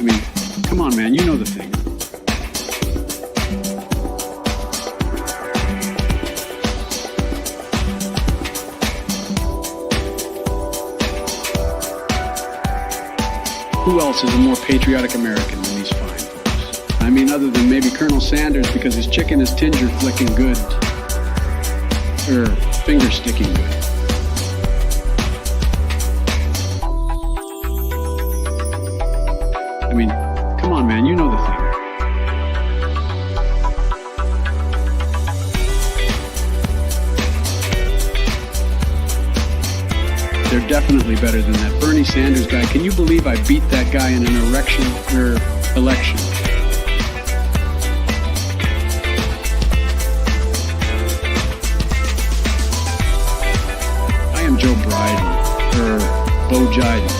mean, come on, man, you know the thing. Who else is a more patriotic American than these fine folks? I mean, other than maybe Colonel Sanders, because his chicken is tinger flicking good. Or finger sticking good. I mean, come on, man, you know the thing. They're definitely better than that Bernie Sanders guy. Can you believe I beat that guy in an election? I am Joe Biden, or Bo Jiden.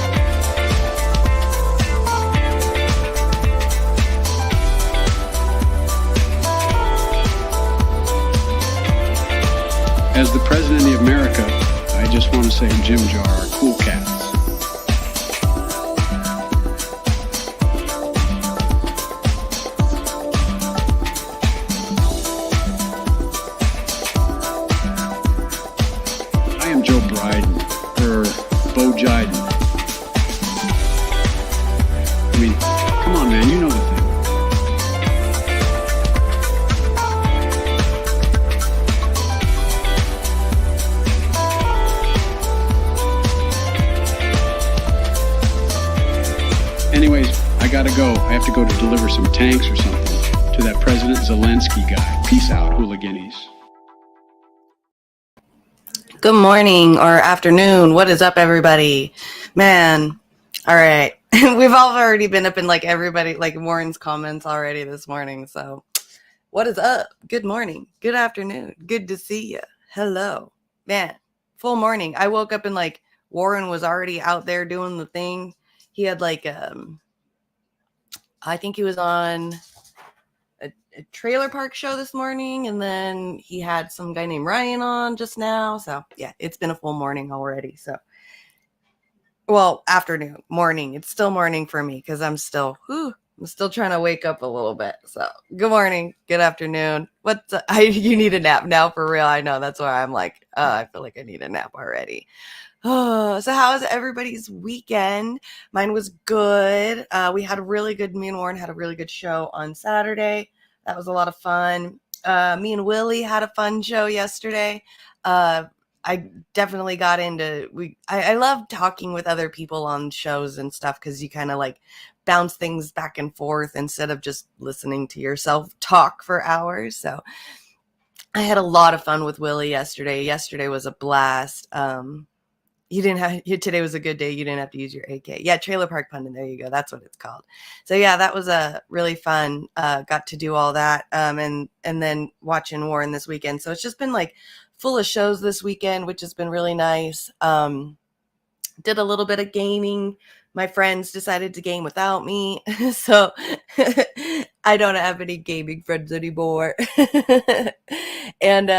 As the President of America, I just want to say Jim Jar are cool cats. I am Joe Biden, or Bo Jiden. I mean, come on, man, you know the thing. Anyways, I gotta go. I have to go to deliver some tanks or something to that President Zelensky guy. Peace out, hooliganies. Good morning or afternoon. What is up, everybody? Man, all right. We've all already been up in everybody, Warren's comments already this morning. So what is up? Good morning. Good afternoon. Good to see you. Hello. Man, full morning. I woke up and Warren was already out there doing the thing. He had I think he was on a trailer park show this morning, and then he had some guy named Ryan on just now. So yeah, it's been a full morning already. So, well, afternoon, morning. It's still morning for me because I'm still trying to wake up a little bit. So good morning, good afternoon. You need a nap now for real? I know, that's why I'm I feel like I need a nap already. Oh, so how was everybody's weekend? Mine was good. Me and Warren had a really good show on Saturday. That was a lot of fun. Me and Willie had a fun show yesterday. I definitely got into, I love talking with other people on shows and stuff because you kind of bounce things back and forth instead of just listening to yourself talk for hours. So I had a lot of fun with Willie yesterday. Yesterday was a blast. Today was a good day. You didn't have to use your AK. Yeah, Trailer Park Pundit. There you go. That's what it's called. So yeah, that was a really fun. Got to do all that. And then watching Warren this weekend. So it's just been full of shows this weekend, which has been really nice. Did a little bit of gaming. My friends decided to game without me. So I don't have any gaming friends anymore. And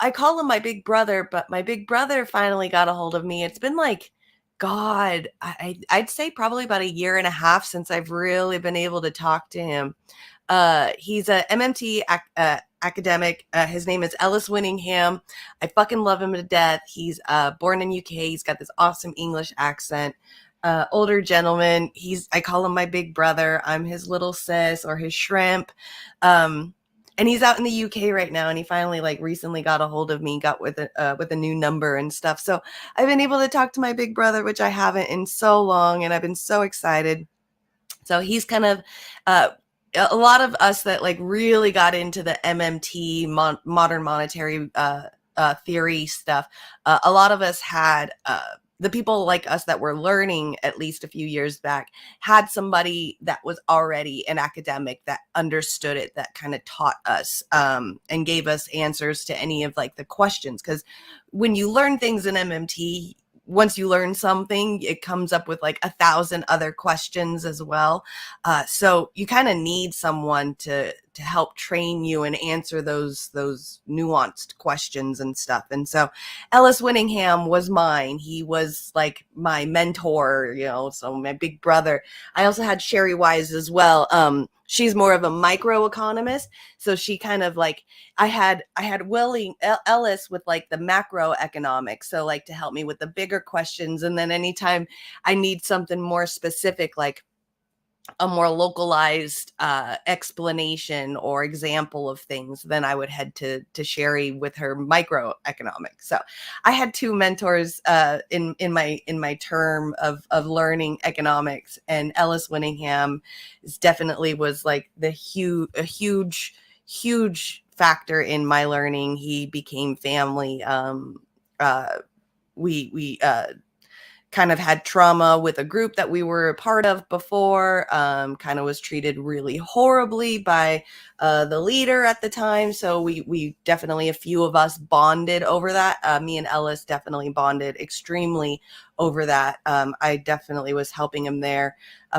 I call him my big brother, but my big brother finally got a hold of me. It's been I'd say probably about a year and a half since I've really been able to talk to him. He's a MMT academic. His name is Ellis Winningham. I fucking love him to death. He's born in UK. He's got this awesome English accent. Older gentleman. I call him my big brother. I'm his little sis or his shrimp. And he's out in the UK right now, and he finally recently got a hold of me, got with a new number and stuff. So I've been able to talk to my big brother, which I haven't in so long, and I've been so excited. So he's kind of a lot of us that really got into the MMT modern monetary theory stuff. A lot of us had the people like us that were learning at least a few years back had somebody that was already an academic that understood it, that kind of taught us and gave us answers to any of the questions. Because when you learn things in MMT, once you learn something, it comes up with 1,000 other questions as well. So you kind of need someone to to help train you and answer those nuanced questions and stuff. And so Ellis Winningham was mine. He was like my mentor, so my big brother. I also had Sherry Wise as well. She's more of a microeconomist, so she kind of like I had Willie Ellis with like the macroeconomics, so like to help me with the bigger questions, and then anytime I need something more specific, like a more localized explanation or example of things, then I would head to Sherry with her microeconomics. So I had two mentors in my term of learning economics, and Ellis Winningham definitely was like a huge factor in my learning. He became family. We kind of had trauma with a group that we were a part of before, kind of was treated really horribly by the leader at the time. So we definitely, a few of us bonded over that. Me and Ellis definitely bonded extremely over that. I definitely was helping him there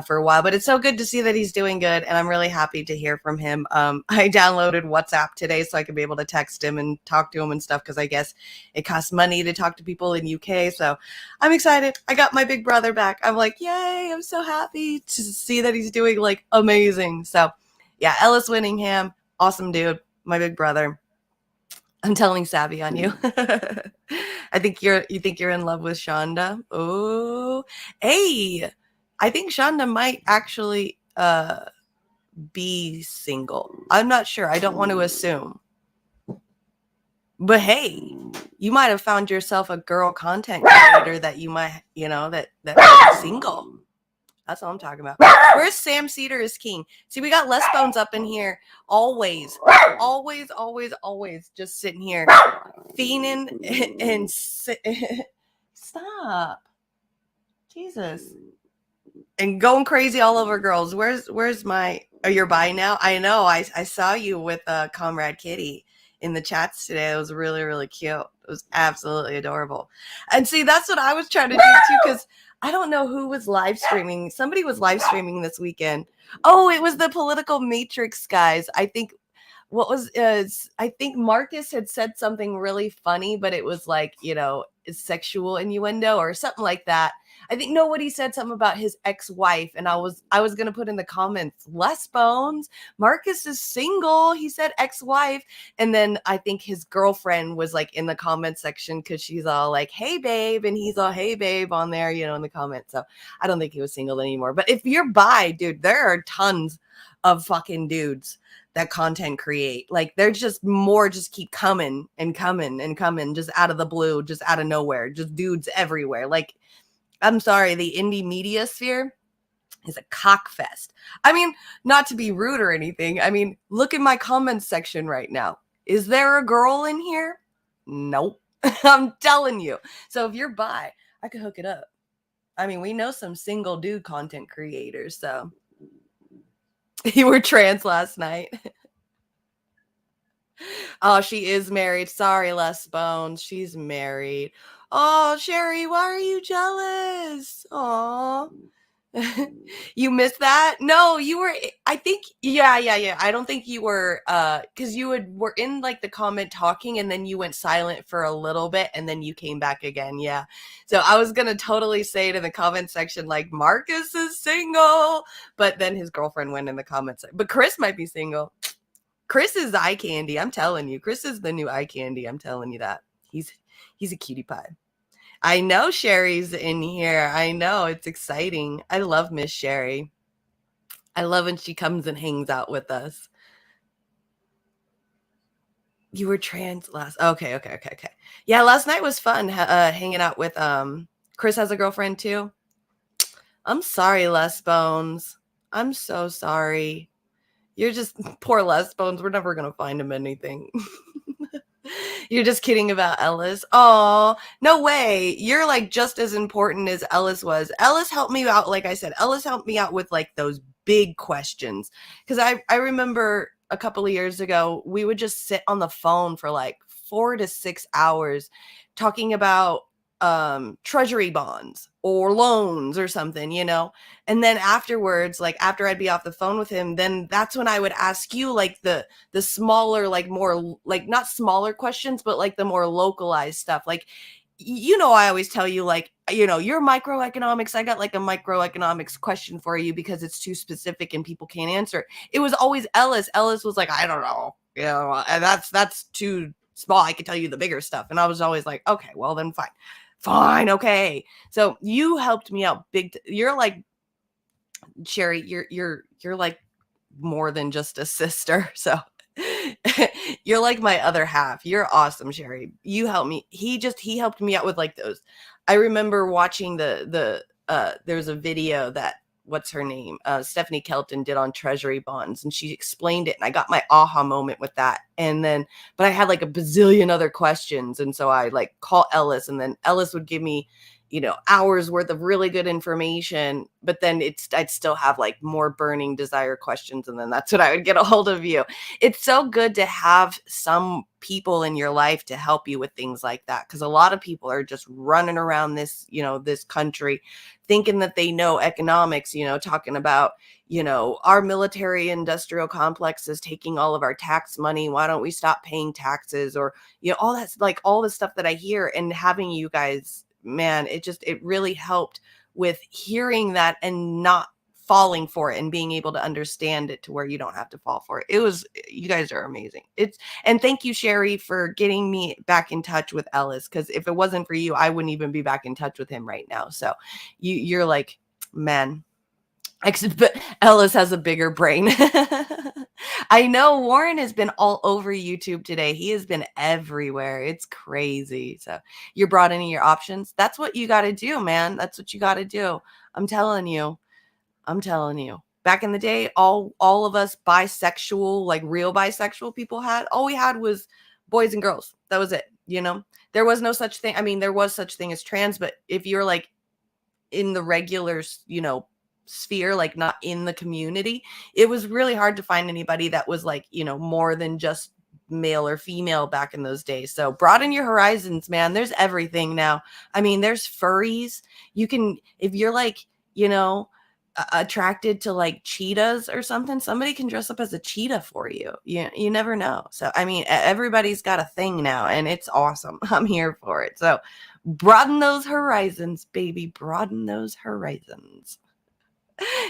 for a while, but it's so good to see that he's doing good, and I'm really happy to hear from him. I downloaded WhatsApp today so I could be able to text him and talk to him and stuff, because I guess it costs money to talk to people in UK. So I'm excited. I got my big brother back. I'm like, yay, I'm so happy to see that he's doing like amazing. So yeah, Ellis Winningham, awesome dude, my big brother. I'm telling Savvy on you. You think you're in love with Shonda? Oh, hey, I think Shonda might actually be single. I'm not sure. I don't want to assume. But hey, you might have found yourself a girl content creator that you might, that's single. That's all I'm talking about. Where's Sam Cedar is king? See, we got Les Bones up in here. Always just sitting here fiending and stop. Jesus. And going crazy all over girls. Where's my, are you by now? I know, I saw you with Comrade Kitty in the chats today. It was really, really cute. It was absolutely adorable. And see, that's what I was trying to do too, because I don't know who was live streaming. Somebody was live streaming this weekend. Oh, it was the Political Matrix guys. I think I think Marcus had said something really funny, but it was like, sexual innuendo or something like that. I think nobody said something about his ex-wife, and I was gonna put in the comments, Les Bones, Marcus is single. He said ex-wife, and then I think his girlfriend was like in the comment section because she's all like, "Hey babe," and he's all, "Hey babe" on there, in the comments. So I don't think he was single anymore. But if you're bi, dude, there are tons of fucking dudes that content create. Like they're just more, just keep coming and coming and coming, just out of the blue, just out of nowhere, just dudes everywhere. Like, I'm sorry, the indie media sphere is a cockfest. I mean, not to be rude or anything. I mean, look at my comments section right now. Is there a girl in here? Nope. I'm telling you. So if you're bi, I could hook it up. I mean, we know some single dude content creators, so. You were trans last night. Oh, she is married. Sorry, Les Bones. She's married. Oh, Sherry, why are you jealous? Oh, you missed that? No, you were, I think, yeah. I don't think you were, because you were in like the comment talking, and then you went silent for a little bit, and then you came back again. Yeah. So I was going to totally say it in the comment section, like, Marcus is single, but then his girlfriend went in the comments. But Chris might be single. Chris is eye candy. I'm telling you. Chris is the new eye candy. I'm telling you that. He's a cutie pie. I know Sherry's in here. I know. It's exciting. I love Miss Sherry. I love when she comes and hangs out with us. You were trans last. Okay. Yeah, last night was fun hanging out with Chris has a girlfriend too. I'm sorry, Les Bones. I'm so sorry. You're just poor Les Bones. We're never going to find him anything. You're just kidding about Ellis. Oh, no way. You're like just as important as Ellis was. Ellis helped me out. Like I said, Ellis helped me out with like those big questions. Because I remember a couple of years ago, we would just sit on the phone for like 4 to 6 hours talking about treasury bonds. or loans or something, you know? And then afterwards, like after I'd be off the phone with him, then that's when I would ask you like the smaller, like more like not smaller questions, but like the more localized stuff. Like, you know, I always tell you, like, you know, your microeconomics, I got like a microeconomics question for you because it's too specific and people can't answer. It was always Ellis. Ellis was like, I don't know, you know, and that's too small. I could tell you the bigger stuff. And I was always like, okay, well then fine. Fine, okay. So you helped me out big. You're like Sherry. You're like more than just a sister. So you're like my other half. You're awesome, Sherry. You helped me. He helped me out with like those. I remember watching there's a video that what's her name? Stephanie Kelton did on treasury bonds, and she explained it, and I got my aha moment with that. And then but I had like a bazillion other questions, and so I like call Ellis, and then Ellis would give me, you know, hours worth of really good information, but then I'd still have like more burning desire questions. And then that's when I would get a hold of you. It's so good to have some people in your life to help you with things like that. Cause a lot of people are just running around this, you know, this country thinking that they know economics, you know, talking about, you know, our military industrial complex is taking all of our tax money. Why don't we stop paying taxes? Or, you know, all that's like all the stuff that I hear, and having you guys, man, it really helped with hearing that and not falling for it and being able to understand it to where you don't have to fall for it. It was, you guys are amazing. And thank you, Sherry, for getting me back in touch with Ellis. Cause if it wasn't for you, I wouldn't even be back in touch with him right now. So you're like, man, but Ellis has a bigger brain. I know Warren has been all over YouTube today. He has been everywhere. It's crazy. So you're broadening your options. That's what you got to do, man. That's what you got to do. I'm telling you. I'm telling you. Back in the day, all of us bisexual, like real bisexual people had, all we had was boys and girls. That was it. You know, there was no such thing. I mean, there was such thing as trans, but if you're like in the regular, you know, sphere, like not in the community, it was really hard to find anybody that was like, you know, more than just male or female back in those days. So broaden your horizons, man. There's everything now. I mean, there's furries. You can, if you're like, you know, attracted to like cheetahs or something, somebody can dress up as a cheetah for you. You never know. So I mean, everybody's got a thing now, and it's awesome. I'm here for it. So broaden those horizons, baby. Broaden those horizons.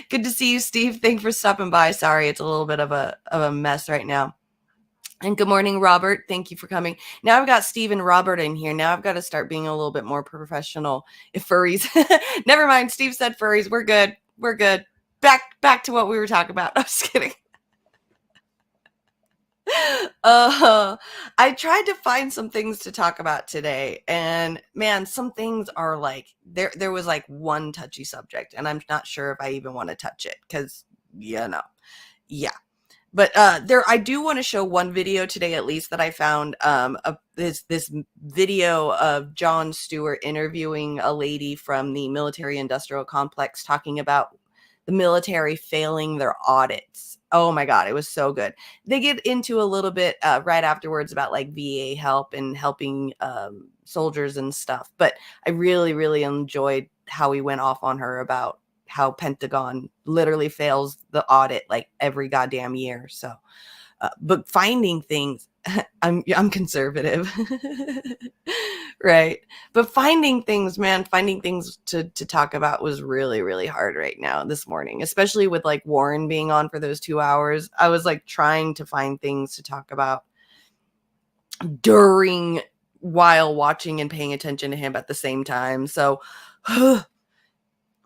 Good to see you, Steve. Thanks for stopping by. Sorry, it's a little bit of a mess right now. And good morning, Robert. Thank you for coming. Now I've got Steve and Robert in here. Now I've got to start being a little bit more professional. If furries, never mind. Steve said furries. We're good. We're good. Back to what we were talking about. I'm just kidding. I tried to find some things to talk about today, and man, some things are like there was like one touchy subject, and I'm not sure if I even want to touch it because you know, yeah. But there, I do want to show one video today, at least, that I found. Of this video of Jon Stewart interviewing a lady from the military industrial complex talking about the military failing their audits. Oh my God, it was so good. They get into a little bit right afterwards about like VA help and helping soldiers and stuff. But I really, really enjoyed how he went off on her about how Pentagon literally fails the audit like every goddamn year. So, but finding things, I'm conservative, right? But finding things, man, finding things to talk about was really, really hard right now this morning, especially with like Warren being on for those 2 hours. I was like trying to find things to talk about during while watching and paying attention to him at the same time. So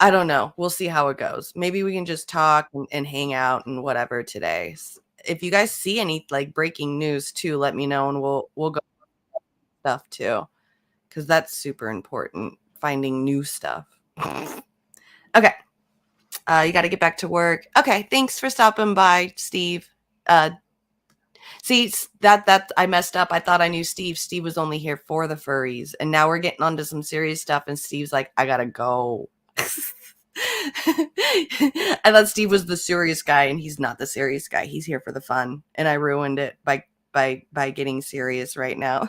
I don't know. We'll see how it goes. Maybe we can just talk and hang out and whatever today. If you guys see any like breaking news too, let me know and we'll go stuff too, because that's super important. Finding new stuff. Okay, you got to get back to work. Okay, thanks for stopping by, Steve. See that I messed up. I thought I knew Steve. Steve was only here for the furries, and now we're getting onto some serious stuff. And Steve's like, I gotta go. I thought Steve was the serious guy, and he's not the serious guy. He's here for the fun, and I ruined it by getting serious right now.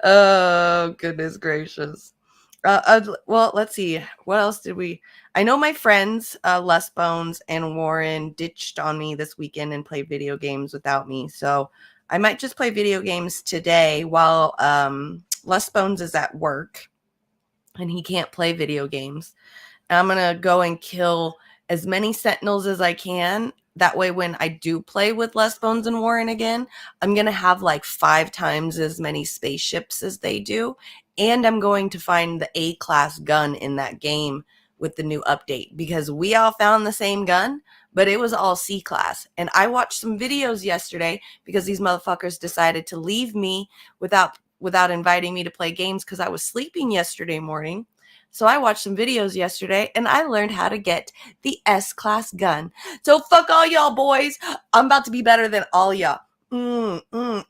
Oh, goodness gracious. Well, let's see. What else did we? I know my friends, Les Bones and Warren, ditched on me this weekend and played video games without me. So I might just play video games today while Les Bones is at work and he can't play video games. And I'm going to go and kill as many sentinels as I can. That way, when I do play with Les Bones and Warren again, I'm going to have like 5 times as many spaceships as they do. And I'm going to find the A-class gun in that game with the new update because we all found the same gun, but it was all C-class. And I watched some videos yesterday because these motherfuckers decided to leave me without inviting me to play games because I was sleeping yesterday morning. So I watched some videos yesterday and I learned how to get the S-class gun. So fuck all y'all boys. I'm about to be better than all y'all. And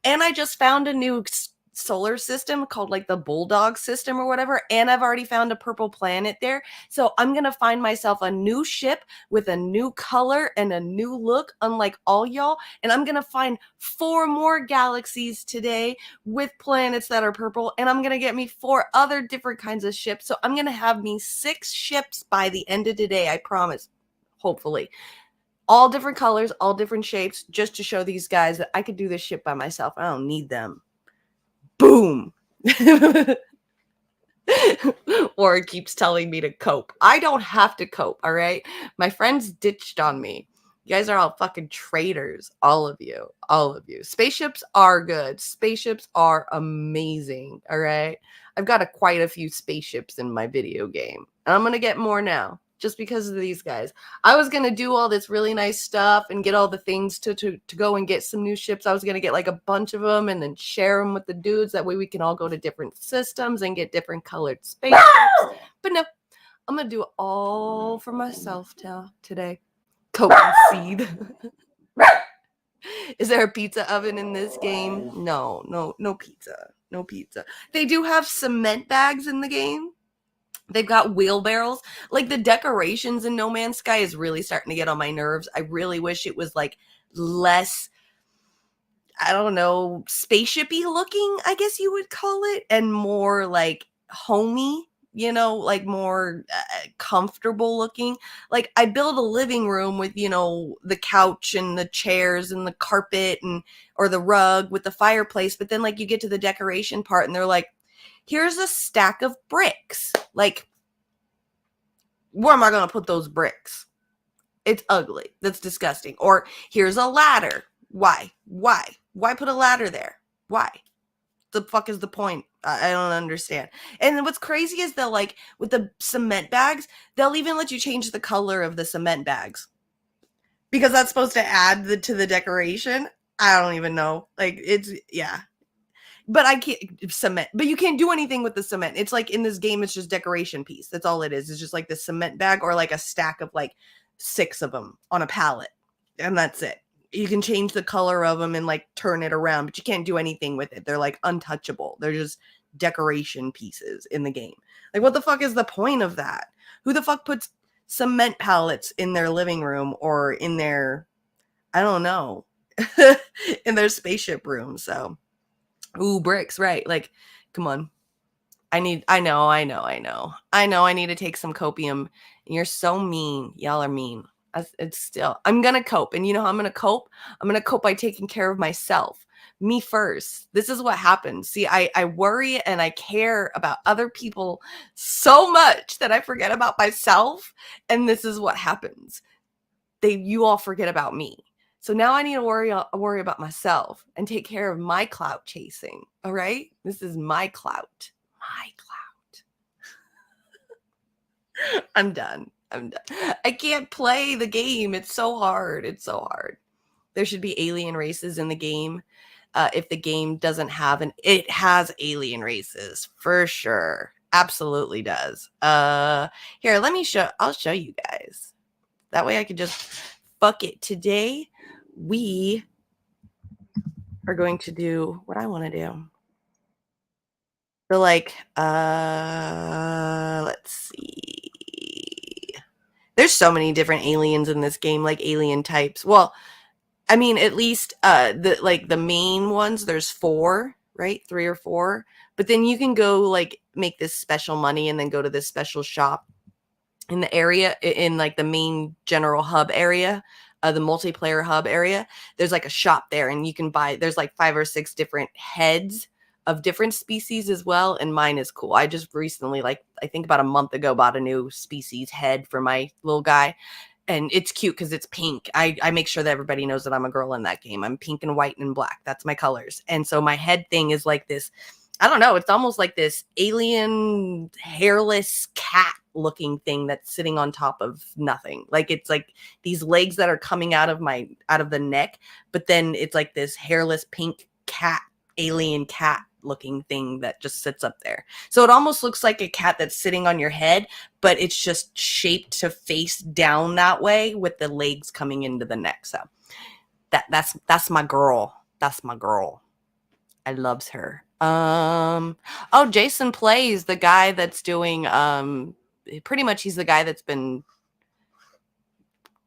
I just found a new solar system called like the Bulldog system or whatever. And I've already found a purple planet there. So I'm going to find myself a new ship with a new color and a new look, unlike all y'all. And I'm going to find 4 more galaxies today with planets that are purple. And I'm going to get me 4 other different kinds of ships. So I'm going to have me 6 ships by the end of today. I promise. Hopefully. All different colors, all different shapes, just to show these guys that I could do this shit by myself. I don't need them. Boom. Or it keeps telling me to cope. I don't have to cope, all right? My friends ditched on me. You guys are all fucking traitors. All of you. All of you. Spaceships are good. Spaceships are amazing, all right? I've got quite a few spaceships in my video game. And I'm going to get more now. Just because of these guys. I was going to do all this really nice stuff and get all the things to go and get some new ships. I was going to get like a bunch of them and then share them with the dudes. That way we can all go to different systems and get different colored spaceships. But no, I'm going to do it all for myself today. Coke and seed. Is there a pizza oven in this game? No pizza. No pizza. They do have cement bags in the game. They've got wheelbarrows. Like the decorations in No Man's Sky is really starting to get on my nerves. I really wish it was like less, I don't know, spaceshipy looking, I guess you would call it, and more like homey, you know, like more comfortable looking. Like I build a living room with, you know, the couch and the chairs and the carpet and or the rug with the fireplace, but then like you get to the decoration part and they're like, here's a stack of bricks. Like, where am I going to put those bricks? It's ugly. That's disgusting. Or here's a ladder. Why? Why put a ladder there? Why? The fuck is the point? I don't understand. And what's crazy is that, like, with the cement bags, they'll even let you change the color of the cement bags. Because that's supposed to add to the decoration. I don't even know. Like, it's, yeah. But I can't cement, but you can't do anything with the cement. It's like in this game, it's just decoration piece. That's all it is. It's just like the cement bag or like a stack of like 6 of them on a pallet. And that's it. You can change the color of them and like turn it around, but you can't do anything with it. They're like untouchable. They're just decoration pieces in the game. Like, what the fuck is the point of that? Who the fuck puts cement pallets in their living room or in their, I don't know, in their spaceship room? So. Ooh, bricks, right. Like, come on. I know. I need to take some copium. You're so mean. Y'all are mean. It's still, I'm going to cope. And you know how I'm going to cope? I'm going to cope by taking care of myself. Me first. This is what happens. See, I worry and I care about other people so much that I forget about myself. And this is what happens. You all forget about me. So now I need to worry about myself and take care of my clout chasing. All right? This is my clout. My clout. I'm done. I can't play the game. It's so hard. There should be alien races in the game. If the game doesn't have it has alien races for sure. Absolutely does. Here, I'll show you guys. That way I could just fuck it. Today we are going to do what I want to do. So like, let's see. There's so many different aliens in this game, like alien types. Well, I mean, at least the main ones, there's 4, right? 3 or 4. But then you can go like make this special money and then go to this special shop in the area, in like the main general hub area, the multiplayer hub area. There's like a shop there, and you can buy, there's like 5 or 6 different heads of different species as well. And mine is cool. I just recently, like I think about a month ago, bought a new species head for my little guy. And it's cute because it's pink. I make sure that everybody knows that I'm a girl in that game. I'm pink and white and black. That's my colors. And so my head thing is like this, I don't know, it's almost like this alien hairless cat looking thing that's sitting on top of nothing. Like it's like these legs that are coming out of the neck, but then it's like this hairless pink cat, alien cat looking thing that just sits up there. So it almost looks like a cat that's sitting on your head, but it's just shaped to face down that way with the legs coming into the neck. So that's my girl. That's my girl. I loves her. Oh, Jason Plays, the guy that's doing pretty much he's the guy that's been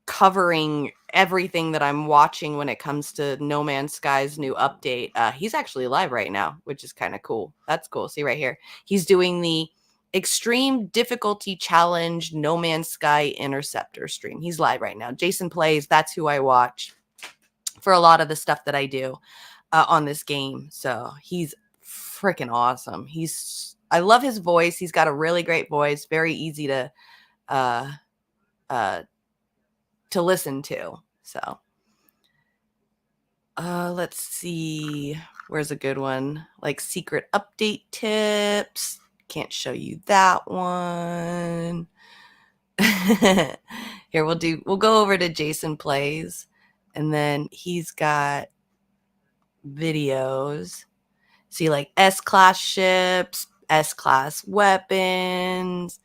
covering everything that I'm watching when it comes to No Man's Sky's new update. He's actually live right now, which is kind of cool. That's cool. See right here. He's doing the Extreme Difficulty Challenge No Man's Sky Interceptor stream. He's live right now. Jason Plays, that's who I watch for a lot of the stuff that I do on this game. So he's freaking awesome. I love his voice. He's got a really great voice, very easy to listen to. So let's see, where's a good one? Like secret update tips. Can't show you that one. Here, we'll go over to Jason Plays, and then he's got videos. See, like S-class ships, S-class weapons.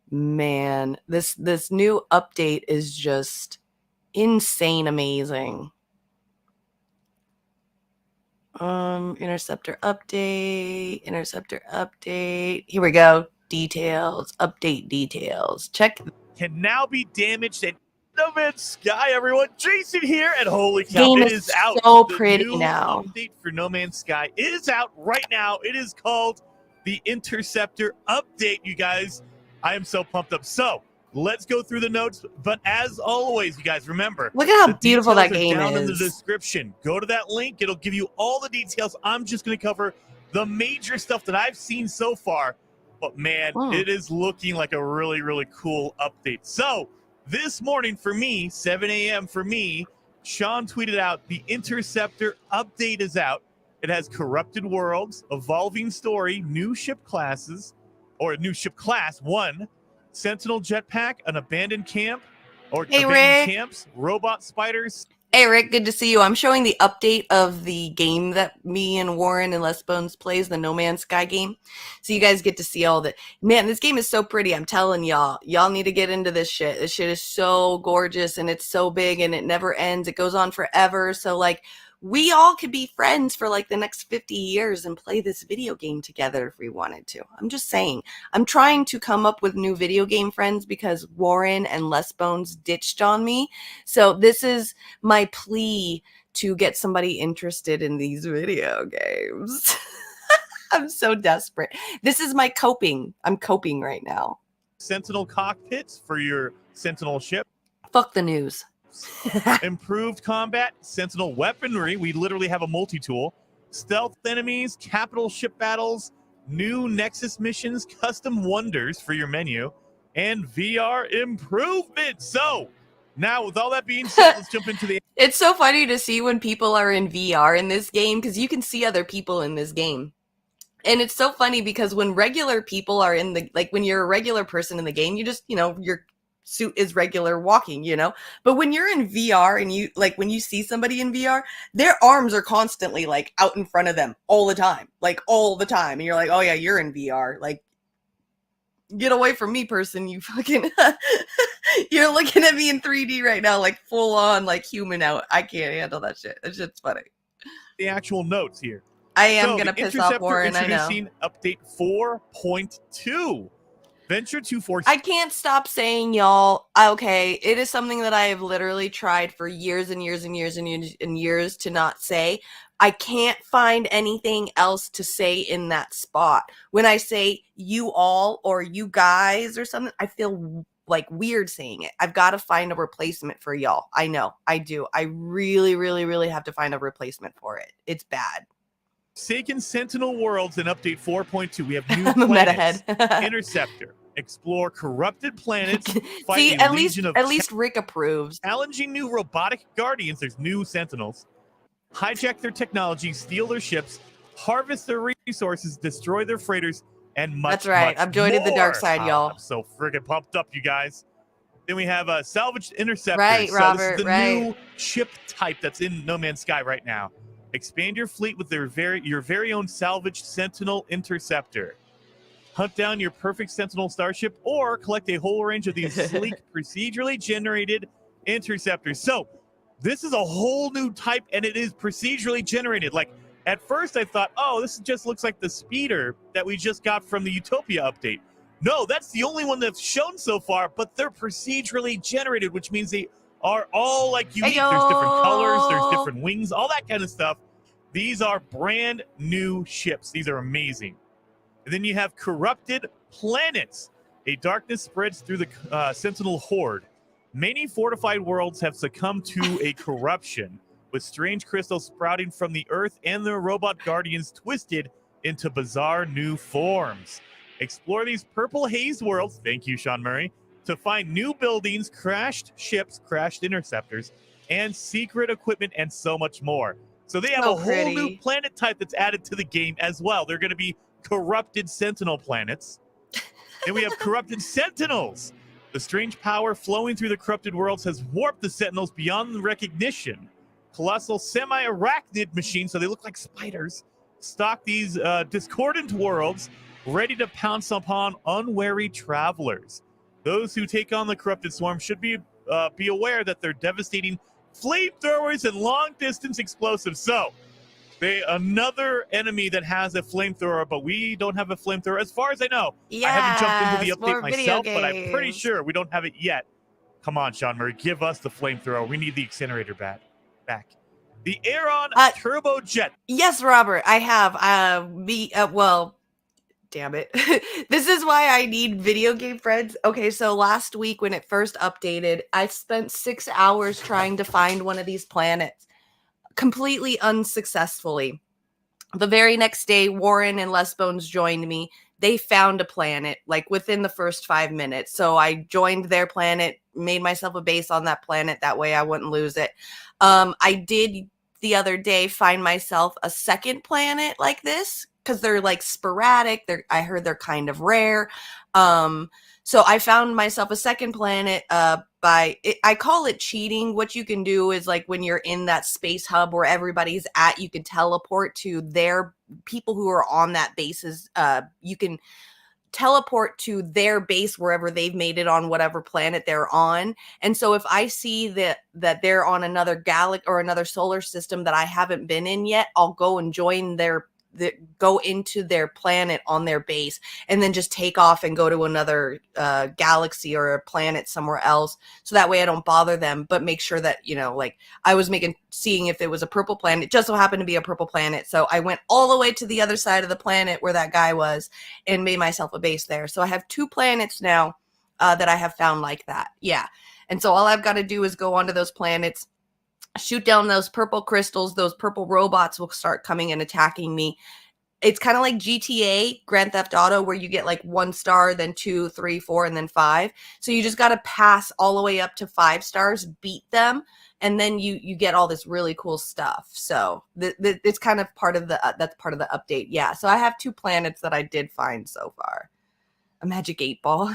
Man, this new update is just insane amazing. Interceptor update. Here we go. Details, update details. Check. Can now be damaged in No Man's Sky, everyone. Jason here, and holy cow, Game it is out. So the pretty new now. Update for No Man's Sky is out right now. It is called the Interceptor Update, you guys. I am so pumped up. So let's go through the notes. But as always, you guys, remember, look at how beautiful that game down is. in the description. Go to that link. It'll give you all the details. I'm just going to cover the major stuff that I've seen so far. But, man, it is looking like a really, really cool update. So this morning for me, 7 a.m. for me, Sean tweeted out the Interceptor update is out. It has corrupted worlds, evolving story, new ship classes, or a new ship class, 1, Sentinel jetpack, an abandoned camp, or abandoned camps, robot spiders. Hey, Rick, good to see you. I'm showing the update of the game that me and Warren and Les Bones plays, the No Man's Sky game. So you guys get to see all the... Man, this game is so pretty. I'm telling y'all. Y'all need to get into this shit. This shit is so gorgeous, and it's so big, and it never ends. It goes on forever. So, like, we all could be friends for, like, the next 50 years and play this video game together if we wanted to. I'm just saying. I'm trying to come up with new video game friends because Warren and Les Bones ditched on me. So this is my plea to get somebody interested in these video games. I'm so desperate. This is my coping. I'm coping right now. Sentinel cockpits for your Sentinel ship. Fuck the news. Improved combat, Sentinel weaponry. We literally have a multi-tool. Stealth enemies, capital ship battles, new Nexus missions, custom wonders for your menu, and VR improvements. So now, with all that being said, let's jump into the... It's so funny to see when people are in VR in this game, because you can see other people in this game. And it's so funny because when regular people are in the... Like, when you're a regular person in the game, you just, you know, your suit is regular walking, you know? But when you're in VR and you... Like, when you see somebody in VR, their arms are constantly, like, out in front of them all the time. Like, all the time. And you're like, oh, yeah, you're in VR. Like, get away from me, person. You fucking... You're looking at me in 3D right now, like full on, like human out. I can't handle that shit. That shit's funny. The actual notes here. I am going to piss off Warren, I know. Introducing update 4.2. Venture 246. I can't stop saying, y'all, okay, it is something that I have literally tried for years and years and years and years and years to not say. I can't find anything else to say in that spot. When I say you all or you guys or something, I feel like weird saying it. I've got to find a replacement for y'all. I know, I do. I really, really, really have to find a replacement for it. It's bad. Forsaken Sentinel Worlds in Update 4.2. We have new I'm a planets. metahead. Interceptor. Explore corrupted planets. See, at least Rick approves. Challenging new robotic guardians. There's new Sentinels. Hijack their technology, steal their ships, harvest their resources, destroy their freighters, and much, That's right. much I'm joining the dark side, y'all. I'm so friggin' pumped up, you guys. Then we have salvaged interceptors. Right, so Robert, this is the right. new ship type that's in No Man's Sky right now. Expand your fleet with your very own salvaged Sentinel interceptor. Hunt down your perfect Sentinel starship or collect a whole range of these sleek, procedurally generated interceptors. So this is a whole new type, and it is procedurally generated. Like, at first I thought, oh, this just looks like the speeder that we just got from the Utopia update. No, that's the only one that's shown so far, but they're procedurally generated, which means they are all like unique. Hey-yo. There's different colors, there's different wings, all that kind of stuff. These are brand new ships. These are amazing. And then you have corrupted planets. A darkness spreads through the Sentinel horde. Many fortified worlds have succumbed to a corruption, with strange crystals sprouting from the earth and their robot guardians twisted into bizarre new forms. Explore these purple haze worlds, thank you, Sean Murray, to find new buildings, crashed ships, crashed interceptors, and secret equipment, and so much more. So they have a whole new planet type that's added to the game as well. They're going to be corrupted Sentinel planets. And we have corrupted Sentinels. The strange power flowing through the corrupted worlds has warped the Sentinels beyond recognition. Colossal semi-arachnid machines, so they look like spiders, stalk these discordant worlds, ready to pounce upon unwary travelers. Those who take on the corrupted swarm should be aware that they're devastating flamethrowers and long-distance explosives. So, another enemy that has a flamethrower, but we don't have a flamethrower. As far as I know, I haven't jumped into the update myself, but I'm pretty sure we don't have it yet. Come on, Sean Murray, give us the flamethrower. We need the incinerator back. The Aeron turbojet. Yes, Robert, I have. Well, damn it. This is why I need video game friends. Okay, so last week when it first updated, I spent 6 hours trying to find one of these planets, completely unsuccessfully. The very next day, Warren and Les Bones joined me. They found a planet, like within the first 5 minutes. So I joined their planet, made myself a base on that planet. That way I wouldn't lose it. I did the other day find myself a second planet like this, because they're like sporadic. I heard they're kind of rare. So I found myself a second planet I call it cheating. What you can do is, like, when you're in that space hub where everybody's at, you can teleport to their people who are on that bases. You can teleport to their base wherever they've made it on whatever planet they're on. And so if I see that they're on another galaxy or another solar system that I haven't been in yet, I'll go and join go into their planet on their base, and then just take off and go to another galaxy or a planet somewhere else. So that way I don't bother them, but make sure that, like, I was seeing if it was a purple planet. It just so happened to be a purple planet. So I went all the way to the other side of the planet where that guy was and made myself a base there. So I have 2 planets now that I have found like that. Yeah. And so all I've got to do is go onto those planets, shoot down those purple crystals. Those purple robots will start coming and attacking me. It's kind of like GTA, Grand Theft Auto, where you get like 1 star, then 2, 3, 4, and then 5. So you just got to pass all the way up to 5 stars, beat them, and then you get all this really cool stuff. So it's kind of that's part of the update. Yeah. So I have 2 planets that I did find so far. A magic 8 ball.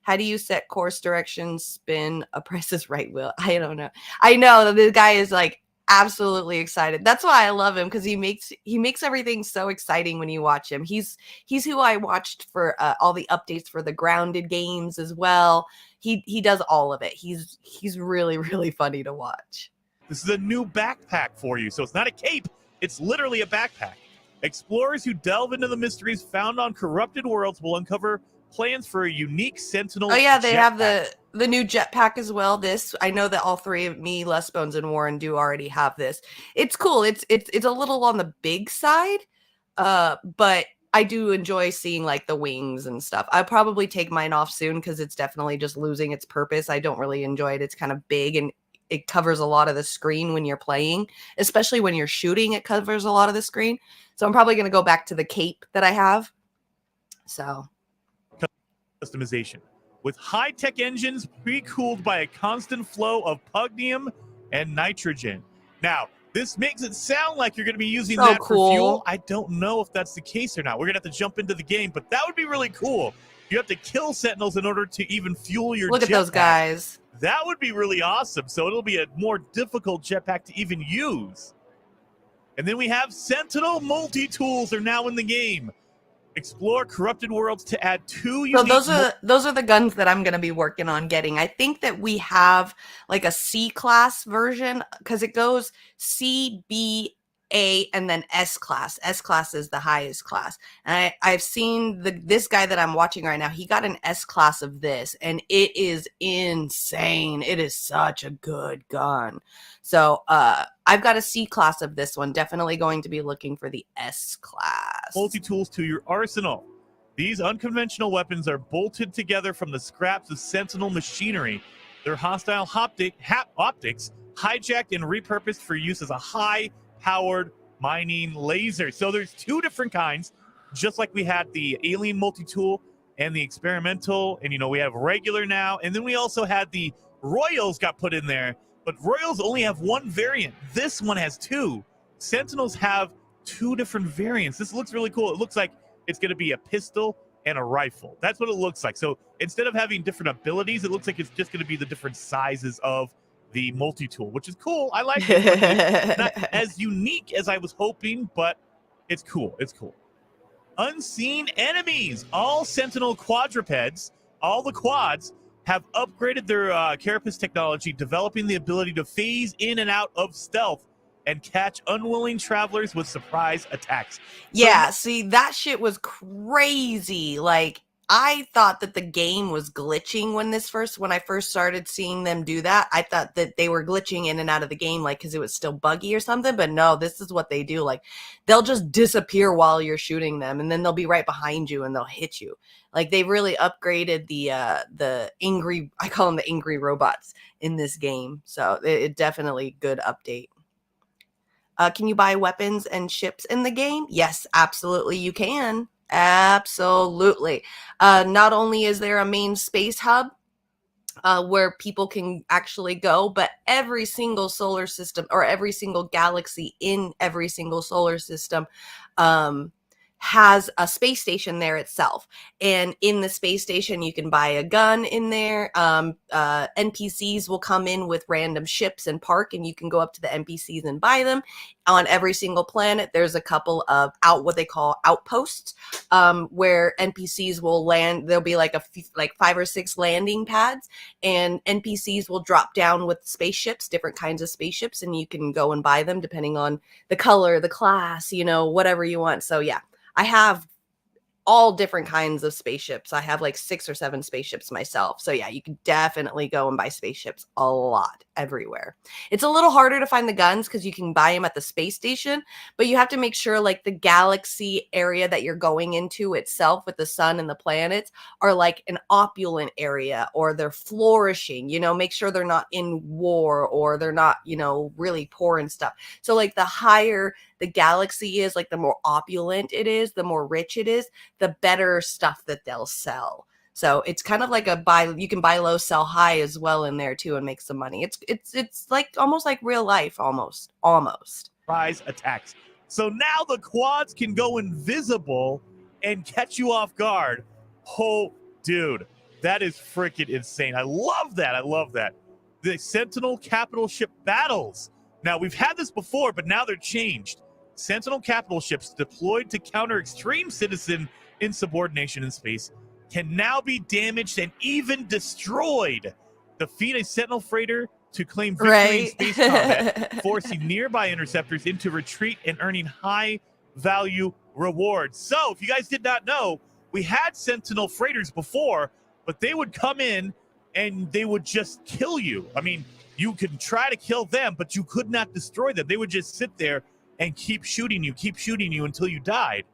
How do you set course direction, spin a Price is Right wheel? I don't know. I know the guy is like absolutely excited. That's why I love him, because he makes everything so exciting when you watch him. He's who I watched for all the updates for the Grounded games as well. He does all of it. He's really, really funny to watch. This is a new backpack for you. So it's not a cape. It's literally a backpack. Explorers who delve into the mysteries found on corrupted worlds will uncover plans for a unique Sentinel. Oh yeah, they have jetpack. the new jetpack as well. This, I know that all three of me, Les Bones, and Warren do already have this. It's cool. It's a little on the big side, but I do enjoy seeing like the wings and stuff. I'll probably take mine off soon because it's definitely just losing its purpose. I don't really enjoy it. It's kind of big and it covers a lot of the screen when you're playing, especially when you're shooting. It covers a lot of the screen. So I'm probably going to go back to the cape that I have. So Customization with high-tech engines pre-cooled by a constant flow of pugnium and nitrogen. Now, this makes it sound like you're going to be using So that cool. for fuel. I don't know if that's the case or not. We're going to have to jump into the game, but that would be really cool. You have to kill Sentinels in order to even fuel your look at those jetpack. guys. That would be really awesome. So it'll be a more difficult jetpack to even use. And then we have Sentinel multi-tools are now in the game. Explore corrupted worlds to add 2 unique. So those are the guns that I'm going to be working on getting. I think that we have like a C class version because it goes C, B, A, and then S class. S class is the highest class. And I've seen this guy that I'm watching right now. He got an S class of this, and it is insane. It is such a good gun. So I've got a C class of this one. Definitely going to be looking for the S class. Multi-tools to your arsenal. These unconventional weapons are bolted together from the scraps of Sentinel machinery. Their hostile optics hijacked and repurposed for use as a high-powered mining laser. So there's 2 different kinds, just like we had the alien multi-tool and the experimental, and we have regular now, and then we also had the Royals got put in there, but Royals only have 1 variant. This one has 2. Sentinels have 2 different variants. This looks really cool. It looks like it's going to be a pistol and a rifle. That's what it looks like. So instead of having different abilities, it looks like it's just going to be the different sizes of the multi-tool, which is cool. I like it. Not as unique as I was hoping, but it's cool. It's cool. Unseen enemies. All Sentinel quadrupeds, all the quads, have upgraded their carapace technology, developing the ability to phase in and out of stealth and catch unwilling travelers with surprise attacks. Yeah, see, that shit was crazy. Like, I thought that the game was glitching when I first started seeing them do that. I thought that they were glitching in and out of the game, like, because it was still buggy or something. But no, this is what they do. Like, they'll just disappear while you're shooting them, and then they'll be right behind you and they'll hit you. Like, they really upgraded the angry, I call them the angry robots in this game. So it definitely good update. Can you buy weapons and ships in the game? Yes, absolutely you can. Absolutely. Not only is there a main space hub where people can actually go, but every single solar system or every single galaxy in every single solar system has a space station there itself. And in the space station, you can buy a gun in there. NPCs will come in with random ships and park, and you can go up to the NPCs and buy them. On every single planet, there's a couple of what they call outposts, where NPCs will land. There'll be like 5 or 6 landing pads, and NPCs will drop down with spaceships, different kinds of spaceships, and you can go and buy them depending on the color, the class, whatever you want. So yeah, I have all different kinds of spaceships. I have like 6 or 7 spaceships myself. So yeah, you can definitely go and buy spaceships a lot everywhere. It's a little harder to find the guns because you can buy them at the space station, but you have to make sure like the galaxy area that you're going into itself with the sun and the planets are like an opulent area, or they're flourishing, make sure they're not in war, or they're not, really poor and stuff. So like the higher the galaxy is, like the more opulent it is, the more rich it is, the better stuff that they'll sell. So it's kind of like you can buy low, sell high as well in there too and make some money. It's like almost like real life, almost. Surprise attacks. So now the quads can go invisible and catch you off guard. Oh, dude, that is freaking insane. I love that. The Sentinel capital ship battles. Now, we've had this before, but now they're changed. Sentinel capital ships deployed to counter extreme citizen insubordination in space can now be damaged and even destroyed. Defeat a Sentinel freighter to claim victory in space combat, forcing nearby interceptors into retreat and earning high value rewards. So, if you guys did not know, we had Sentinel freighters before, but they would come in and they would just kill you. I mean, you could try to kill them, but you could not destroy them. They would just sit there and keep shooting you until you died.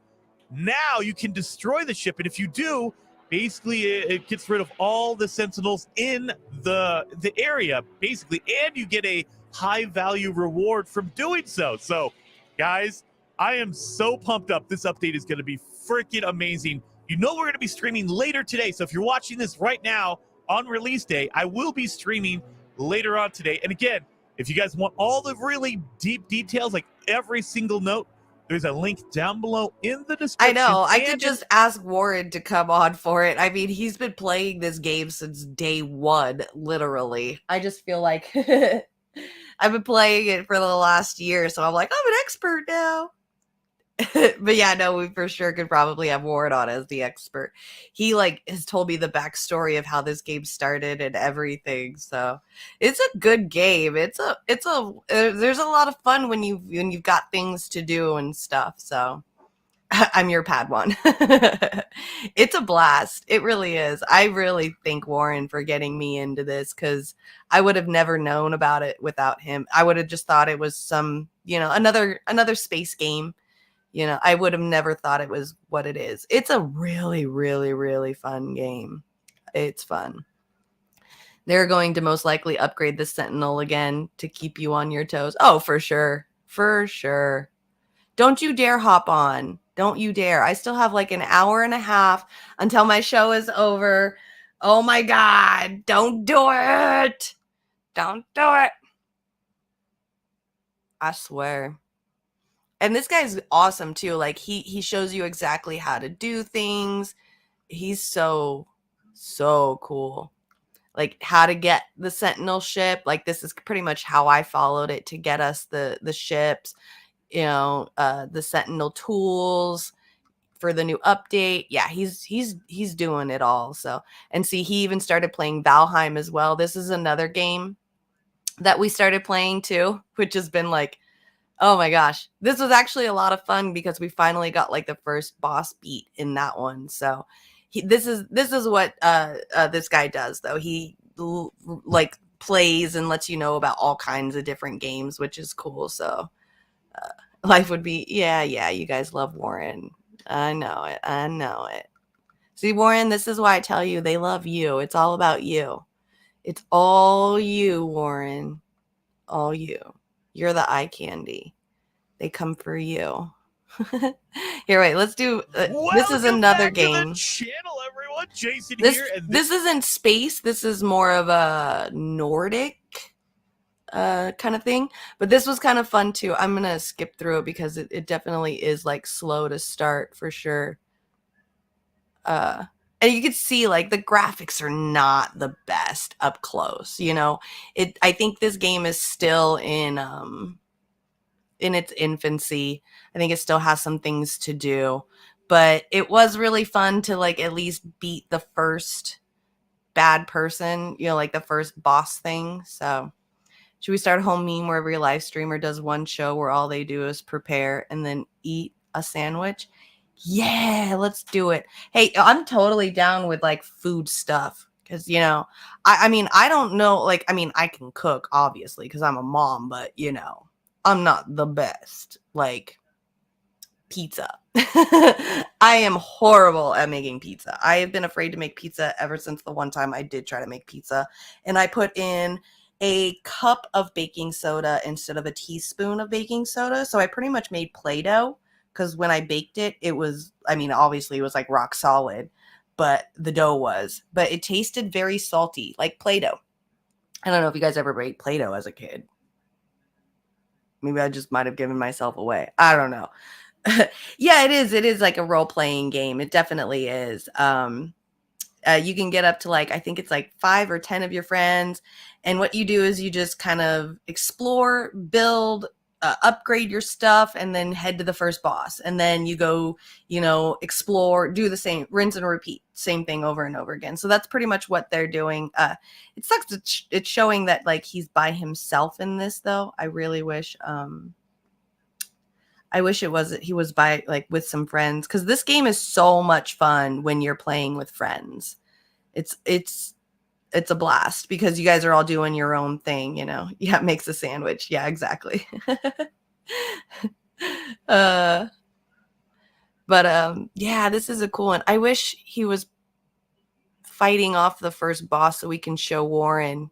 Now you can destroy the ship, and if you do, basically it gets rid of all the Sentinels in the area, basically, and you get a high value reward from doing so. So, guys, I am so pumped up. This update is going to be freaking amazing. You know we're going to be streaming later today, so if you're watching this right now on release day, I will be streaming later on today. And again, if you guys want all the really deep details, like every single note, there's a link down below in the description. I know. I could just ask Warren to come on for it. I mean, he's been playing this game since day one, literally. I just feel like I've been playing it for the last year, so I'm like, I'm an expert now. But yeah, no, we for sure could probably have Warren on as the expert. He like has told me the backstory of how this game started and everything. So it's a good game. There's a lot of fun when you've got things to do and stuff. So I'm your Padawan. It's a blast. It really is. I really thank Warren for getting me into this, because I would have never known about it without him. I would have just thought it was some, another space game. I would have never thought it was what it is. It's a really, really, really fun game. It's fun. They're going to most likely upgrade the Sentinel again to keep you on your toes. Oh, for sure. For sure. Don't you dare hop on. Don't you dare. I still have like an hour and a half until my show is over. Oh my God. Don't do it. Don't do it. I swear. And this guy's awesome too. Like he shows you exactly how to do things. He's so cool. Like how to get the Sentinel ship. Like this is pretty much how I followed it to get us the ships, the Sentinel tools for the new update. Yeah, he's doing it all. So, and see, he even started playing Valheim as well. This is another game that we started playing too, which has been like, oh my gosh, this was actually a lot of fun because we finally got like the first boss beat in that one. So this is what this guy does though. He like plays and lets you know about all kinds of different games, which is cool. So life would be, yeah, you guys love Warren. I know it. See, Warren, this is why I tell you they love you. It's all about you. It's all you, Warren. All you. You're the eye candy. They come for you. Here, wait. Let's do. This is another game. To the channel, everyone. Jason this, here. And this isn't space. This is more of a Nordic kind of thing. But this was kind of fun too. I'm gonna skip through it because it definitely is like slow to start for sure. And you can see like the graphics are not the best up close. I think this game is still in its infancy. I think it still has some things to do, but it was really fun to like at least beat the first bad person, like the first boss thing. So should we start a home meme where every live streamer does one show where all they do is prepare and then eat a sandwich? Yeah, let's do it. Hey, I'm totally down with like food stuff because, I mean, I don't know, like, I mean, I can cook obviously because I'm a mom, but I'm not the best. Like pizza. I am horrible at making pizza. I have been afraid to make pizza ever since the one time I did try to make pizza, and I put in a cup of baking soda instead of a teaspoon of baking soda. So I pretty much made Play-Doh. Because when I baked it, it was, I mean, obviously it was like rock solid, but the dough was. But it tasted very salty, like Play-Doh. I don't know if you guys ever made Play-Doh as a kid. Maybe I just might have given myself away. I don't know. Yeah, it is. It is like a role-playing game. It definitely is. You can get up to like, I think it's like 5 or 10 of your friends. And what you do is you just kind of explore, build, upgrade your stuff, and then head to the first boss. And then you go, explore, do the same, rinse and repeat, same thing over and over again. So that's pretty much what they're doing. It sucks. It's showing that like he's by himself in this though. I really wish, I wish he was by like with some friends, because this game is so much fun when you're playing with friends. It's a blast because you guys are all doing your own thing, you know. Yeah, makes a sandwich. Yeah, exactly. But yeah, this is a cool one. I wish he was fighting off the first boss so we can show Warren,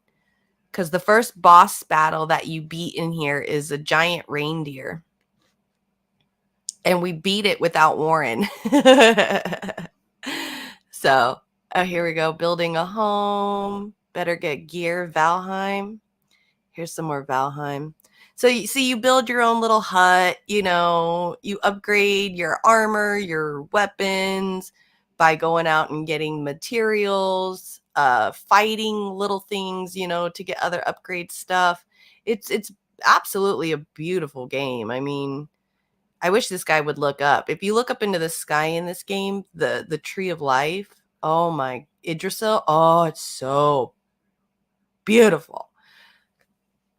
because the first boss battle that you beat in here is a giant reindeer, and we beat it without Warren. So here we go, building a home. Better get gear. Valheim. Here's some more Valheim. So you see, you build your own little hut, you know, you upgrade your armor, your weapons by going out and getting materials, fighting little things, you know, to get other upgrade stuff. It's absolutely a beautiful game. I mean, I wish this guy would look up. If you look up into the sky in this game, the tree of life, oh my, Idrisil, oh, it's so beautiful.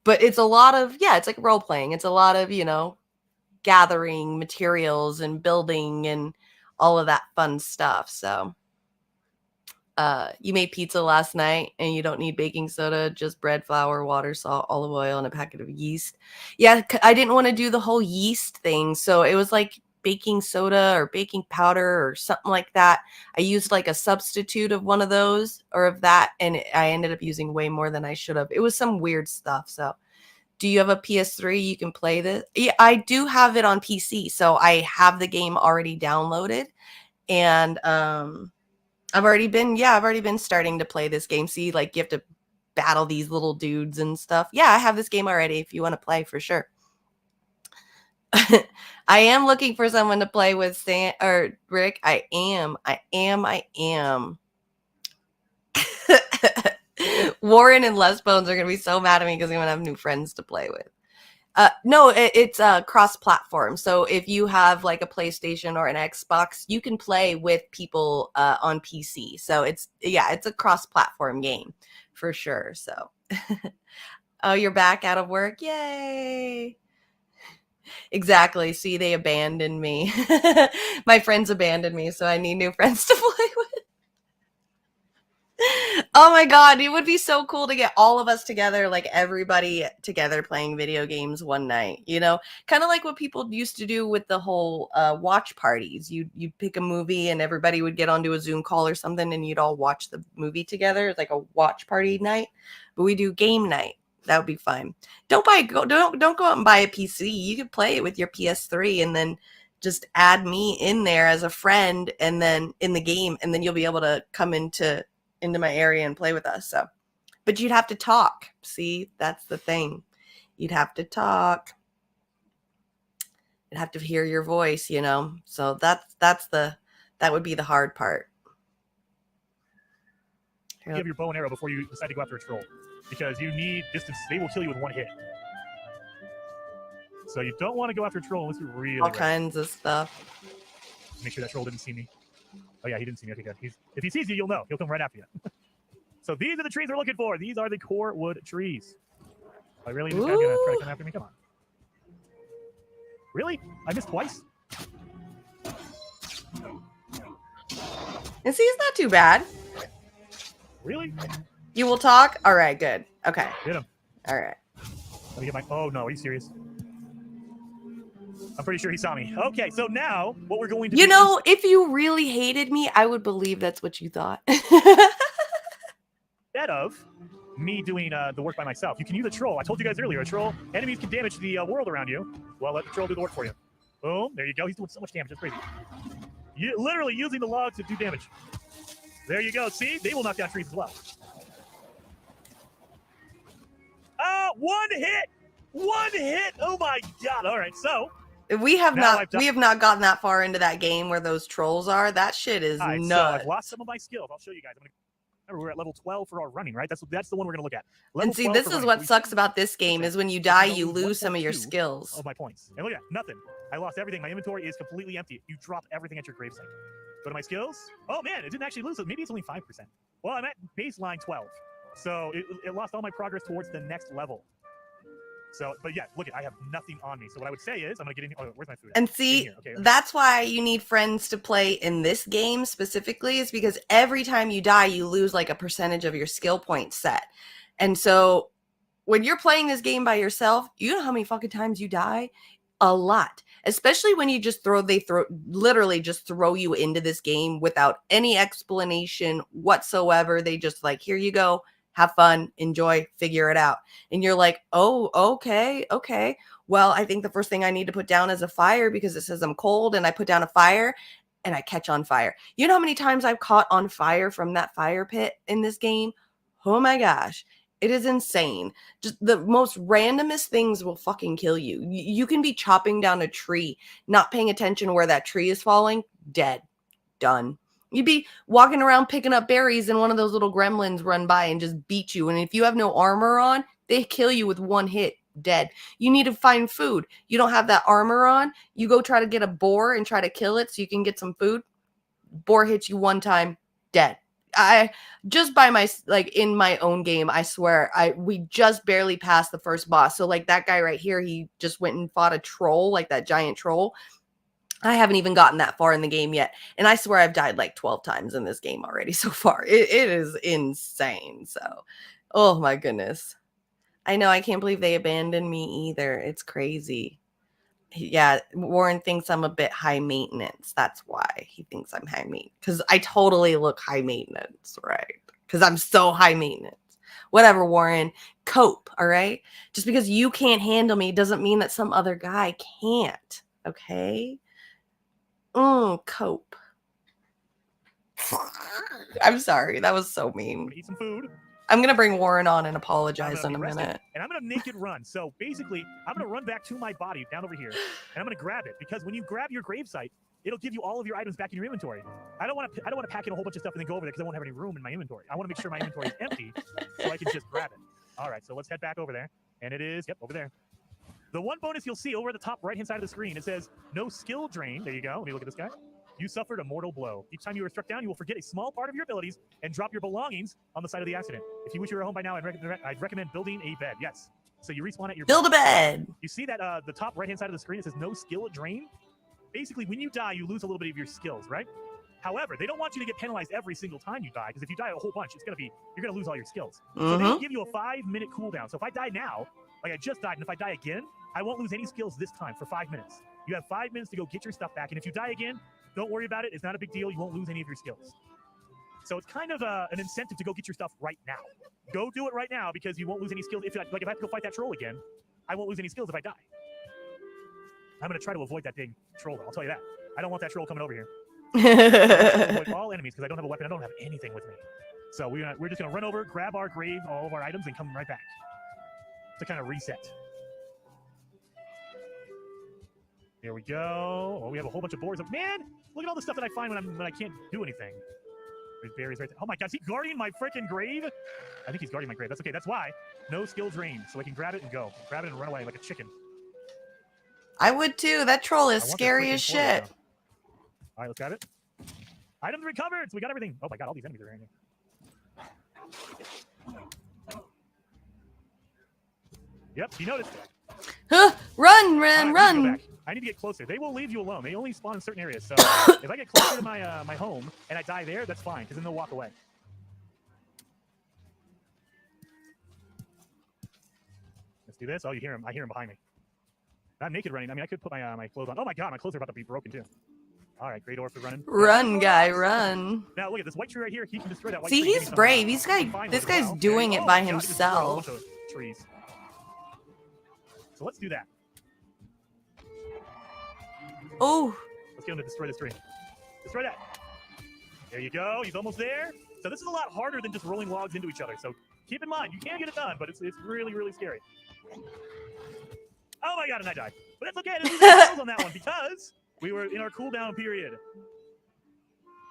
But it's a lot of, yeah, it's like role playing. It's a lot of, you know, gathering materials and building and all of that fun stuff. So you made pizza last night and you don't need baking soda, just bread, flour, water, salt, olive oil, and a packet of yeast. Yeah, I didn't want to do the whole yeast thing. So it was like baking soda or baking powder or something like that. I used like a substitute of one of those or of that, and I ended up using way more than I should have. It was some weird stuff. So do you have a PS3 you can play this? Yeah, I do have it on PC. So I have the game already downloaded, and I've already been starting to play this game. See, like you have to battle these little dudes and stuff. Yeah, I have this game already if you want to play for sure. I am looking for someone to play with, Stan or Rick. I am. Warren and Les Bones are going to be so mad at me because I'm going to have new friends to play with. No, it's cross-platform. So if you have like a PlayStation or an Xbox, you can play with people on PC. So it's a cross-platform game for sure. So, oh, you're back out of work? Yay! Exactly. See, they abandoned me. My friends abandoned me, so I need new friends to play with. Oh my god, it would be so cool to get all of us together, like everybody together playing video games one night, you know? Kind of like what people used to do with the whole watch parties. You'd pick a movie and everybody would get onto a Zoom call or something and you'd all watch the movie together. It's like a watch party night. But we do game night. That would be fun. Don't go out and buy a PC. You could play it with your PS3 and then just add me in there as a friend and then in the game, and then you'll be able to come into my area and play with us. So, but you'd have to talk. See, that's the thing. You'd have to talk. You'd have to hear your voice, you know? So that would be the hard part. You have your bow and arrow before you decide to go after a troll, because you need distance. They will kill you with one hit. So you don't want to go after a troll unless you're really all kinds of stuff. Make sure that troll didn't see me. Oh yeah, he didn't see me. Okay, good. If he sees you, you'll know. He'll come right after you. So these are the trees we're looking for. These are the core wood trees. I really this guy's gonna try to come after me. Come on. Really? I missed twice? And see, it's not too bad. Really? You will talk? All right, good. Okay. Hit him. All right. Let me get my... Oh, no. Are you serious? I'm pretty sure he saw me. Okay, so now what we're going to do... You know, if you really hated me, I would believe that's what you thought. Instead of me doing the work by myself, you can use a troll. I told you guys earlier, a troll, enemies can damage the world around you. Well, let the troll do the work for you. Boom. There you go. He's doing so much damage. It's crazy. Literally using the logs to do damage. There you go. See? They will knock down trees as well. One hit! One hit! Oh my god. All right, so we have not gotten that far into that game where those trolls are. That shit is nuts. So I've lost some of my skills. I'll show you guys. Remember, we're at level 12 for our running, right? That's the one we're going to look at. And see, this is what sucks about this game is when you die, you lose some of your skills. Of my points. And look at that. Nothing. I lost everything. My inventory is completely empty. You drop everything at your gravesite. Go to my skills. Oh, man, it didn't actually lose. Maybe it's only 5%. Well, I'm at baseline 12. So it lost all my progress towards the next level. So, but yeah, look, I have nothing on me. So what I would say is, I'm gonna get in. Oh, where's my food? And see, Okay. that's why you need friends to play in this game specifically, is because every time you die, you lose like a percentage of your skill point set. And so when you're playing this game by yourself, you know how many fucking times you die? A lot. Especially when you just literally just throw you into this game without any explanation whatsoever. They just like, here you go, have fun, enjoy, figure it out. And you're like, oh, okay. Well, I think the first thing I need to put down is a fire because it says I'm cold, and I put down a fire and I catch on fire. You know how many times I've caught on fire from that fire pit in this game? Oh my gosh. It is insane. Just the most randomest things will fucking kill you. You can be chopping down a tree, not paying attention where that tree is falling, dead, done. You'd be walking around picking up berries and one of those little gremlins run by and just beat you. And if you have no armor on, they kill you with one hit, dead. You need to find food. You don't have that armor on. You go try to get a boar and try to kill it so you can get some food. Boar hits you one time, dead. I just by my like in my own game, I swear we just barely passed the first boss. So like that guy right here, he just went and fought a troll, like that giant troll. I haven't even gotten that far in the game yet, and I swear I've died like 12 times in this game already so far. It is insane. So, oh my goodness, I know, I can't believe they abandoned me either. It's crazy. Yeah, Warren thinks I'm a bit high maintenance. That's why he thinks I'm high maintenance. Because I totally look high maintenance, right? Because I'm so high maintenance. Whatever, Warren. Cope, all right? Just because you can't handle me doesn't mean that some other guy can't, okay? Cope. I'm sorry. That was so mean. Eat some food. I'm going to bring Warren on and apologize in a minute. And I'm going to naked run. So basically, I'm going to run back to my body down over here, and I'm going to grab it. Because when you grab your gravesite, it'll give you all of your items back in your inventory. I don't want to pack in a whole bunch of stuff and then go over there because I won't have any room in my inventory. I want to make sure my inventory is empty so I can just grab it. All right, so let's head back over there. And it is, over there. The one bonus you'll see over at the top right-hand side of the screen, it says, no skill drain. There you go. Let me look at this guy. You suffered a mortal blow. Each time you were struck down, you will forget a small part of your abilities and drop your belongings on the site of the accident. If you wish you were home by now, I'd recommend building a bed. Yes. So you respawn at your Build a bed. You see that the top right-hand side of the screen, it says no skill drain. Basically, when you die, you lose a little bit of your skills, right? However, they don't want you to get penalized every single time you die, because if you die a whole bunch, you're gonna lose all your skills. So they give you a 5-minute cooldown. So if I die now, like I just died, and if I die again, I won't lose any skills this time for 5 minutes. You have 5 minutes to go get your stuff back, and if you die again, don't worry about it. It's not a big deal. You won't lose any of your skills. So it's kind of an incentive to go get your stuff right now. Go do it right now because you won't lose any skills. If I have to go fight that troll again, I won't lose any skills if I die. I'm going to try to avoid that dang troll. I'll tell you that. I don't want that troll coming over here. I'm going to avoid all enemies because I don't have a weapon. I don't have anything with me. So we're just going to run over, grab our grave, all of our items, and come right back to kind of reset. Here we go. Oh, we have a whole bunch of boards. Man, look at all the stuff that I find when I can't do anything. There's berries right there. Oh my God, is he guarding my freaking grave? I think he's guarding my grave. That's okay. That's why. No skill drain. So I can grab it and go. Grab it and run away like a chicken. I would too. That troll is scary as shit. All right, let's grab it. Items recovered. So we got everything. Oh my God, all these enemies are right here. Yep, he noticed. Run! I need to get closer. They will leave you alone. They only spawn in certain areas. So if I get closer to my home and I die there, that's fine, because then they'll walk away. Let's do this. Oh, you hear him? I hear him behind me. I'm naked running. I mean, I could put my clothes on. Oh my God, my clothes are about to be broken too. All right, great orb for running. Run, guy, run. Now look at this white tree right here. He can destroy that white tree. See, he's brave. This guy's doing it by himself. Trees. So let's do that. Oh. Let's get him to destroy this tree. Destroy that. There you go. He's almost there. So this is a lot harder than just rolling logs into each other. So keep in mind, you can get it done, but it's really, really scary. Oh my God, and I died. But that's okay. There's on that one because we were in our cooldown period.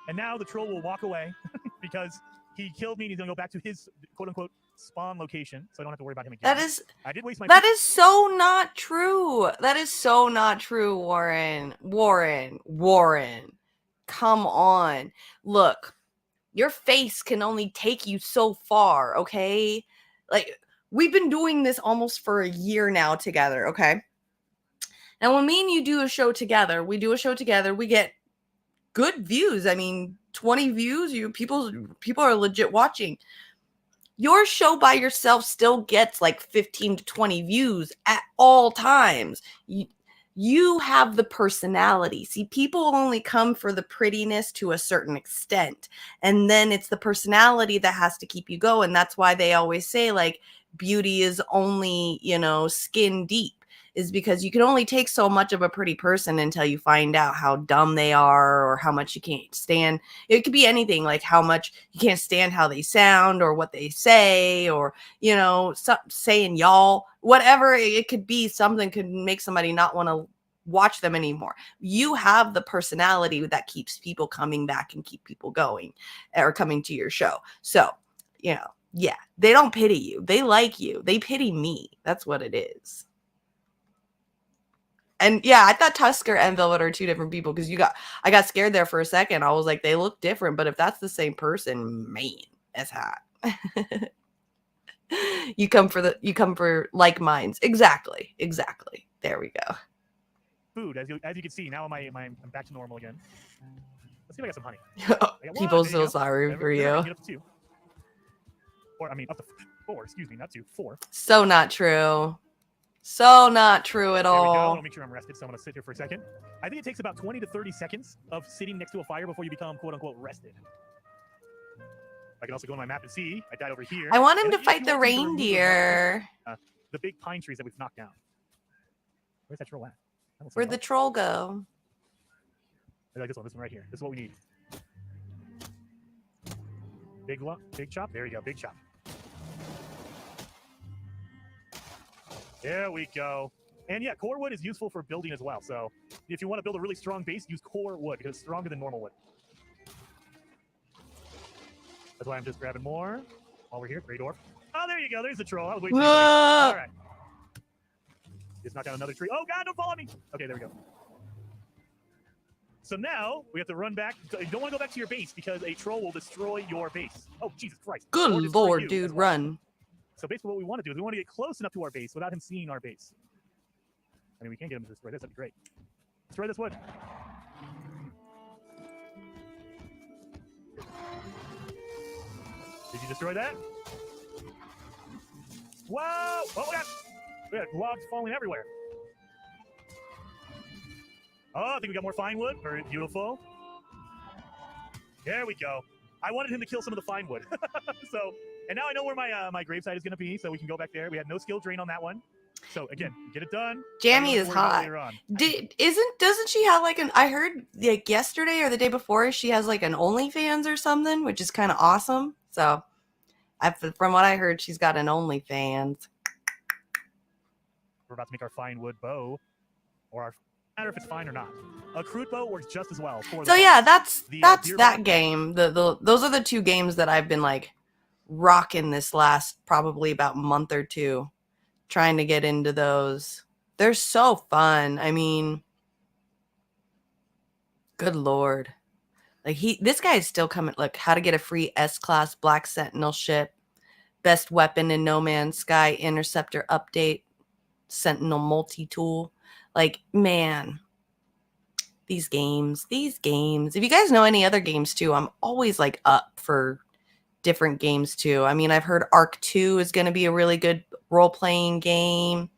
And now the troll will walk away because he killed me and he's going to go back to his quote-unquote spawn location, so I don't have to worry about him again. I did waste my. That is so not true. That is so not true, Warren. Come on. Look, your face can only take you so far, okay? Like, we've been doing this almost for a year now together, okay? Now, when me and you do a show together, we get good views. I mean, 20 views, people are legit watching. Your show by yourself still gets like 15 to 20 views at all times. You have the personality. See, people only come for the prettiness to a certain extent. And then it's the personality that has to keep you going. That's why they always say, like, beauty is only, skin deep, is because you can only take so much of a pretty person until you find out how dumb they are or how much you can't stand. It could be anything, like how much you can't stand how they sound or what they say, or, saying y'all, whatever it could be. Something could make somebody not want to watch them anymore. You have the personality that keeps people coming back and keep people going or coming to your show. So, yeah, they don't pity you. They like you. They pity me. That's what it is. And yeah, I thought Tusker and Velvet are two different people because I got scared there for a second. I was like, they look different, but if that's the same person, man, that's hot. You come for like minds. Exactly. There we go. Food, as you can see, now I'm back to normal again. Let's see if I got some honey. People so sorry for you. Get up to 2. Or up to 4. Excuse me, not 2, 4. So not true. So not true at There we go. I all. want to make sure I'm rested, so I'm going to sit here for a second. I think it takes about 20 to 30 seconds of sitting next to a fire before you become quote-unquote rested. I can also go on my map and see. I died over here. I want him to fight the reindeer. The big pine trees that we've knocked down. Where's that troll at? Where'd the troll go? I like this one right here. This is what we need. Big chop. There you go, big chop. There we go. And yeah, core wood is useful for building as well. So if you want to build a really strong base, use core wood because it's stronger than normal wood. That's why I'm just grabbing more while we're here. Great orb. Oh, there you go. There's the troll. I was waiting for you. All right. Just knock down another tree. Oh, God, don't follow me. Okay, there we go. So now we have to run back. You don't want to go back to your base because a troll will destroy your base. Oh, Jesus Christ. Good Lord, dude, run. So basically what we want to do is we want to get close enough to our base without him seeing our base. I mean, we can't get him to destroy this. That'd be great. Destroy this wood. Did you destroy that? Whoa! Oh, we got logs falling everywhere. Oh, I think we got more fine wood. Very beautiful. There we go. I wanted him to kill some of the fine wood. And now I know where my gravesite is going to be, so we can go back there. We had no skill drain on that one. So again, get it done. Jamie is hot. Doesn't she have like I heard like yesterday or the day before she has like an OnlyFans or something, which is kind of awesome. So from what I heard, she's got an OnlyFans. We're about to make our fine wood bow, or our matter if it's fine or not. A crude bow works just as well. So yeah, that's that game. Those are the two games that I've been like rocking this last probably about month or two, trying to get into those. They're so fun. I mean, good Lord. Like this guy is still coming. Look, how to get a free S-Class Black Sentinel ship, best weapon in No Man's Sky, Interceptor update, Sentinel multi-tool. Like, man, these games. If you guys know any other games too, I'm always like up for different games too. I mean, I've heard Arc 2 is going to be a really good role-playing game.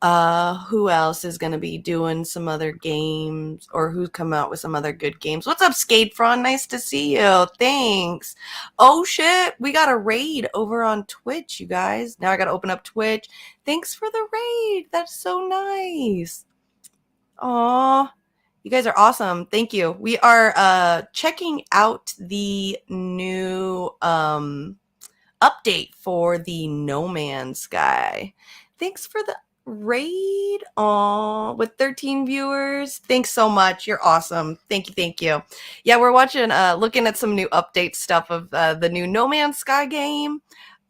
Who else is going to be doing some other games, or who's come out with some other good games? What's up, Skatefron? Nice to see you. Thanks. Oh shit, we got a raid over on Twitch, you guys. Now I got to open up Twitch. Thanks for the raid. That's so nice. Aw, you guys are awesome. Thank you. We are checking out the new update for the No Man's Sky. Thanks for the raid with 13 viewers. Thanks so much. You're awesome. Thank you. Yeah, we're watching looking at some new update stuff of the new No Man's Sky game.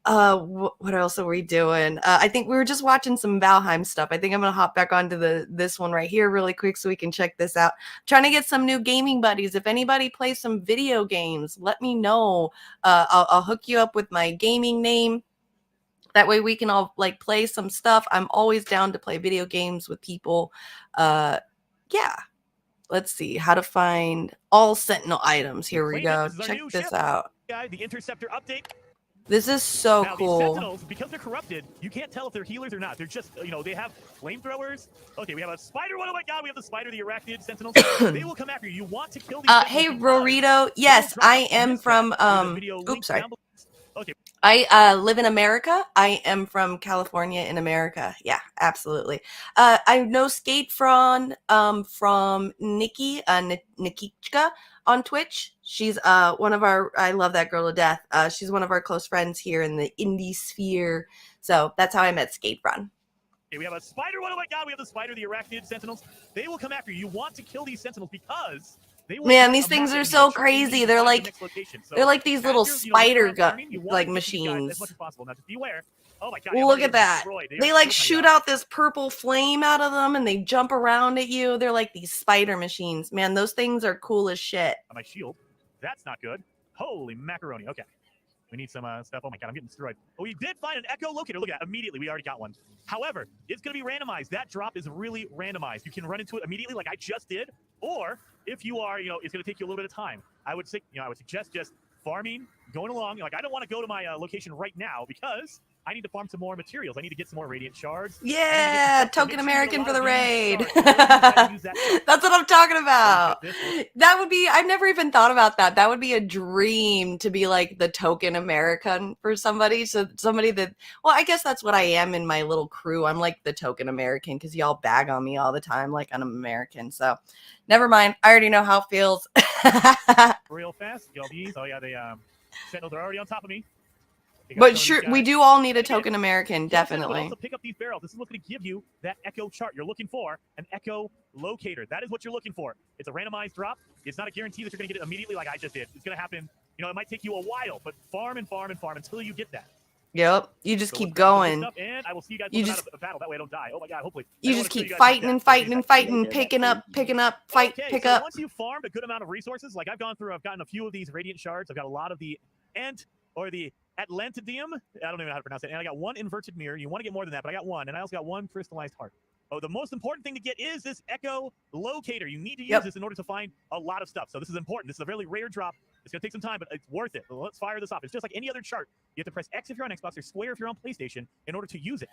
What else are we doing? I think we were just watching some Valheim stuff. I think I'm gonna hop back onto this one right here really quick so we can check this out. I'm trying to get some new gaming buddies. If anybody plays some video games, let me know. I'll hook you up with my gaming name. That way we can all like play some stuff. I'm always down to play video games with people. Yeah. Let's see how to find all Sentinel items. Here we go. Check this out. The Interceptor update. This is so now, cool. These Sentinels, because they're corrupted, you can't tell if they're healers or not. They're just, they have flamethrowers. Okay, we have a spider. Oh my god, we have the spider, the arachnid Sentinels. They will come after you. You want to kill these Hey, Rorito. Yes, I am from, oops, sorry. Okay. I live in America. I am from California in America. Yeah, absolutely. I know Skate from Nikki, Nikichka on Twitch. She's one of our, I love that girl to death. She's one of our close friends here in the indie sphere. So that's how I met Skate from. Okay, we have a spider. Oh my god, we have the spider, the arachnid Sentinels. They will come after you. You want to kill these Sentinels because man, these things are so crazy. They're like these little spider like machines. As much as possible. Now just beware. Oh my god! Look at that. They like shoot out this purple flame out of them, and they jump around at you. They're like these spider machines. Man, those things are cool as shit. My shield. That's not good. Holy macaroni. Okay. We need some stuff. Oh my god, I'm getting destroyed. Oh, we did find an echo locator. Look at that. Immediately, we already got one. However, it's going to be randomized. That drop is really randomized. You can run into it immediately like I just did, or if you are, it's going to take you a little bit of time. I would suggest just farming, going along. Like, I don't want to go to my location right now because I need to farm some more materials. I need to get some more radiant shards. Yeah, token American for the raid. That's what I'm talking about. That would be, I've never even thought about that. That would be a dream to be like the token American for somebody. So somebody that, well, I guess that's what I am in my little crew. I'm like the token American because y'all bag on me all the time like I'm American. So never mind. I already know how it feels. Real fast. Oh yeah, the Sentinels are already on top of me. But sure, we do all need a token American, definitely. Also pick up these barrels. This is what's going to give you that echo chart you're looking for, an echo locator. That is what you're looking for. It's a randomized drop. It's not a guarantee that you're going to get it immediately like I just did. It's going to happen, it might take you a while, but farm and farm and farm until you get that. Yep. You just keep going. And I will see you guys out of a battle. That way I don't die. Oh my god, hopefully. You just keep fighting and fighting and fighting, picking up, fight, pick up. Once you farmed a good amount of resources, like I've gotten a few of these radiant shards. I've got a lot of the the Atlantidium. I don't even know how to pronounce it. And I got one inverted mirror. You want to get more than that, but I got one. And I also got one crystallized heart. Oh, the most important thing to get is this echo locator. You need to use this in order to find a lot of stuff. So this is important. This is a really rare drop. It's going to take some time, but it's worth it. Let's fire this off. It's just like any other chart. You have to press X if you're on Xbox or square if you're on PlayStation in order to use it.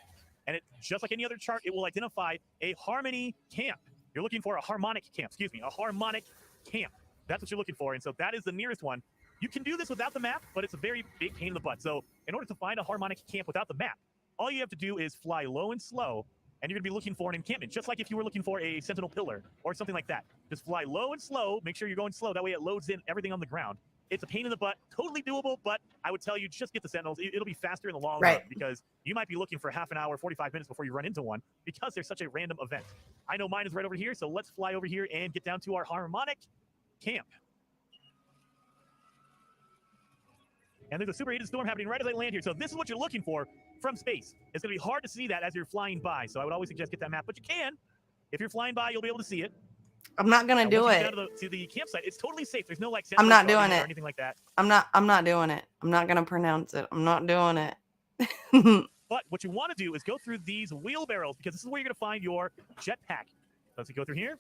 And it just like any other chart, it will identify a harmony camp. You're looking for a harmonic camp. A harmonic camp. That's what you're looking for. And so that is the nearest one. You can do this without the map, but it's a very big pain in the butt. So in order to find a harmonic camp without the map, all you have to do is fly low and slow, and you're going to be looking for an encampment, just like if you were looking for a sentinel pillar or something like that. Just fly low and slow. Make sure you're going slow. That way it loads in everything on the ground. It's a pain in the butt, totally doable, but I would tell you just get the sentinels. It'll be faster in the long run because you might be looking for half an hour, 45 minutes before you run into one because there's such a random event. I know mine is right over here, so let's fly over here and get down to our harmonic camp. And there's a super heated storm happening right as I land here. So this is what you're looking for from space. It's going to be hard to see that as you're flying by. So I would always suggest get that map, but you can. If you're flying by, you'll be able to see it. I'm not going to do it. To the campsite, it's totally safe. There's no like I'm not doing it or anything like that. I'm not doing it. I'm not going to pronounce it. I'm not doing it. But what you want to do is go through these wheelbarrows because this is where you're going to find your jetpack. Let's go through here.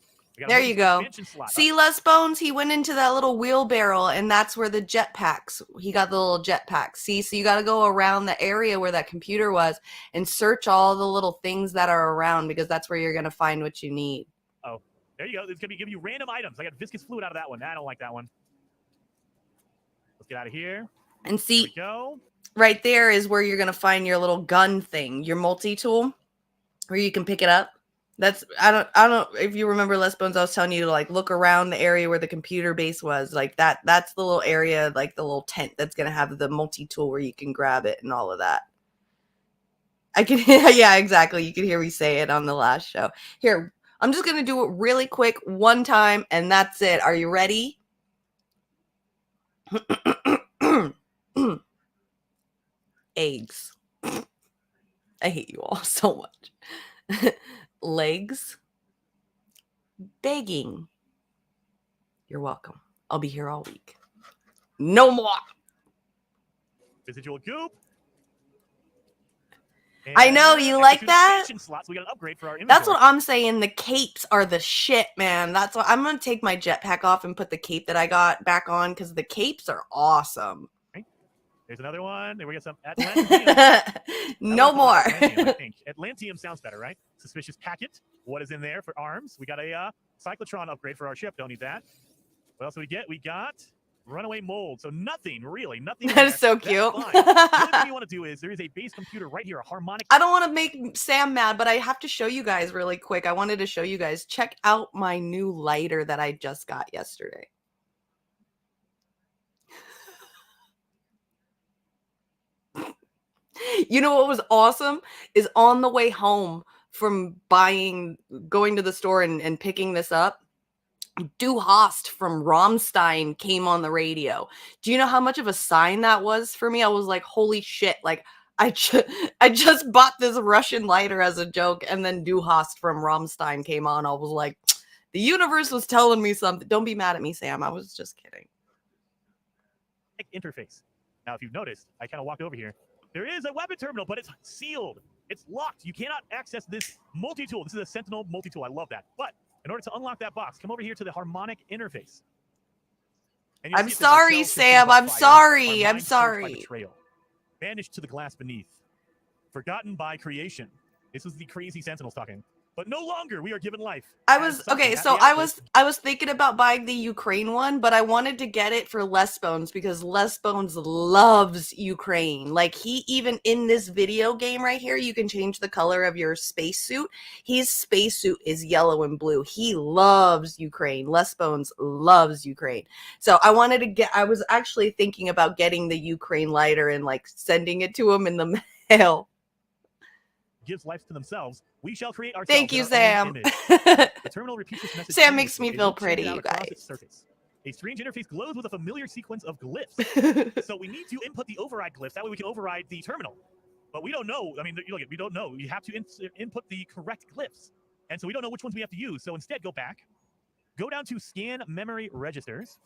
There you go. See, Les Bones, he went into that little wheelbarrow, and that's where the jetpacks, he got the little jetpacks. See, so you got to go around the area where that computer was and search all the little things that are around because that's where you're going to find what you need. Oh, there you go. It's going to give you random items. I got viscous fluid out of that one. I don't like that one. Let's get out of here. And see, right there is where you're going to find your little gun thing, your multi-tool, where you can pick it up. That's I don't if you remember Les Bones, I was telling you to like look around the area where the computer base was. Like that's the little area, like the little tent that's gonna have the multi-tool where you can grab it and all of that. I can yeah, exactly. You can hear me say it on the last show. Here, I'm just gonna do it really quick one time and that's it. Are you ready? Eggs. I hate you all so much. Legs. Begging. You're welcome. I'll be here all week. No more. Residual goop. I know, you like that? Slots, we got an upgrade for our inventory. That's what I'm saying. The capes are the shit, man. That's what I'm gonna take my jetpack off and put the cape that I got back on because the capes are awesome. Right. There's another one. There we got some Atlanteum. No more. Atlanteum, I think. Atlanteum sounds better, right? Suspicious packet. What is in there for arms? We got a cyclotron upgrade for our ship. Don't need that. What else do we get? We got runaway mold. So nothing, really. Nothing. That is so cute. The only thing you want to do is there is a base computer right here, a harmonic. I don't want to make Sam mad, but I have to show you guys really quick. I wanted to show you guys. Check out my new lighter that I just got yesterday. You know what was awesome is on the way home from going to the store and picking this up, Du Hast from Rammstein came on the radio. Do you know how much of a sign that was for me? I was like, holy shit. Like, I just bought this Russian lighter as a joke, and then Du Hast from Rammstein came on. I was like, the universe was telling me something. Don't be mad at me, Sam. I was just kidding. Interface. Now, if you've noticed, I kind of walked over here. There is a weapon terminal, but it's sealed. It's locked. You cannot access this multi-tool. This is a Sentinel multi-tool. I love that. But in order to unlock that box, come over here to the harmonic interface. I'm sorry, Sam. I'm sorry. I'm sorry. Banished to the glass beneath. Forgotten by creation. This was the crazy Sentinels talking. But no longer we are given life. I was thinking about buying the Ukraine one, but I wanted to get it for Les Bones because Les Bones loves Ukraine. Like, he even in this video game right here, you can change the color of your spacesuit. His spacesuit is yellow and blue. He loves Ukraine. Les Bones loves Ukraine. So I was actually thinking about getting the Ukraine lighter and like sending it to him in the mail. Gives life to themselves, we shall create ourselves. Thank you, Sam. The terminal repeats this message. Sam makes me feel pretty, you guys. A strange interface glows with a familiar sequence of glyphs. So we need to input the override glyphs. That way we can override the terminal. But we don't know. I mean, look, we don't know. You have to input the correct glyphs. And so we don't know which ones we have to use. So instead, go back. Go down to scan memory registers.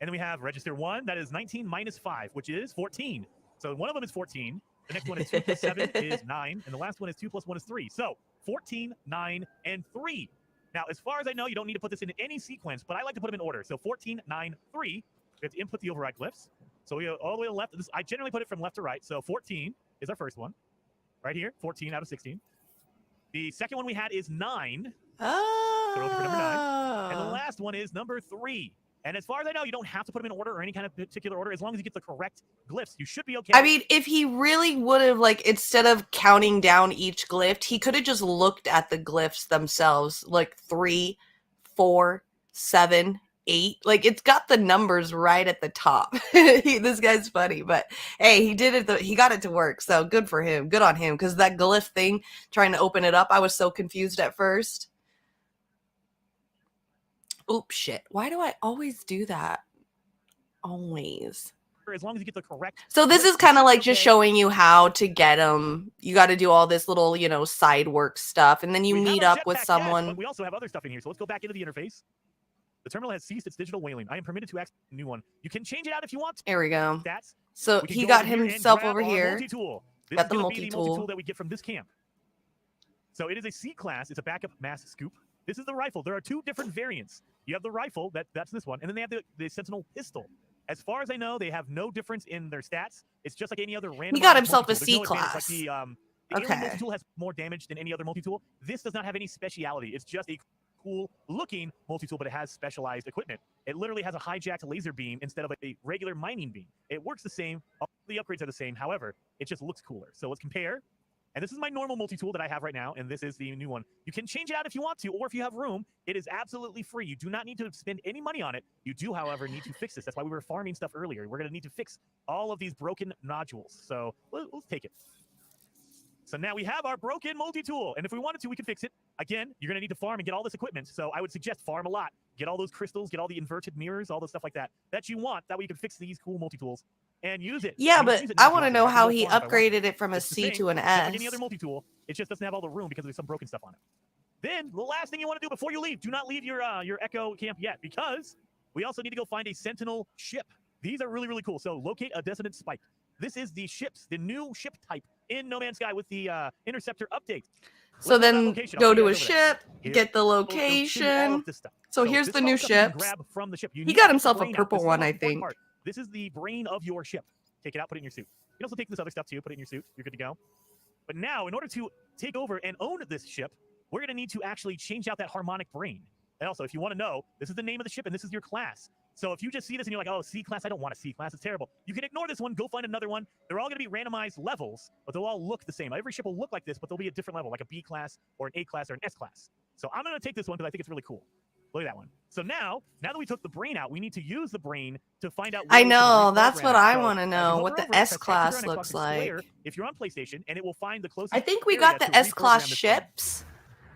And then we have register 1. That is 19 minus 5, which is 14. So one of them is 14. The next one is 2 plus 7 is 9. And the last one is 2 plus 1 is 3. So 14, 9, and 3. Now, as far as I know, you don't need to put this into any sequence, but I like to put them in order. So 14, 9, 3. We have to input the override glyphs. So we go all the way to the left. I generally put it from left to right. So 14 is our first one. Right here, 14 out of 16. The second one we had is 9. Oh. So we're looking for number 9. And the last one is number 3. And as far as I know, you don't have to put them in order or any kind of particular order. As long as you get the correct glyphs, you should be okay. I mean, if he really would have, like, instead of counting down each glyph, he could have just looked at the glyphs themselves, like 3, 4, 7, 8. Like, it's got the numbers right at the top. This guy's funny, but hey, he did it. He got it to work. So good for him. Good on him. Because that glyph thing, trying to open it up, I was so confused at first. Oops, shit. Why do I always do that? Always. As long as you get the correct. So this is kind of like just showing you how to get them. You got to do all this little, side work stuff. And then you meet up with someone. But we also have other stuff in here. So let's go back into the interface. The terminal has ceased its digital whaling. I am permitted to access a new one. You can change it out if you want. There we go. Stats. So he got himself over here. Multi-tool. This got is the going to be the multi-tool multi-tool that we get from this camp. So it is a C class. It's a backup mass scoop. This is the rifle. There are 2 different variants. You have the rifle, that's this one, and then they have the Sentinel pistol. As far as I know, they have no difference in their stats. It's just like any other random. He got himself a C class. Like the alien multi-tool has more damage than any other multi-tool. This does not have any speciality. It's just a cool-looking multi-tool, but it has specialized equipment. It literally has a hijacked laser beam instead of a regular mining beam. It works the same. All the upgrades are the same. However, it just looks cooler. So let's compare. And this is my normal multi-tool that I have right now, and this is the new one. You can change it out if you want to, or if you have room. It is absolutely free. You do not need to spend any money on it. You do, however, need to fix this. That's why we were farming stuff earlier. We're going to need to fix all of these broken nodules. So let's take it. So now we have our broken multi-tool, and if we wanted to, we could fix it. Again, you're going to need to farm and get all this equipment, so I would suggest farm a lot. Get all those crystals, get all the inverted mirrors, all the stuff like that you want. That way you can fix these cool multi-tools and use it. Yeah, but I want to know how he upgraded it from a C to an S. Like any other multi-tool, it just doesn't have all the room because there's some broken stuff on it. Then the last thing you want to do before you leave, do not leave your Echo camp yet, because we also need to go find a Sentinel ship. These are really, really cool. So locate a dissonant spike. This is the ships, the new ship type in No Man's Sky with the Interceptor update. So then go to a ship, get the location. So here's the new ships. Grab from the ship. He got himself a purple one, I think. This is the brain of your ship. Take it out, put it in your suit. You can also take this other stuff too, put it in your suit. You're good to go. But now, in order to take over and own this ship, we're going to need to actually change out that harmonic brain. And also, if you want to know, this is the name of the ship and this is your class. So if you just see this and you're like, oh, C class, I don't want a C class, it's terrible. You can ignore this one, go find another one. They're all going to be randomized levels, but they'll all look the same. Every ship will look like this, but they'll be a different level, like a B class or an A class or an S class. So I'm going to take this one because I think it's really cool. Look at that one. So now that we took the brain out, we need to use the brain to find out. I know, that's what I want to know, what the S class looks like. If you're on PlayStation, and it will find the closest. I think we got the S class ships.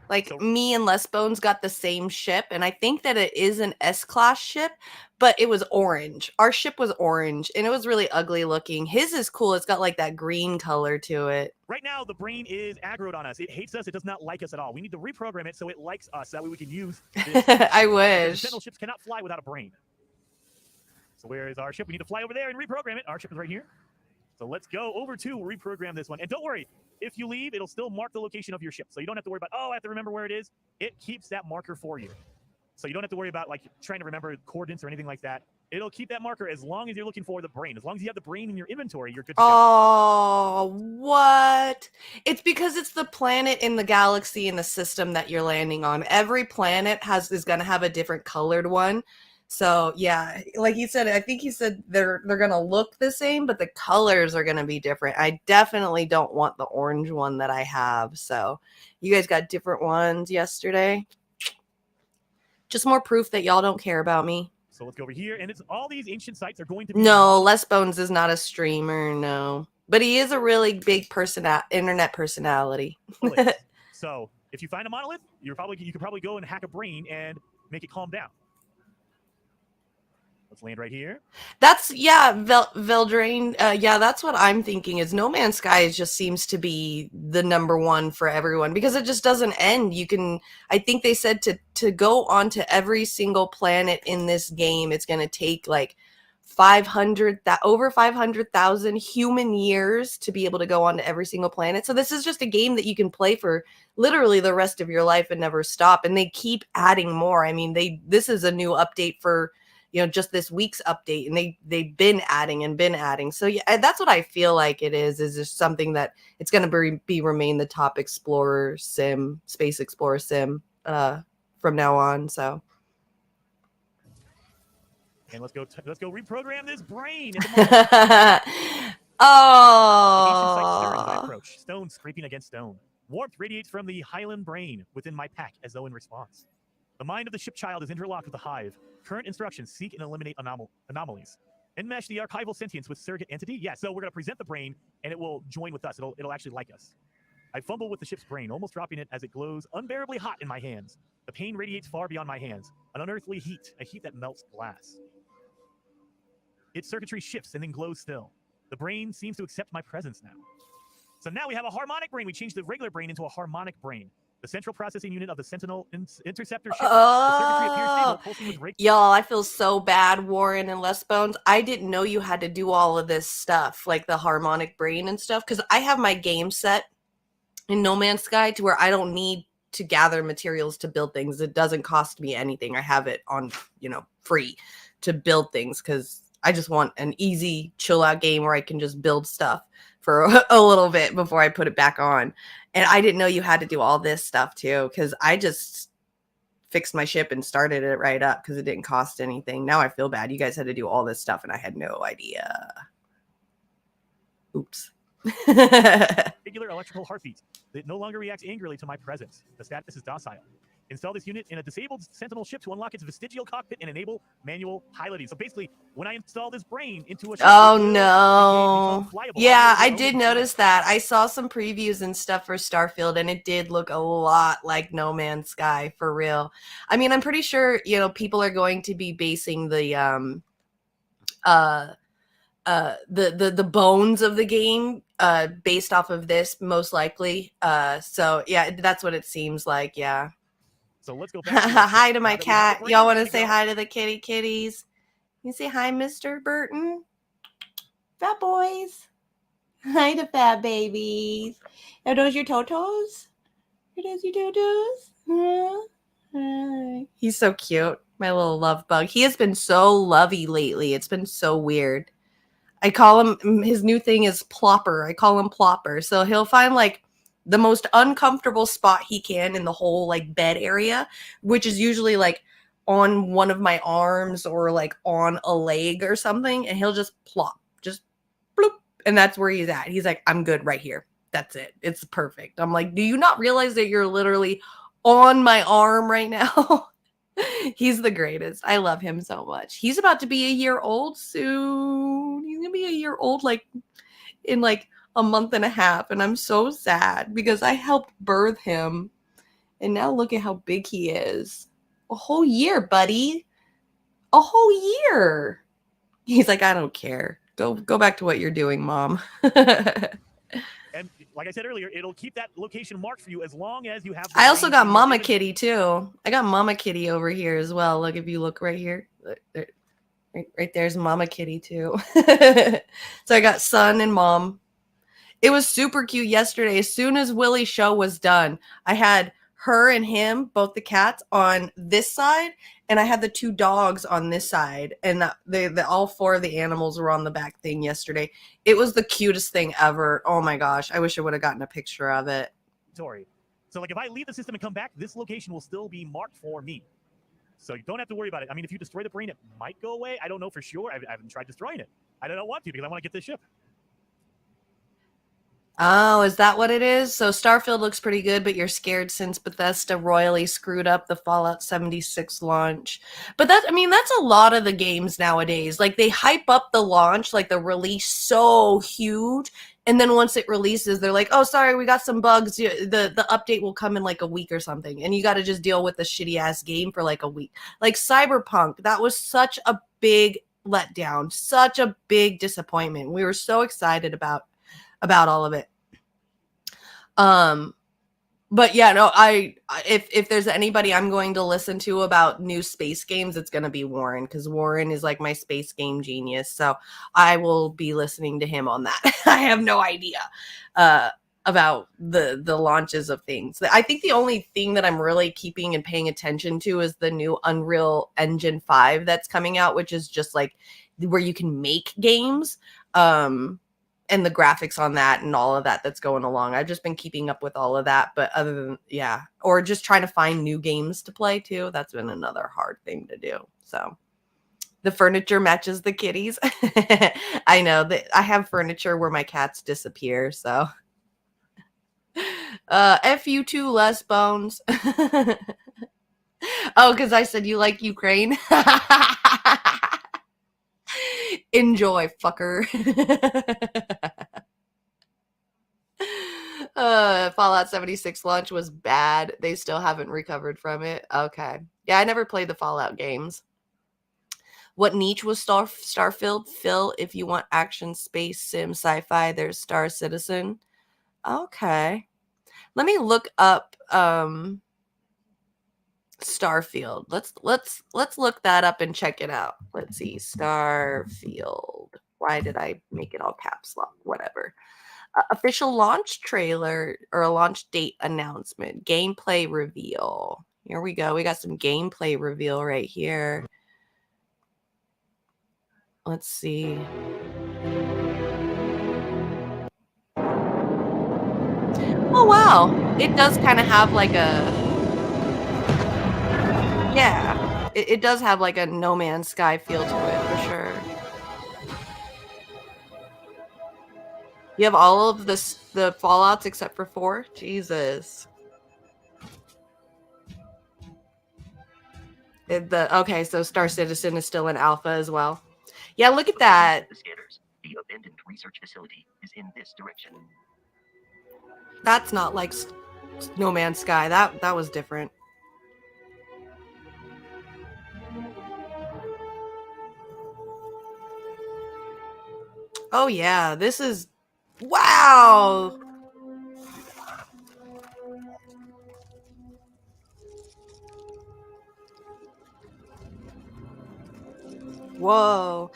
Like, so, me and Les Bones got the same ship, and I think that it is an S-class ship, but it was orange. Our ship was orange, and it was really ugly looking. His is cool. It's got, like, that green color to it. Right now, the brain is aggroed on us. It hates us. It does not like us at all. We need to reprogram it so it likes us. That way we can use this. I wish. Sentinel ships cannot fly without a brain. So where is our ship? We need to fly over there and reprogram it. Our ship is right here. So let's go over to reprogram this one. And don't worry, if you leave, it'll still mark the location of your ship. So you don't have to worry about, oh, I have to remember where it is. It keeps that marker for you. So you don't have to worry about like trying to remember coordinates or anything like that. It'll keep that marker as long as you're looking for the brain. As long as you have the brain in your inventory, you're good to go. Oh, what? It's because it's the planet in the galaxy in the system that you're landing on. Every planet is going to have a different colored one. So yeah, like he said, I think he said they're gonna look the same, but the colors are gonna be different. I definitely don't want the orange one that I have. So you guys got different ones yesterday. Just more proof that y'all don't care about me. So let's go over here, and it's all these ancient sites are going to be. No, Les Bones is not a streamer, no, but he is a really big internet personality. So if you find a monolith, you could probably go and hack a brain and make it calm down. Let's land right here. That's, yeah, Veldrain. Yeah, that's what I'm thinking is No Man's Sky just seems to be the number one for everyone because it just doesn't end. I think they said to go onto every single planet in this game, it's going to take like over 500,000 human years to be able to go onto every single planet. So this is just a game that you can play for literally the rest of your life and never stop. And they keep adding more. I mean, this is a new update for, just this week's update, and they've been adding. So yeah, that's what I feel like it is just something that it's going to remain the top explorer sim, space explorer sim from now on. So. And let's go reprogram this brain. Oh. Approach. Stone scraping against stone. Warmth radiates from the Highland brain within my pack as though in response. The mind of the ship child is interlocked with the hive. Current instructions: seek and eliminate anomalies. Enmesh the archival sentience with surrogate entity. Yeah, so we're going to present the brain, and it will join with us. It'll actually like us. I fumble with the ship's brain, almost dropping it as it glows unbearably hot in my hands. The pain radiates far beyond my hands. An unearthly heat, a heat that melts glass. Its circuitry shifts and then glows still. The brain seems to accept my presence now. So now we have a harmonic brain. We changed the regular brain into a harmonic brain. The central processing unit of the Sentinel Interceptor ship. Oh, y'all, I feel so bad, Warren and Les Bones. I didn't know you had to do all of this stuff, like the harmonic brain and stuff, because I have my game set in No Man's Sky to where I don't need to gather materials to build things. It doesn't cost me anything. I have it on, free to build things because I just want an easy chill out game where I can just build stuff for a little bit before I put it back on. And I didn't know you had to do all this stuff too, because I just fixed my ship and started it right up because it didn't cost anything. Now I feel bad. You guys had to do all this stuff and I had no idea. Oops. Regular electrical heartbeat. It no longer reacts angrily to my presence. The status is docile. Install this unit in a disabled Sentinel ship to unlock its vestigial cockpit and enable manual piloting. So basically, when I install this brain into a ship... Oh, no. Yeah, I did notice that. I saw some previews and stuff for Starfield, and it did look a lot like No Man's Sky, for real. I mean, I'm pretty sure, people are going to be basing the bones of the game based off of this, most likely. So, yeah, that's what it seems like, yeah. So let's go back. Hi to my cat. Y'all want to say hi to the kitties? You say hi, Mr. Burton? Fat boys. Hi, the fat babies. Are those your totos? Are those your totos? Huh? Hi. He's so cute. My little love bug. He has been so lovey lately. It's been so weird. I call him, his new thing is Plopper. I call him Plopper. So he'll find like the most uncomfortable spot he can in the whole like bed area, which is usually like on one of my arms or like on a leg or something. And he'll just plop, just bloop. And that's where he's at. He's like, I'm good right here. That's it. It's perfect. I'm like, do you not realize that you're literally on my arm right now? He's the greatest. I love him so much. He's about to be a year old soon. He's gonna be a year old like in like a month and a half, and I'm so sad because I helped birth him, and now look at how big he is. A whole year, buddy. A whole year. He's like, I don't care. Go back to what you're doing, Mom. And like I said earlier, it'll keep that location marked for you as long as you have. I also got Mama Kitty too. I got Mama Kitty over here as well. Look, if you look right here, right there's Mama Kitty too. So I got son and mom. It was super cute yesterday. As soon as Willie's show was done, I had her and him, both the cats, on this side, and I had the two dogs on this side, and all four of the animals were on the back thing yesterday. It was the cutest thing ever. Oh my gosh, I wish I would have gotten a picture of it. So like if I leave the system and come back, this location will still be marked for me. So you don't have to worry about it. I mean, if you destroy the brain, it might go away. I don't know for sure. I haven't tried destroying it. I don't want to because I want to get this ship. Oh, is that what it is? So Starfield looks pretty good, but you're scared since Bethesda royally screwed up the Fallout 76 launch. But that's a lot of the games nowadays. Like they hype up the launch, like the release so huge, and then once it releases, they're like, "Oh, sorry, we got some bugs. The update will come in like a week or something." And you got to just deal with the shitty ass game for like a week. Like Cyberpunk, that was such a big letdown, such a big disappointment. We were so excited about all of it. But yeah, no, if there's anybody I'm going to listen to about new space games, it's going to be Warren, because Warren is like my space game genius. So I will be listening to him on that. I have no idea about the launches of things. I think the only thing that I'm really keeping and paying attention to is the new Unreal Engine 5 that's coming out, which is just like where you can make games. And the graphics on that and all of that that's going along. I've just been keeping up with all of that. But other than, yeah, or just trying to find new games to play too. That's been another hard thing to do. So the furniture matches the kitties. I know that I have furniture where my cats disappear. So F you too, Les Bones. Oh, because I said you like Ukraine. Enjoy, fucker. Fallout 76 launch was bad. They still haven't recovered from it. Okay. Yeah, I never played the Fallout games. What niche was Starfield? Phil, if you want action, space, sim, sci-fi, there's Star Citizen. Okay. Let me look up Starfield. Let's look that up and check it out. Let's see. Starfield. Why did I make it all caps lock? Whatever. Official launch trailer or a launch date announcement. Gameplay reveal. Here we go. We got some gameplay reveal right here. Let's see. Oh, wow. It does kind of have like a... Yeah. It does have like a No Man's Sky feel to it, for sure. You have all of the Fallouts except for 4? Jesus. Okay, so Star Citizen is still in alpha as well. Yeah, look at that. The scanners. The abandoned research facility is in this direction. That's not like No Man's Sky. That was different. Oh yeah, this is... Wow! Whoa.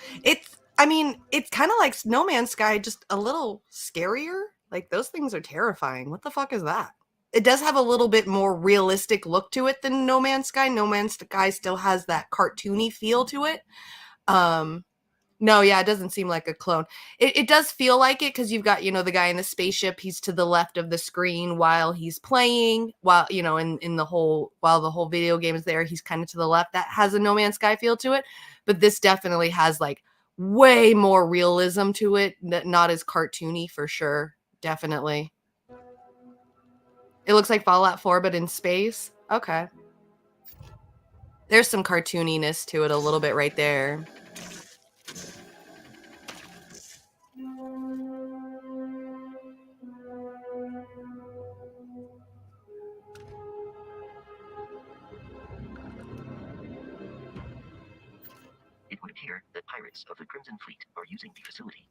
I mean, it's kind of like No Man's Sky, just a little scarier. Like, those things are terrifying. What the fuck is that? It does have a little bit more realistic look to it than No Man's Sky. No Man's Sky still has that cartoony feel to it. No, yeah, it doesn't seem like a clone. It does feel like it because you've got, the guy in the spaceship. He's to the left of the screen while he's playing, while, in the whole, while the whole video game is there, he's kind of to the left. That has a No Man's Sky feel to it. But this definitely has like way more realism to it. Not as cartoony for sure. Definitely. It looks like Fallout 4, but in space. Okay. There's some cartooniness to it a little bit right there. It would appear that pirates of the Crimson Fleet are using the facility.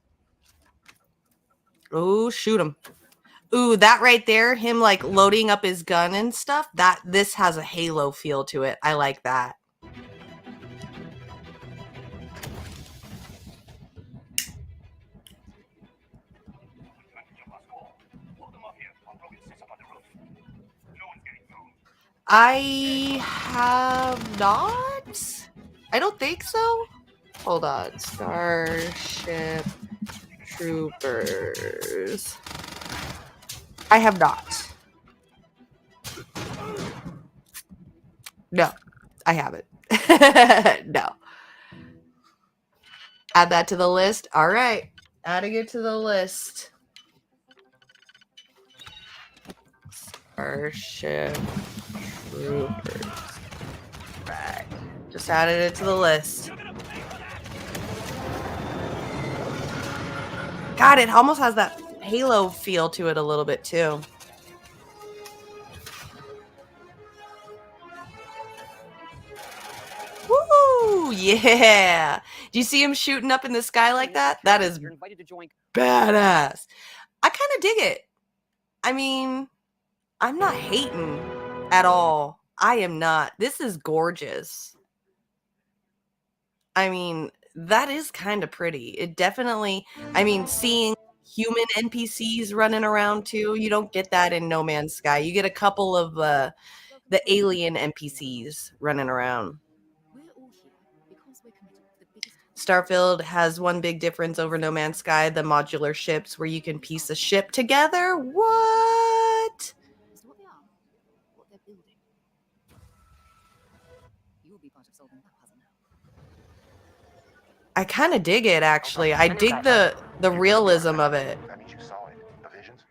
Oh, shoot him. Ooh, that right there, him like loading up his gun and stuff, this has a Halo feel to it. I like that. I have not? I don't think so. Hold on. Starship Troopers. I have not. No, I haven't. No. Add that to the list. All right. Adding it to the list. Starship Troopers. Right. Just added it to the list. God, it almost has that Halo feel to it a little bit too. Woo! Yeah. Do you see him shooting up in the sky like that? That is badass. I kind of dig it. I mean, I'm not hating at all. I am not. This is gorgeous. I mean, that is kind of pretty. It definitely, I mean, seeing human NPCs running around too, you don't get that in No Man's Sky. You get a couple of the alien NPCs running around. Starfield has one big difference over No Man's Sky, the modular ships where you can piece a ship together. What? I kind of dig it, actually. I dig the realism of it. That means you saw it. The visions?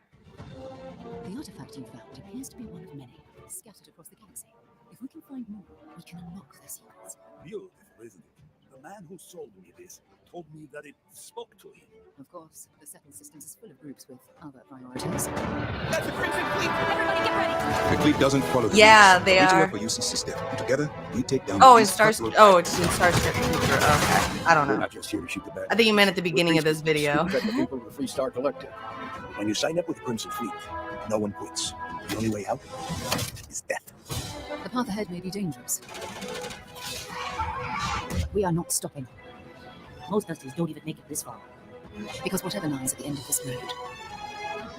The artifact you found appears to be one of many, scattered across the galaxy. If we can find more, we can unlock their secrets. Beautiful, isn't it? The man who sold me this told me that it spoke to him. Of course, the second systems is full of groups with other priorities. That's the Crimson Fleet! Everybody get ready! The fleet doesn't follow the Yeah, rules. they We team are. up a UCC step. Together, we take down Oh, the in East Star. Cutthroat Oh, it's in Starship Trooper. Okay, I don't We're know. not just here to shoot the bad I think you guys. meant at the beginning We're of this video. to protect the people of the Free Star Collective. When you sign up with the Crimson Fleet, no one quits. The only way out is death. The path ahead may be dangerous. But we are not stopping. Most Dusties don't even make it this far. Because whatever lies at the end of this road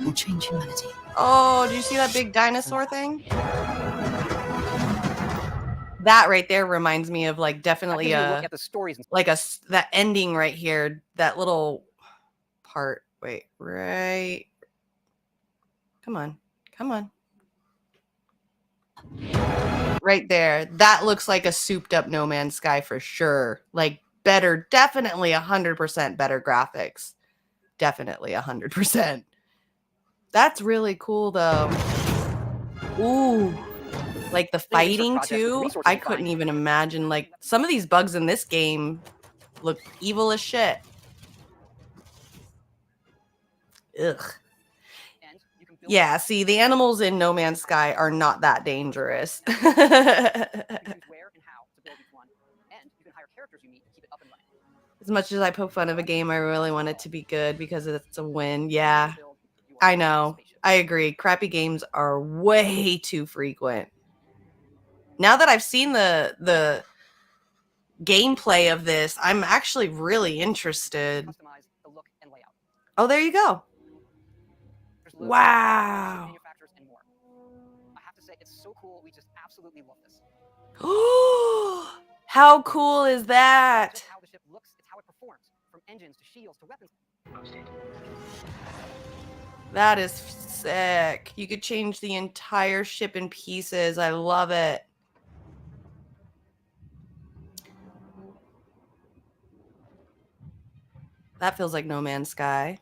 will change humanity. Oh, do you see that big dinosaur thing? That right there reminds me of like definitely look at the stories and like that ending right here, that little part. Wait, right. Come on. Right there. That looks like a souped up No Man's Sky for sure. Like better, definitely 100% better graphics. Definitely 100%. That's really cool though. Ooh. Like the fighting too. I couldn't even imagine. Like some of these bugs in this game look evil as shit. Ugh. Yeah, see, the animals in No Man's Sky are not that dangerous. As much as I poke fun of a game, I really want it to be good because it's a win. Yeah, I know. I agree. Crappy games are way too frequent. Now that I've seen the gameplay of this. I'm actually really interested. Customize the look and layout. Oh, there you go. There's logos, Wow. manufacturers, and more. I have to say, it's so cool. We just absolutely love this. How cool is that? It's just how the ship looks, it's how it performs, from engines to shields to weapons. Posted. That is sick. You could change the entire ship in pieces. I love it. That feels like No Man's Sky.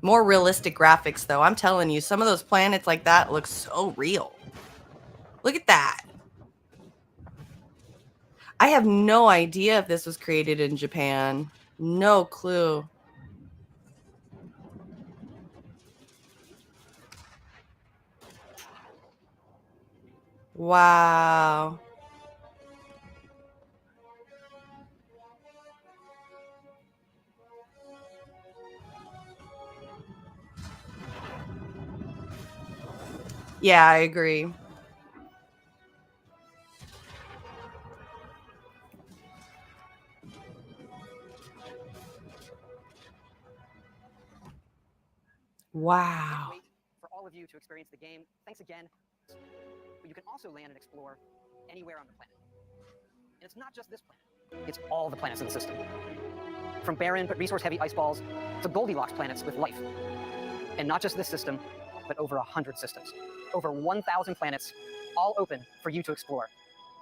More realistic graphics, though. I'm telling you, some of those planets like that look so real. Look at that. I have no idea if this was created in Japan. No clue. Wow. Yeah, I agree. Wow. Wait for all of you to experience the game. Thanks again. But you can also land and explore anywhere on the planet. And it's not just this planet. It's all the planets in the system. From barren but resource-heavy ice balls to Goldilocks planets with life. And not just this system, but over 100 systems. Over 1,000 planets, all open for you to explore.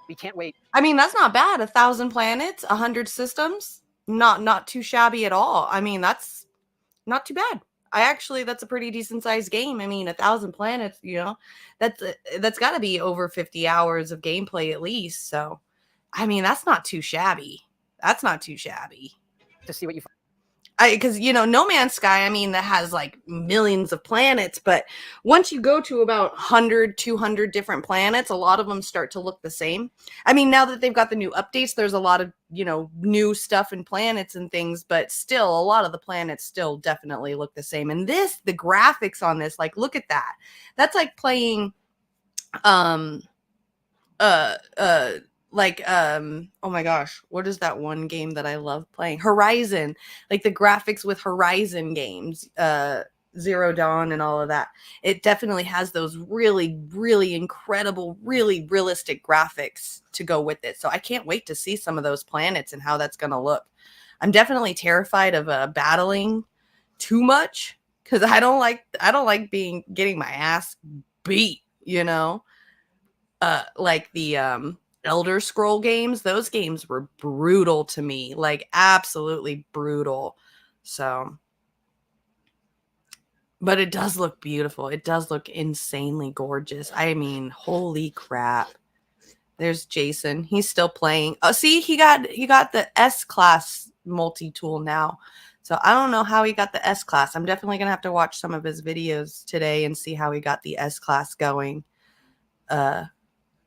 We can't wait. I mean, that's not bad. 1,000 planets, 100 systems. Not too shabby at all. I mean, that's not too bad. That's a pretty decent sized game. I mean, 1,000 planets, you know, that's got to be over 50 hours of gameplay at least. So, I mean, that's not too shabby. That's not too shabby. To see what you find. Because, you know, No Man's Sky, I mean, that has like millions of planets, but once you go to about 100, 200 different planets, a lot of them start to look the same. I mean, now that they've got the new updates, there's a lot of, you know, new stuff and planets and things, but still, a lot of the planets still definitely look the same. And the graphics on this, like, look at that. That's like playing, oh my gosh, what is that one game that I love playing? Horizon. Like the graphics with Horizon games, Zero Dawn and all of that. It definitely has those really, really incredible, really realistic graphics to go with it. So I can't wait to see some of those planets and how that's going to look. I'm definitely terrified of battling too much because I don't like getting my ass beat, you know? Like the Elder Scroll games, those games were brutal to me, like absolutely brutal. So, but it does look beautiful. It does look insanely gorgeous. I mean, holy crap. There's Jason. He's still playing. Oh, see, he got the S-class multi-tool now. So I don't know how he got the S-class. I'm definitely going to have to watch some of his videos today and see how he got the S-class going.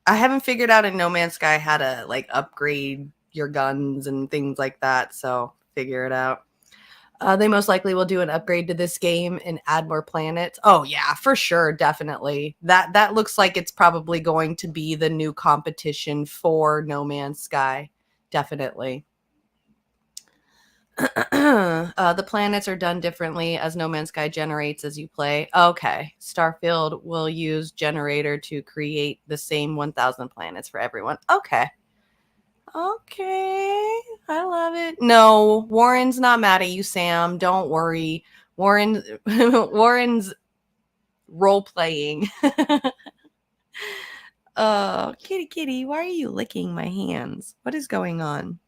I haven't figured out in No Man's Sky how to like upgrade your guns and things like that. So figure it out. They most likely will do an upgrade to this game and add more planets. Oh yeah, for sure. Definitely. That looks like it's probably going to be the new competition for No Man's Sky. Definitely. The planets are done differently as No Man's Sky generates as you play. Okay. Starfield will use generator to create the same 1,000 planets for everyone. Okay. Okay. I love it. No, Warren's not mad at you, Sam. Don't worry. Warren's role playing. Oh, kitty, why are you licking my hands? What is going on?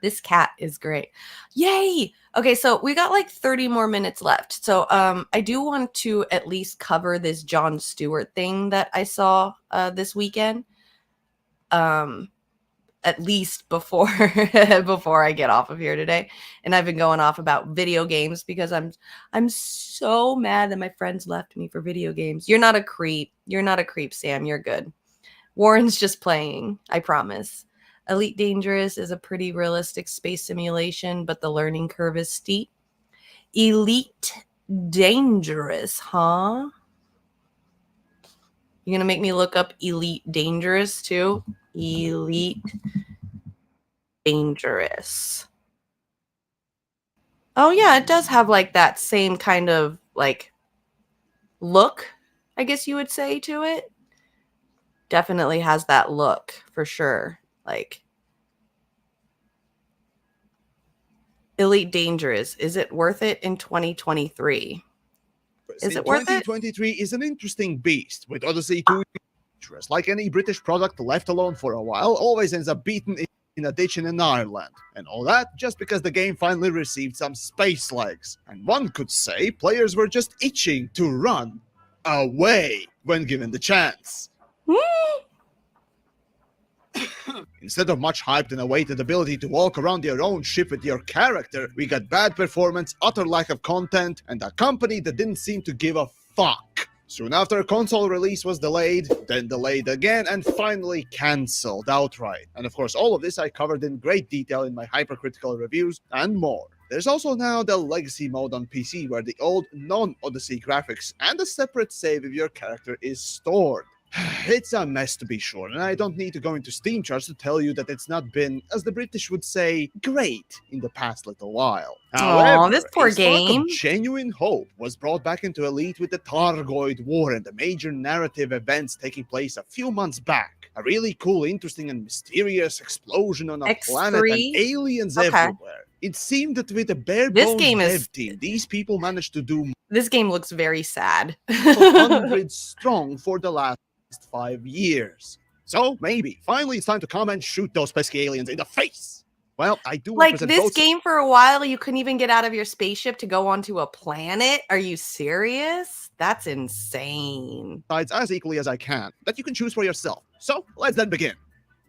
This cat is great. Yay! Okay, so we got like 30 more minutes left. So I do want to at least cover this Jon Stewart thing that I saw this weekend. At least before before I get off of here today. And I've been going off about video games because I'm so mad that my friends left me for video games. You're not a creep. You're not a creep, Sam. You're good. Warren's just playing, I promise. Elite Dangerous is a pretty realistic space simulation, but the learning curve is steep. Elite Dangerous, huh? You're going to make me look up Elite Dangerous too? Elite Dangerous. Oh yeah, it does have like that same kind of like look, I guess you would say, to it. Definitely has that look for sure. Like Elite Dangerous, is it worth it in 2023? Is it worth it? 2023 is an interesting beast, with Odyssey 2 dangerous. Like any British product left alone for a while, always ends up beaten in a ditch in Ireland. And all that just because the game finally received some space legs. And one could say players were just itching to run away when given the chance. Instead of much hyped and awaited ability to walk around your own ship with your character, we got bad performance, utter lack of content, and a company that didn't seem to give a fuck. Soon after, console release was delayed, then delayed again, and finally cancelled outright. And of course, all of this I covered in great detail in my hypercritical reviews and more. There's also now the legacy mode on PC where the old non-Odyssey graphics and a separate save of your character is stored. It's a mess to be sure, and I don't need to go into Steam charts to tell you that it's not been, as the British would say, great in the past little while. However, this poor a spark game. of genuine hope was brought back into Elite with the Targoid War and the major narrative events taking place a few months back. A really cool, interesting, and mysterious explosion on a planet and aliens everywhere. It seemed that with a bare-bones dev team, these people managed to do this game looks very sad. 100 strong for the last 5 years. So maybe finally it's time to come and shoot those pesky aliens in the face. Well, I do like this game for a while. You couldn't even get out of your spaceship to go onto a planet. Are you serious? That's insane. Sides as equally as I can that you can choose for yourself. So let's then begin.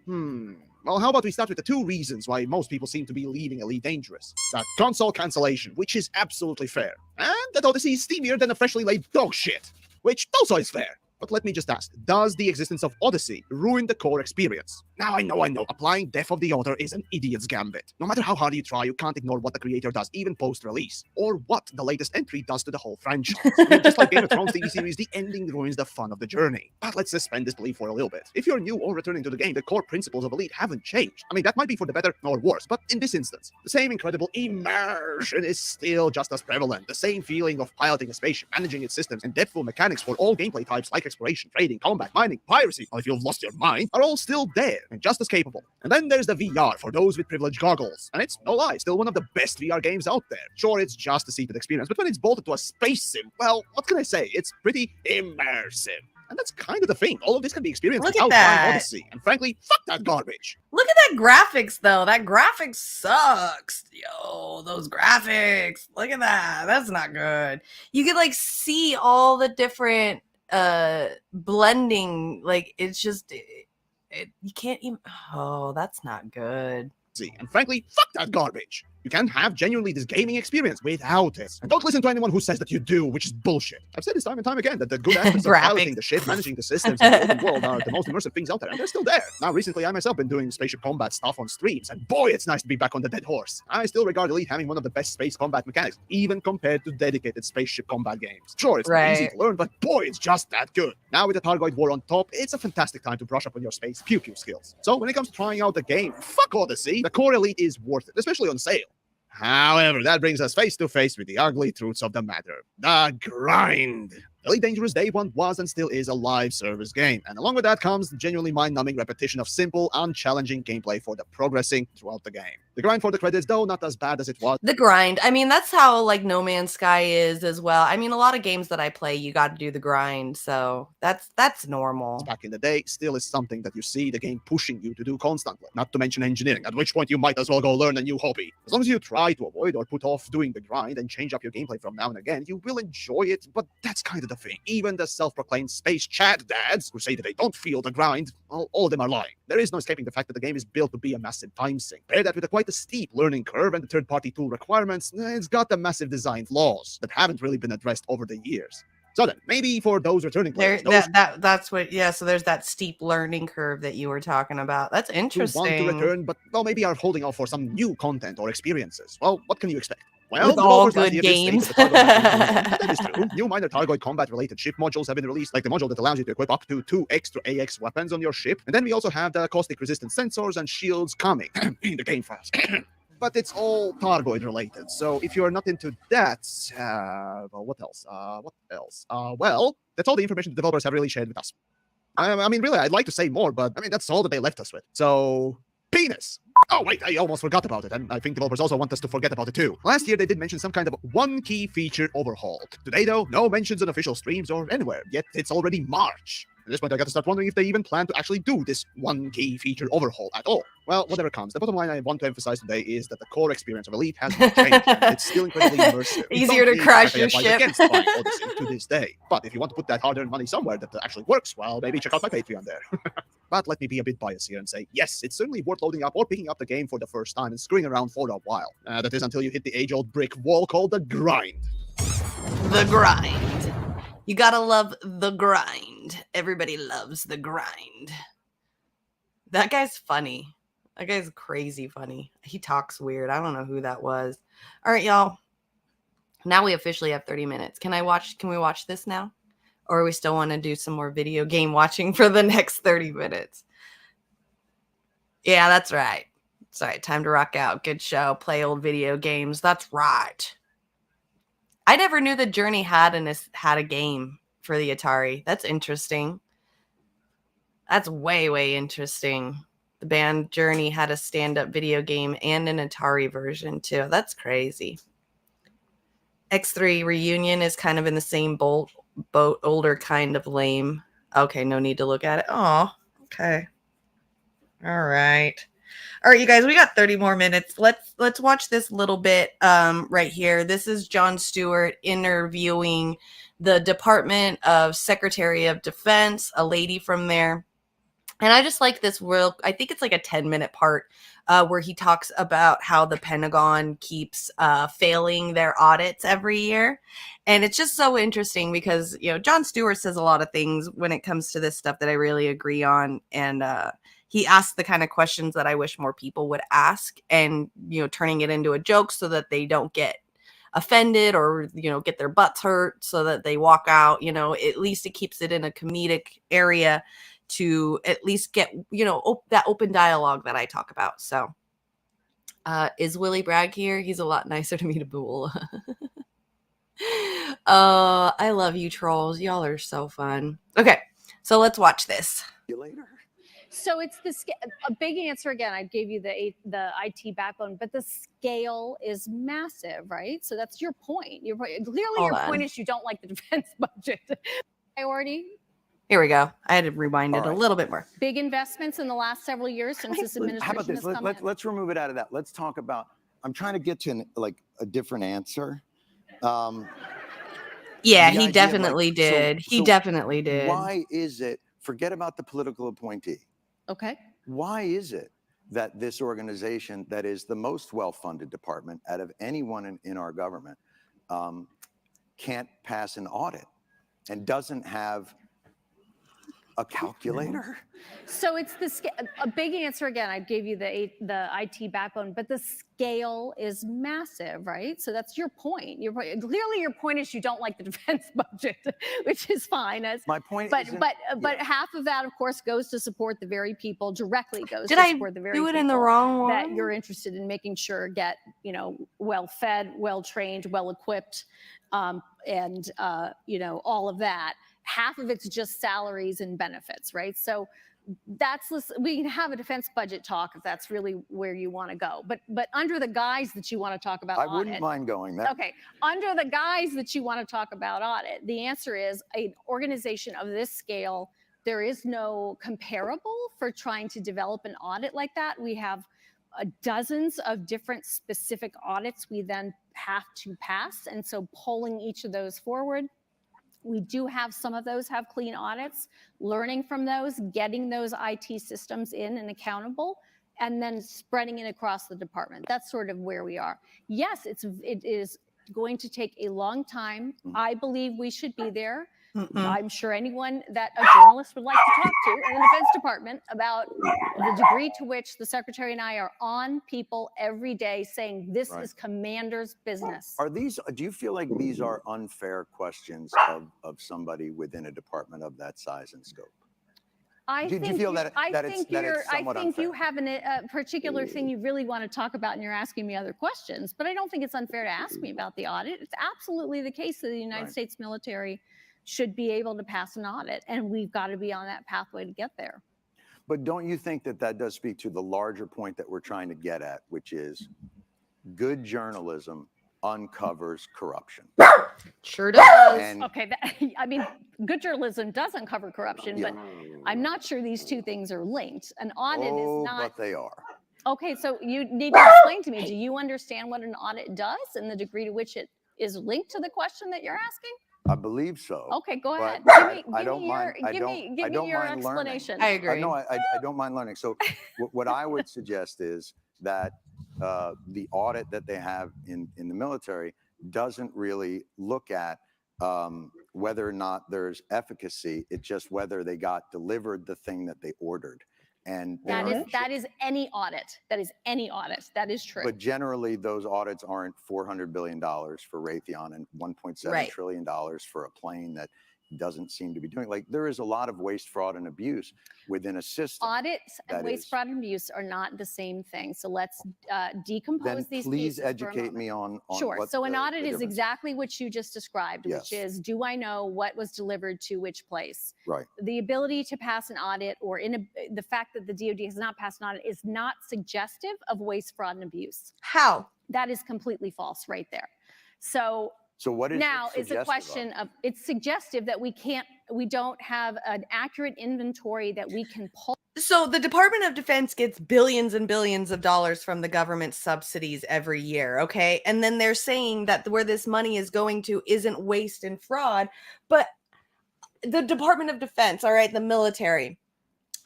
Well, how about we start with the two reasons why most people seem to be leaving Elite Dangerous? That console cancellation, which is absolutely fair, and that Odyssey is steamier than a freshly laid dog shit, which also is fair. But let me just ask, does the existence of Odyssey ruin the core experience? Now, I know, applying death of the author is an idiot's gambit. No matter how hard you try, you can't ignore what the creator does, even post-release, or what the latest entry does to the whole franchise. I mean, just like Game of Thrones TV series, the ending ruins the fun of the journey. But let's suspend disbelief for a little bit. If you're new or returning to the game, the core principles of Elite haven't changed. I mean, that might be for the better or worse, but in this instance, the same incredible immersion is still just as prevalent. The same feeling of piloting a spaceship, managing its systems, and depthful mechanics for all gameplay types like exploration, trading, combat, mining, piracy, or if you've lost your mind, are all still there and just as capable. And then there's the VR for those with privileged goggles. And it's, no lie, still one of the best VR games out there. Sure, it's just a seated experience, but when it's bolted to a space sim, well, what can I say? It's pretty immersive. And that's kind of the thing. All of this can be experienced without buying Odyssey. And frankly, fuck that garbage. Look at that graphics, though. That graphics sucks. Yo, those graphics. Look at that. That's not good. You could, like, see all the different blending. Like, it's just... you can't even... Oh, that's not good. And frankly, fuck that garbage. You can have genuinely this gaming experience without it. And don't listen to anyone who says that you do, which is bullshit. I've said this time and time again that the good aspects of piloting the ship, managing the systems, and the open world are the most immersive things out there, and they're still there. Now, recently, I myself been doing spaceship combat stuff on streams, and boy, it's nice to be back on the dead horse. I still regard Elite having one of the best space combat mechanics, even compared to dedicated spaceship combat games. Sure, it's not easy to learn, but boy, it's just that good. Now, with the Targoid War on top, it's a fantastic time to brush up on your space pew-pew skills. So, when it comes to trying out the game, fuck Odyssey, the core Elite is worth it, especially on sale. However, that brings us face to face with the ugly truths of the matter. The grind. Elite Dangerous Day 1 was and still is a live service game, and along with that comes the genuinely mind-numbing repetition of simple, unchallenging gameplay for the progressing throughout the game. The grind for the credits, though, not as bad as it was. The grind. I mean, that's how, like, No Man's Sky is as well. I mean, a lot of games that I play, you got to do the grind, so that's normal. Back in the day, still is something that you see the game pushing you to do constantly, not to mention engineering, at which point you might as well go learn a new hobby. As long as you try to avoid or put off doing the grind and change up your gameplay from now and again, you will enjoy it, but that's kind of the thing. Even the self-proclaimed space chat dads who say that they don't feel the grind, well, all of them are lying. There is no escaping the fact that the game is built to be a massive time sink. Pair that with quite a steep learning curve and the third-party tool requirements, it's got the massive design flaws that haven't really been addressed over the years. So then, maybe for those returning players, that's what, yeah, so there's that steep learning curve that you were talking about. That's interesting. Who want to return, but, well, maybe are holding off for some new content or experiences. Well, what can you expect? Well, With all developers last good year did state games. that the Targoid might be improving, but that is true. New minor Targoid combat-related ship modules have been released, like the module that allows you to equip up to 2 extra AX weapons on your ship. And then we also have the caustic-resistant sensors and shields coming in the game files. But it's all Targoid related, so if you're not into that, well, what else? Well, that's all the information the developers have really shared with us. I mean, really, I'd like to say more, but I mean, that's all that they left us with. So, penis. Oh, wait, I almost forgot about it, and I think developers also want us to forget about it too. Last year, they did mention some kind of one key feature overhaul. Today, though, no mentions on official streams or anywhere, yet it's already March. At this point, I got to start wondering if they even plan to actually do this one key feature overhaul at all. Well, whatever comes, the bottom line I want to emphasize today is that the core experience of Elite has not changed. It's still incredibly immersive. Easier to crash your ship. Against buying Odyssey to this day. But if you want to put that hard-earned money somewhere that actually works, well, maybe check out my Patreon there. But let me be a bit biased here and say, yes, it's certainly worth loading up or picking up the game for the first time and screwing around for a while. That is until you hit the age-old brick wall called the grind. The grind. You gotta love the grind. Everybody loves the grind. That guy's funny. That guy's crazy funny. He talks weird. I don't know who that was. All right, y'all. Now we officially have 30 minutes. Can we watch this now? Or we still want to do some more video game watching for the next 30 minutes? Yeah, that's right. That's right. Time to rock out. Good show. Play old video games. That's right. I never knew that Journey had a game for the Atari. That's interesting. That's way, way interesting. The band Journey had a stand-up video game and an Atari version too. That's crazy. X3 Reunion is kind of in the same boat, older kind of lame. Okay, no need to look at it. Oh, okay. All right. All right, you guys, we got 30 more minutes. Let's watch this little bit right here. This is Jon Stewart interviewing the Department of Secretary of Defense, a lady from there. And I just like this I think it's like a 10-minute part where he talks about how the Pentagon keeps failing their audits every year. And it's just so interesting because, you know, Jon Stewart says a lot of things when it comes to this stuff that I really agree on. And he asks the kind of questions that I wish more people would ask, and, you know, turning it into a joke so that they don't get offended or, you know, get their butts hurt so that they walk out. You know, at least it keeps it in a comedic area to at least get, you know, that open dialogue that I talk about. So is Willie Bragg here? He's a lot nicer to me to Bool. I love you trolls. Y'all are so fun. Okay, so let's watch this. See you later. So it's a big answer again. I gave you the IT backbone, but the scale is massive, right? So that's your point. Clearly, your point is you don't like the defense budget priority. Here we go. I had to rewind it a little bit more. Big investments in the last several years since this administration How about this? has come in. Let's remove it out of that. Let's talk about. I'm trying to get to a different answer. Yeah, he definitely did. He definitely did. Why is it? Forget about the political appointee. Okay. Why is it that this organization that is the most well-funded department out of anyone in our government can't pass an audit and doesn't have a calculator? So it's a big answer again. I gave you the IT backbone, but the scale is massive, right? So that's your point. Clearly your point is you don't like the defense budget, which is fine. My point, but half of that, of course, goes to support the very people. Directly goes to support the very people. Did I do it in the wrong one? That you're interested in making sure get, you know, well fed, well trained, well equipped, and you know, all of that. Half of it's just salaries and benefits, right? So we can have a defense budget talk if that's really where you want to go. But under the guise that you want to talk about I wouldn't mind going there. Okay, under the guise that you want to talk about audit, the answer is an organization of this scale, there is no comparable for trying to develop an audit like that. We have dozens of different specific audits we then have to pass. And so pulling each of those forward, we do have some of those have clean audits, learning from those, getting those IT systems in and accountable, and then spreading it across the department. That's sort of where we are. Yes, it is going to take a long time. I believe we should be there. I'm sure anyone that a journalist would like to talk to in the Defense Department about the degree to which the Secretary and I are on people every day saying this is commander's business. Are these, do you feel like these are unfair questions of somebody within a department of that size and scope? Do you feel that it's somewhat I think unfair? you have a particular thing you really want to talk about and you're asking me other questions, but I don't think it's unfair to ask me about the audit. It's absolutely the case that the United States military should be able to pass an audit, and we've got to be on that pathway to get there. But don't you think that that does speak to the larger point that we're trying to get at, which is good journalism uncovers corruption? Sure does. And Okay, I mean, good journalism does uncover corruption, but I'm not sure these two things are linked. An audit is not. But they are. Okay, so you need to explain to me, do you understand what an audit does and the degree to which it is linked to the question that you're asking? I believe so. Okay, go ahead. Give me your explanation. I agree. No, I don't mind learning. So what I would suggest is that the audit that they have in the military doesn't really look at whether or not there's efficacy. It's just whether they got delivered the thing that they ordered. And that is any audit. That is any audit. That is true. But generally, those audits aren't $400 billion for Raytheon and $1.7 trillion for a plane that doesn't seem to be doing. Like, there is a lot of waste, fraud, and abuse within a system. Audits and waste, fraud, and abuse are not the same thing. So let's decompose these please pieces educate me on Sure. what So an the audit is difference. exactly what you just described, which is, do I know what was delivered to which place? Right. The ability to pass an audit, or the fact that the DoD has not passed an audit, is not suggestive of waste, fraud, and abuse. How? That is completely false right there. So what is now it's a question of, it's suggestive that we don't have an accurate inventory that we can pull. So the Department of Defense gets billions and billions of dollars from the government subsidies every year, okay? And then they're saying that where this money is going to isn't waste and fraud, but the Department of Defense, all right, the military.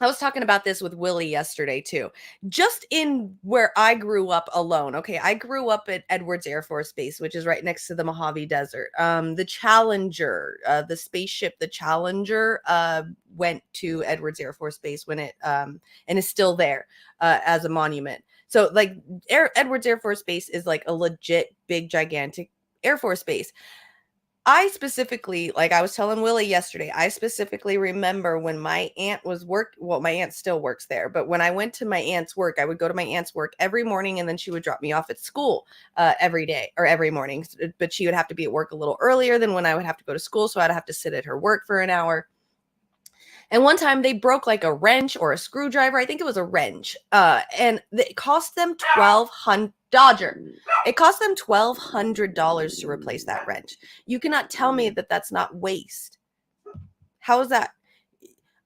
I was talking about this with Willie yesterday too. Just in where I grew up alone. Okay, I grew up at Edwards Air Force Base, which is right next to the Mojave Desert. The Challenger, the spaceship, the Challenger, went to Edwards Air Force Base when it and is still there as a monument. So like Edwards Air Force Base is like a legit big gigantic Air Force base. I specifically, like I was telling Willie yesterday, I specifically remember when my aunt my aunt still works there, but when I went to my aunt's work, I would go to my aunt's work every morning, and then she would drop me off at school every day or every morning. But she would have to be at work a little earlier than when I would have to go to school, so I'd have to sit at her work for an hour. And one time they broke like a wrench or a screwdriver. I think it was a wrench. And it cost them $1,200. It cost them $1,200 to replace that wrench. You cannot tell me that that's not waste. How is that?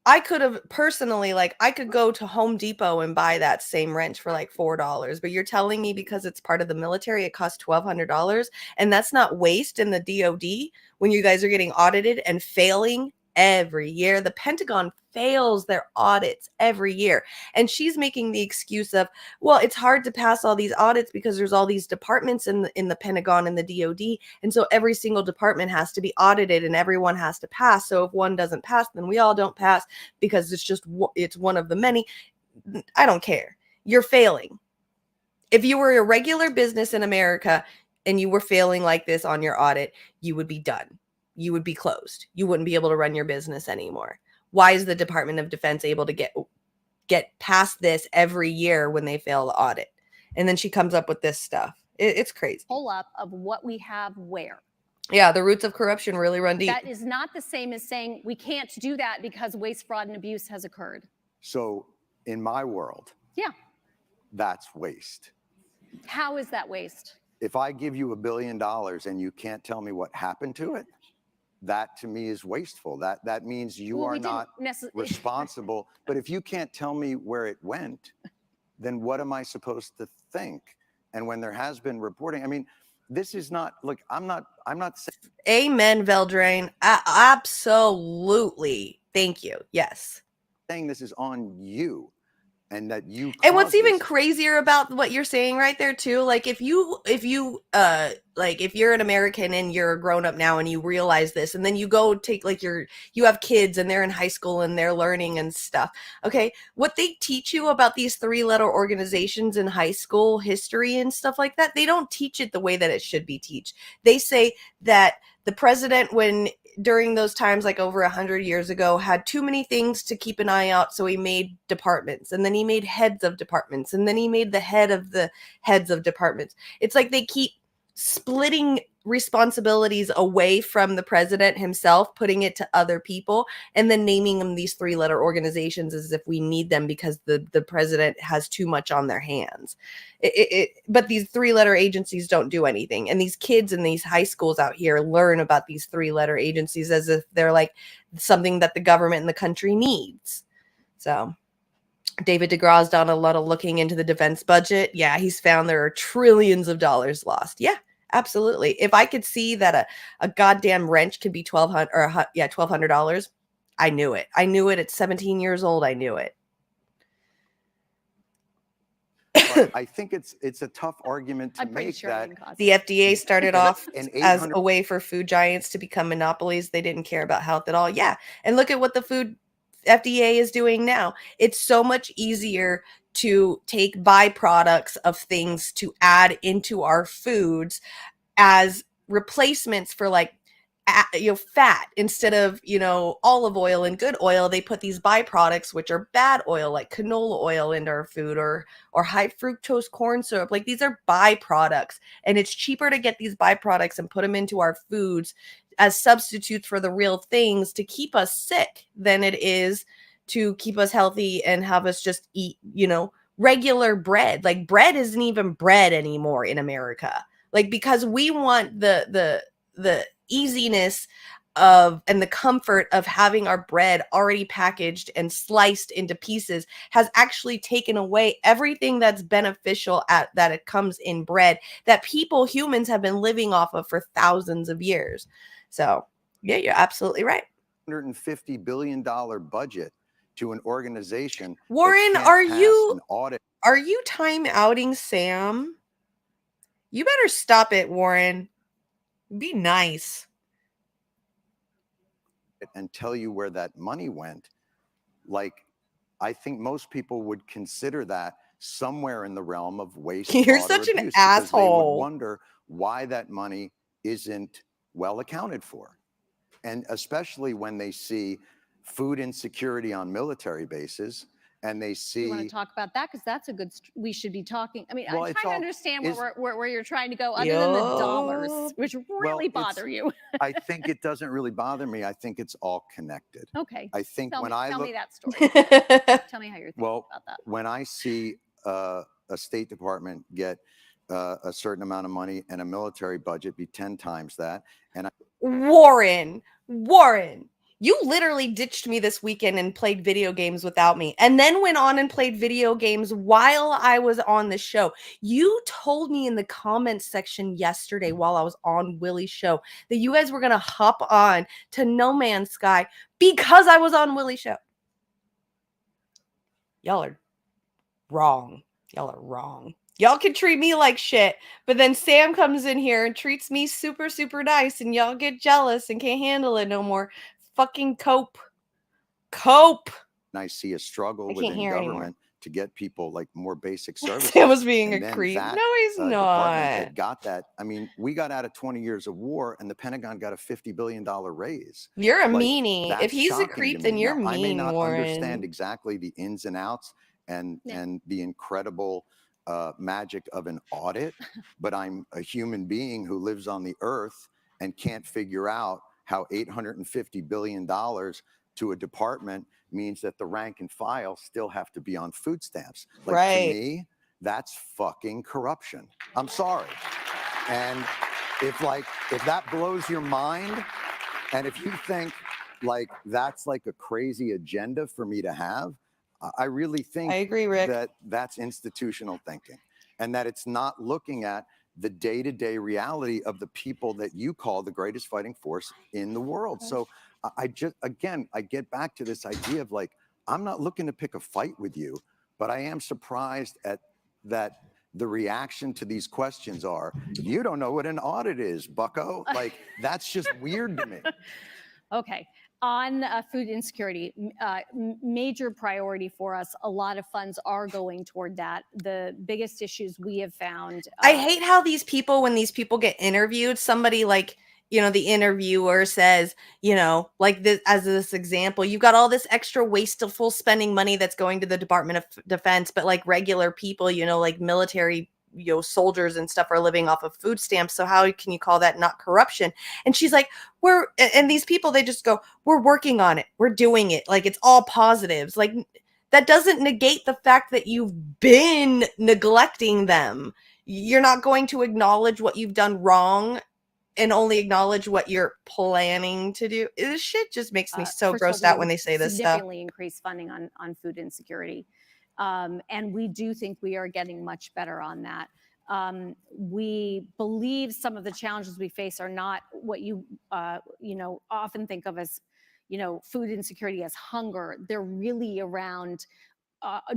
I could have personally, I could go to Home Depot and buy that same wrench for like $4. But you're telling me because it's part of the military, it costs $1,200, and that's not waste in the DoD when you guys are getting audited and failing every year. The Pentagon fails their audits every year. And she's making the excuse of, well, it's hard to pass all these audits because there's all these departments in the Pentagon and the DoD. And so every single department has to be audited and everyone has to pass. So if one doesn't pass, then we all don't pass because it's one of the many. I don't care. You're failing. If you were a regular business in America and you were failing like this on your audit, you would be done. You would be closed. You wouldn't be able to run your business anymore. Why is the Department of Defense able to get past this every year when they fail the audit? And then she comes up with this stuff. It's crazy. Pull up of what we have where. Yeah, the roots of corruption really run deep. That is not the same as saying we can't do that because waste, fraud, and abuse has occurred. So in my world, that's waste. How is that waste? If I give you $1 billion and you can't tell me what happened to it, that to me is wasteful. That means you are not responsible. But if you can't tell me where it went, then what am I supposed to think? And when there has been reporting, I mean, this is not, look, I'm not saying. Amen, Veldrain. Absolutely. Thank you. Yes. Saying this is on you. and that you And what's caused even this. crazier about what you're saying right there too, like if you're an American and you're a grown up now and you realize this, and then you go take like you have kids and they're in high school and they're learning and stuff. Okay, what they teach you about these 3-letter organizations in high school history and stuff like that, they don't teach it the way that it should be taught. They say that the president, during those times, like over 100 years ago, had too many things to keep an eye out, so he made departments, and then he made heads of departments, and then he made the head of the heads of departments. It's like they keep splitting responsibilities away from the president himself, putting it to other people, and then naming them these 3-letter organizations as if we need them because the president has too much on their hands. But these 3-letter agencies don't do anything, and these kids in these high schools out here learn about these 3-letter agencies as if they're like something that the government and the country needs. So David DeGraw's done a lot of looking into the defense budget. Yeah, he's found there are trillions of dollars lost. Yeah, absolutely. If I could see that a goddamn wrench could be $1,200, I knew it. I knew it at 17 years old. I knew it. But I think it's a tough argument to make that the FDA started off as a way for food giants to become monopolies. They didn't care about health at all. Yeah, and look at what the food FDA is doing now. It's so much easier to take byproducts of things to add into our foods as replacements for like fat instead of olive oil and good oil. They put these byproducts, which are bad oil, like canola oil, into our food, or high fructose corn syrup. Like, these are byproducts, and it's cheaper to get these byproducts and put them into our foods as substitutes for the real things to keep us sick than it is to keep us healthy and have us just eat regular bread. Like, bread isn't even bread anymore in America, like, because we want the easiness of and the comfort of having our bread already packaged and sliced into pieces has actually taken away everything that's beneficial that it comes in bread that humans have been living off of for thousands of years. So yeah, you're absolutely right. $150 billion budget to an organization. Warren, are you time outing Sam? You better stop it, Warren. Be nice. And tell you where that money went. Like, I think most people would consider that somewhere in the realm of waste. You're such an asshole. They would wonder why that money isn't well accounted for. And especially when they see food insecurity on military bases, and they see. You want to talk about that? Because that's a good. We should be talking. I mean, I'm trying to understand where you're trying to go, other than the dollars, which really bother you. I think it doesn't really bother me. I think it's all connected. Okay. I think tell me that story. Tell me how you're thinking about that. When I see a State Department get a certain amount of money and a military budget be 10 times that, and Warren. You literally ditched me this weekend and played video games without me, and then went on and played video games while I was on the show. You told me in the comments section yesterday while I was on Willie's show that you guys were going to hop on to No Man's Sky because I was on Willie's show. Y'all are wrong. Y'all can treat me like shit, but then Sam comes in here and treats me super, super nice, and y'all get jealous and can't handle it no more. Fucking cope. And I see a struggle within government to get people like more basic services. Sam was being a creep. No, he's not. Got that. I mean, we got out of 20 years of war, and the Pentagon got a $50 billion raise. You're a meanie. If he's a creep, then you're mean, I may not Warren. understand exactly the ins and outs and the incredible magic of an audit, but I'm a human being who lives on the earth and can't figure out how $850 billion to a department means that the rank and file still have to be on food stamps. Like, to me, that's fucking corruption. I'm sorry. And if that blows your mind, and if you think like that's like a crazy agenda for me to have, I really think I agree, Rick. that that's institutional thinking, and that it's not looking at the day-to-day reality of the people that you call the greatest fighting force in the world. So I get back to this idea of like, I'm not looking to pick a fight with you, But I am surprised at that. The reaction to these questions are, you don't know what an audit is, bucko. Like, that's just weird to me. Okay. On food insecurity, major priority for us. A lot of funds are going toward that. The biggest issues we have found. I hate how these people, when these people get interviewed, somebody like, you know, the interviewer says, you know, like this, as this example, you've got all this extra wasteful spending money that's going to the Department of Defense, but like regular people, you know, like military, you know, soldiers and stuff are living off of food stamps. So how can you call that not corruption? And she's like, and these people, they just go, we're working on it. We're doing it. Like, it's all positives. Like, that doesn't negate the fact that you've been neglecting them. You're not going to acknowledge what you've done wrong and only acknowledge what you're planning to do. This shit just makes me so grossed out when they say this stuff. Significantly increased funding on food insecurity. And we do think we are getting much better on that. We believe some of the challenges we face are not what you know, often think of as, you know, food insecurity as hunger. They're really around,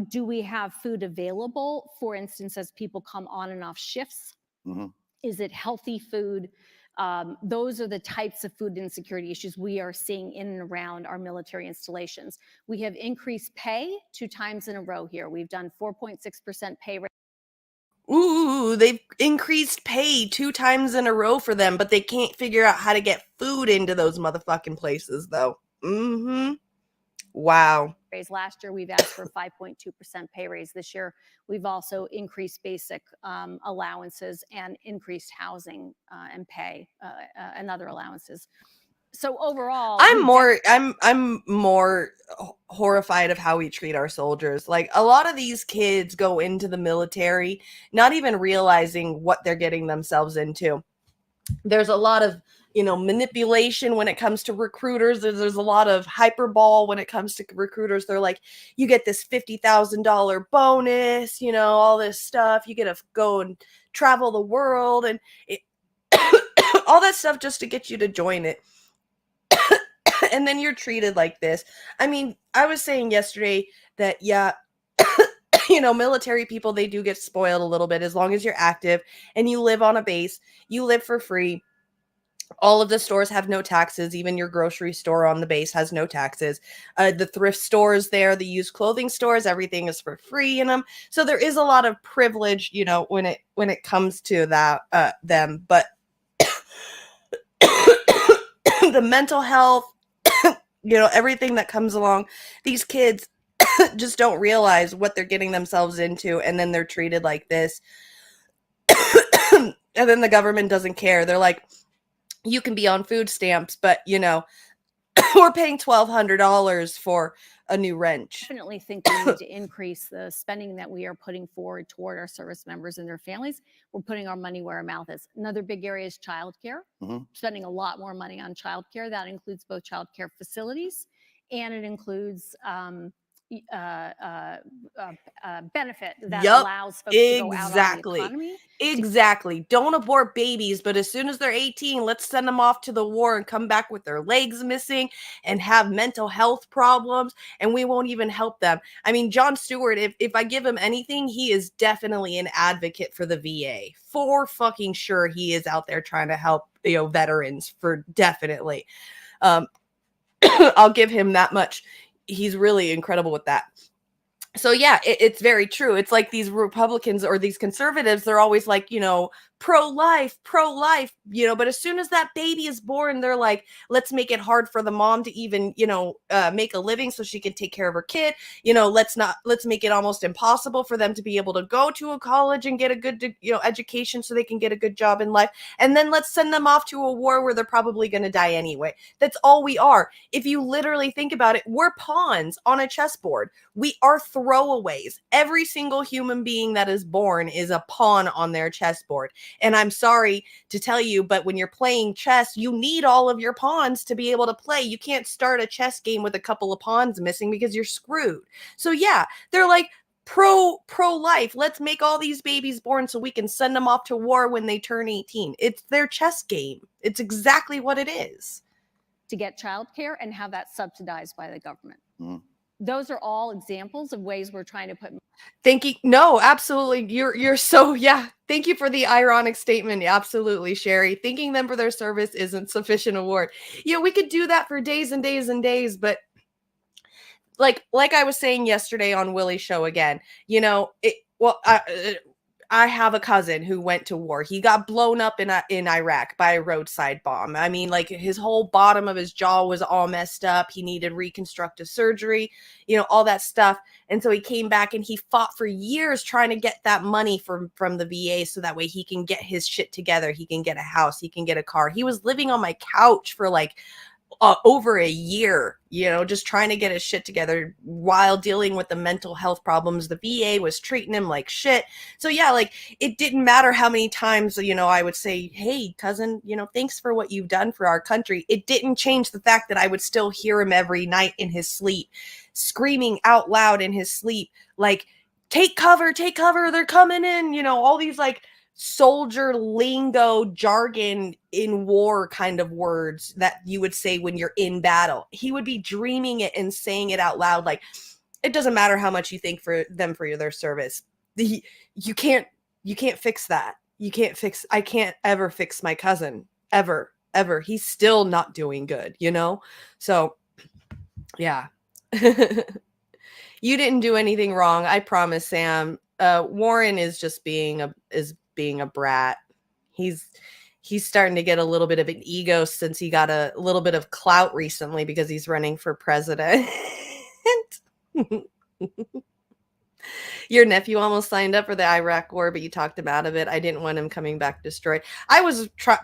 do we have food available? For instance, as people come on and off shifts, is it healthy food? Those are the types of food insecurity issues we are seeing in and around our military installations. We have increased pay 2 times in a row here. We've done 4.6% pay rate. Ooh, they've increased pay 2 times in a row for them, but they can't figure out how to get food into those motherfucking places, though. Wow. Last year, we've asked for 5.2% pay raise. This year, we've also increased basic allowances and increased housing and pay and other allowances. So overall, I'm more horrified of how we treat our soldiers. Like, a lot of these kids go into the military not even realizing what they're getting themselves into. There's a lot of, you know, manipulation when it comes to recruiters. There's a lot of hyperbole when it comes to recruiters. They're like, you get this $50,000 bonus, you know, all this stuff. You get to go and travel the world and all that stuff just to get you to join it. And then you're treated like this. I mean, I was saying yesterday that, yeah, you know, military people, they do get spoiled a little bit as long as you're active and you live on a base, you live for free. All of the stores have no taxes. Even your grocery store on the base has no taxes. The thrift stores there, the used clothing stores, everything is for free in them. So there is a lot of privilege, you know, when it comes to that, them. But the mental health, you know, everything that comes along, these kids just don't realize what they're getting themselves into, and then they're treated like this. And then the government doesn't care. They're like, you can be on food stamps, but, you know, we're paying $1,200 for a new wrench. Definitely think we need to increase the spending that we are putting forward toward our service members and their families. We're putting our money where our mouth is. Another big area is childcare. Spending a lot more money on childcare. That includes both childcare facilities and it includes benefit that allows folks to go out on the economy. Exactly. Don't abort babies, but as soon as they're 18, let's send them off to the war and come back with their legs missing and have mental health problems, and we won't even help them. I mean, Jon Stewart, if I give him anything, he is definitely an advocate for the VA. For fucking sure, he is out there trying to help, you know, veterans, for definitely. I'll give him that much. He's really incredible with that. So yeah, it's very true. It's like these Republicans or these conservatives, they're always like, you know, pro-life, you know, but as soon as that baby is born, they're like, let's make it hard for the mom to even, you know, make a living so she can take care of her kid. You know, let's make it almost impossible for them to be able to go to a college and get a good, you know, education so they can get a good job in life. And then let's send them off to a war where they're probably going to die anyway. That's all we are. If you literally think about it, we're pawns on a chessboard. We are throwaways. Every single human being that is born is a pawn on their chessboard. And I'm sorry to tell you, but when you're playing chess, you need all of your pawns to be able to play. You can't start a chess game with a couple of pawns missing because you're screwed. So yeah, they're like pro-life. Let's make all these babies born so we can send them off to war when they turn 18. It's their chess game. It's exactly what it is. To get childcare and have that subsidized by the government. those are all examples of ways we're trying to put. Thank you. No, absolutely. You're so, yeah. Thank you for the ironic statement. Absolutely, Sherry. Thanking them for their service isn't sufficient award. We could do that for days and days and days, but like I was saying yesterday on Willie's show again, I have a cousin who went to war. He got blown up in Iraq by a roadside bomb. I mean, like his whole bottom of his jaw was all messed up. He needed reconstructive surgery, all that stuff. And so he came back and he fought for years trying to get that money from the VA so that way he can get his shit together. He can get a house. He can get a car. He was living on my couch for like over a year, just trying to get his shit together while dealing with the mental health problems. The VA was treating him like shit. So yeah, like it didn't matter how many times, I would say, hey, cousin, thanks for what you've done for our country. It didn't change the fact that I would still hear him every night in his sleep, screaming out loud in his sleep, like, take cover, they're coming in, all these like soldier lingo jargon in war kind of words that you would say when you're in battle. He would be dreaming it and saying it out loud. Like, it doesn't matter how much you thank for them for their service. You can't fix that. I can't ever fix my cousin ever. He's still not doing good, So yeah. You didn't do anything wrong. I promise, Sam. Warren is just being a brat. He's starting to get a little bit of an ego since he got a little bit of clout recently because he's running for president. Your nephew almost signed up for the Iraq war, but you talked him out of it. I didn't want him coming back destroyed.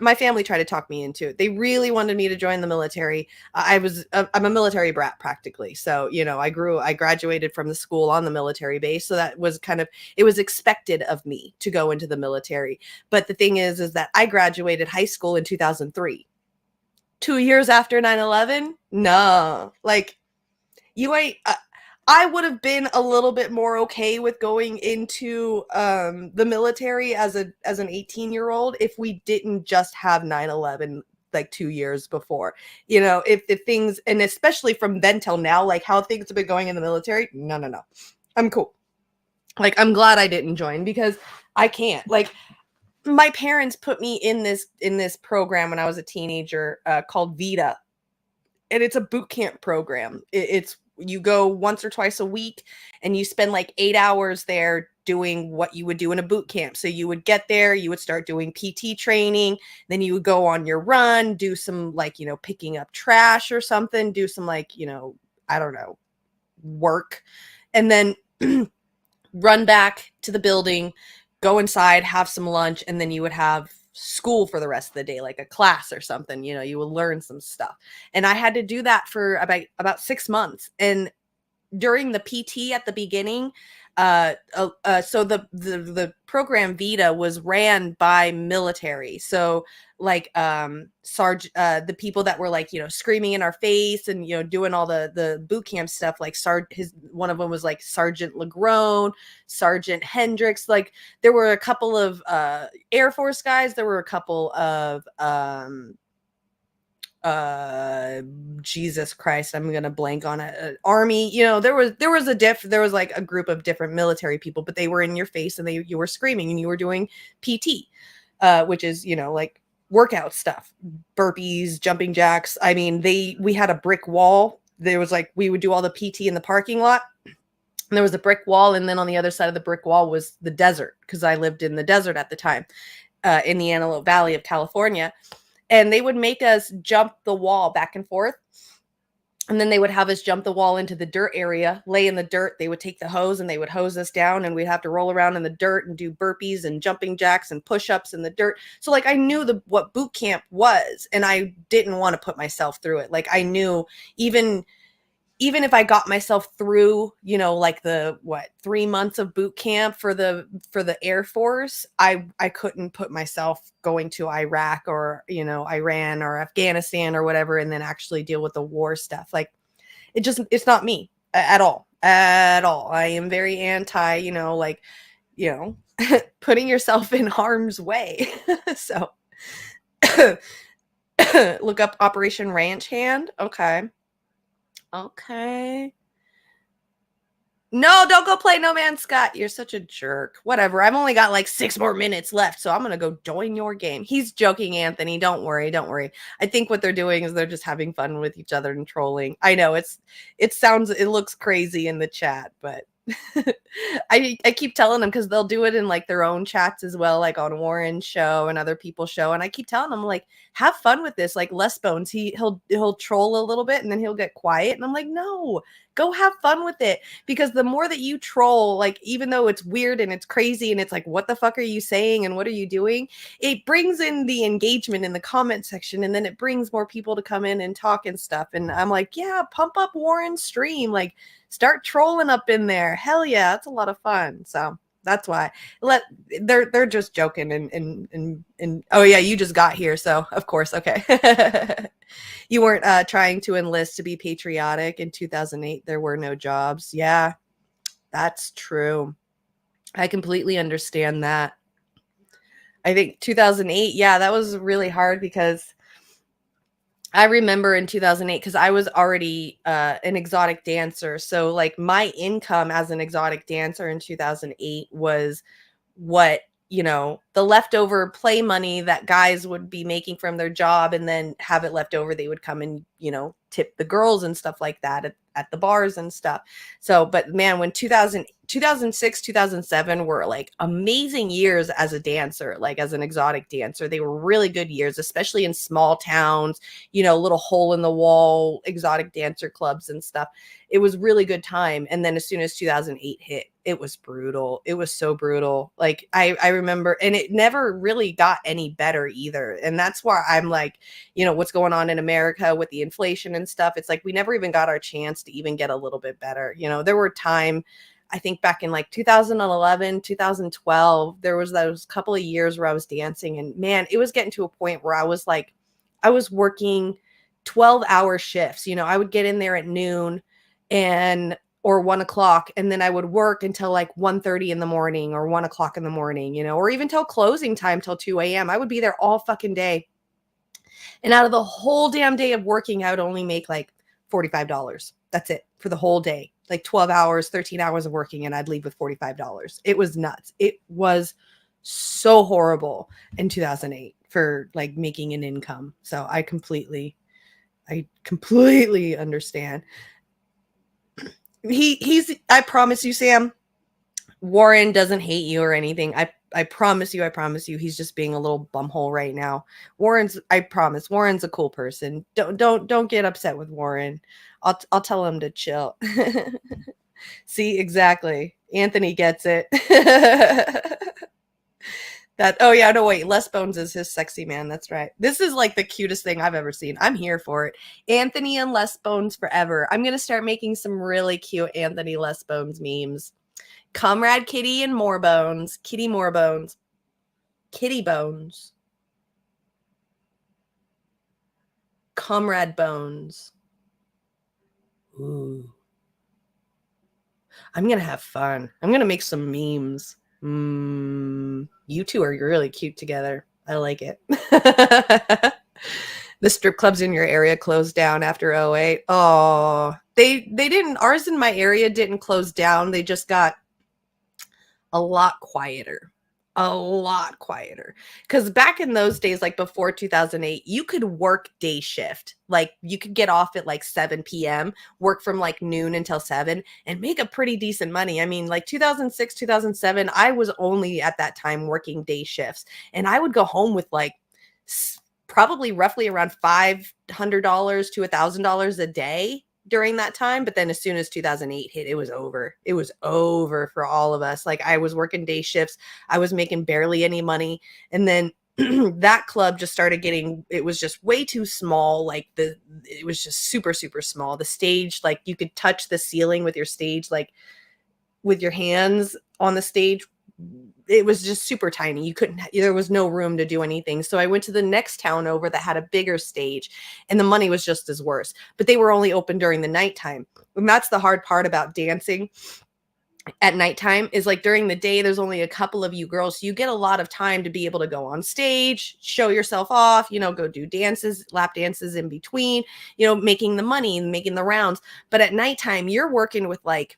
My family tried to talk me into it. They really wanted me to join the military. I'm a military brat practically. So, I graduated from the school on the military base. So that was it was expected of me to go into the military. But the thing is that I graduated high school in 2003. 2 years after 9/11? No, like you ain't, I would have been a little bit more okay with going into the military as an 18-year-old if we didn't just have 9/11 like 2 years before. If things, and especially from then till now, like how things have been going in the military, no. I'm cool. Like, I'm glad I didn't join because I can't. Like, my parents put me in this program when I was a teenager called VITA. And it's a boot camp program. You go once or twice a week and you spend like 8 hours there doing what you would do in a boot camp. So you would get there, you would start doing PT training, then you would go on your run, do some like, picking up trash or something, do some like, I don't know, work, and then run back to the building, go inside, have some lunch, and then you would have school for the rest of the day, like a class or something. You will learn some stuff. And I had to do that for about 6 months. And during the PT at the beginning, so the program VITA was ran by military. So like the people that were like, screaming in our face and, doing all the boot camp stuff, like one of them was like Sergeant Legrone, Sergeant Hendricks. Like there were a couple of Air Force guys. There were a couple of Jesus Christ, I'm gonna blank on it. Army, there was like a group of different military people, but they were in your face and you were screaming and you were doing PT, which is like workout stuff, burpees, jumping jacks. I mean, we had a brick wall. There was like, we would do all the PT in the parking lot. And there was a brick wall, and then on the other side of the brick wall was the desert, because I lived in the desert at the time, in the Antelope Valley of California. And they would make us jump the wall back and forth. And then they would have us jump the wall into the dirt area, lay in the dirt. They would take the hose and they would hose us down, and we'd have to roll around in the dirt and do burpees and jumping jacks and push-ups in the dirt. So like I knew what boot camp was, and I didn't want to put myself through it. Like I knew even if I got myself through, like the 3 months of boot camp for the Air Force, I couldn't put myself going to Iraq or, Iran or Afghanistan or whatever, and then actually deal with the war stuff. Like it's not me at all. I am very anti, putting yourself in harm's way. So look up Operation Ranch Hand. Okay. No, don't go play No Man's Sky. You're such a jerk. Whatever. I've only got like 6 more minutes left, so I'm going to go join your game. He's joking, Anthony. Don't worry. Don't worry. I think what they're doing is they're just having fun with each other and trolling. I know it looks crazy in the chat, but I keep telling them because they'll do it in like their own chats as well, like on Warren's show and other people's show. And I keep telling them like, have fun with this. Like Les Bones, he'll troll a little bit and then he'll get quiet. And I'm like, no, go have fun with it. Because the more that you troll, like even though it's weird and it's crazy and it's like, what the fuck are you saying and what are you doing? It brings in the engagement in the comment section and then it brings more people to come in and talk and stuff. And I'm like, yeah, pump up Warren's stream. Like, start trolling up in there. Hell yeah, it's a lot of fun. So that's why they're just joking and oh yeah, you just got here, so of course, okay. You weren't trying to enlist to be patriotic in 2008. There were no jobs. Yeah, that's true. I completely understand that. I think 2008, yeah, that was really hard because I remember in 2008 because I was already an exotic dancer. So like my income as an exotic dancer in 2008 was what, the leftover play money that guys would be making from their job and then have it left over. They would come and, tip the girls and stuff like that at the bars and stuff. So, but man, when 2006, 2007 were like amazing years as a dancer, like as an exotic dancer. They were really good years, especially in small towns, little hole in the wall exotic dancer clubs and stuff. It was really good time. And then as soon as 2008 hit, it was brutal. It was so brutal. Like I remember, and it never really got any better either. And that's why I'm like, what's going on in America with the inflation and stuff. It's like we never even got our chance to even get a little bit better. There were time, I think back in like 2011, 2012, there was those couple of years where I was dancing and man, it was getting to a point where I was working 12-hour shifts. I would get in there at noon or 1 o'clock, and then I would work until like 1:30 in the morning or 1 o'clock in the morning, or even till closing time till 2 a.m. I would be there all fucking day. And out of the whole damn day of working, I would only make like $45. That's it for the whole day. Like 12 hours, 13 hours of working, and I'd leave with $45. It was nuts. It was so horrible in 2008 for like making an income. So I completely understand. I promise you, Sam, Warren doesn't hate you or anything. I promise you, he's just being a little bumhole right now. I promise, Warren's a cool person. Don't get upset with Warren. I'll tell him to chill. See, exactly. Anthony gets it. Oh yeah, no wait, Les Bones is his sexy man. That's right. This is like the cutest thing I've ever seen. I'm here for it. Anthony and Les Bones forever. I'm gonna start making some really cute Anthony Les Bones memes. Comrade Kitty and more bones. Kitty more bones. Kitty bones. Comrade bones. Ooh. I'm going to have fun. I'm going to make some memes. You two are really cute together. I like it. The strip clubs in your area closed down after 2008. Oh, they didn't. Ours in my area didn't close down. They just got a lot quieter. Because back in those days, like before 2008, you could work day shift. Like you could get off at like 7 p.m., work from like noon until 7 and make a pretty decent money. I mean, like 2006, 2007, I was only at that time working day shifts and I would go home with like probably roughly around $500 to $1,000 a day during that time. But then as soon as 2008 hit, it was over. It was over for all of us. Like I was working day shifts. I was making barely any money. And then that club just started it was just way too small. Like it was just super, super small. The stage, like you could touch the ceiling with your stage, like with your hands on the stage. It was just super tiny. There was no room to do anything. So I went to the next town over that had a bigger stage and the money was just as worse, but they were only open during the nighttime. And that's the hard part about dancing at nighttime is like during the day, there's only a couple of you girls. So you get a lot of time to be able to go on stage, show yourself off, go do dances, lap dances in between, making the money and making the rounds. But at nighttime, you're working with like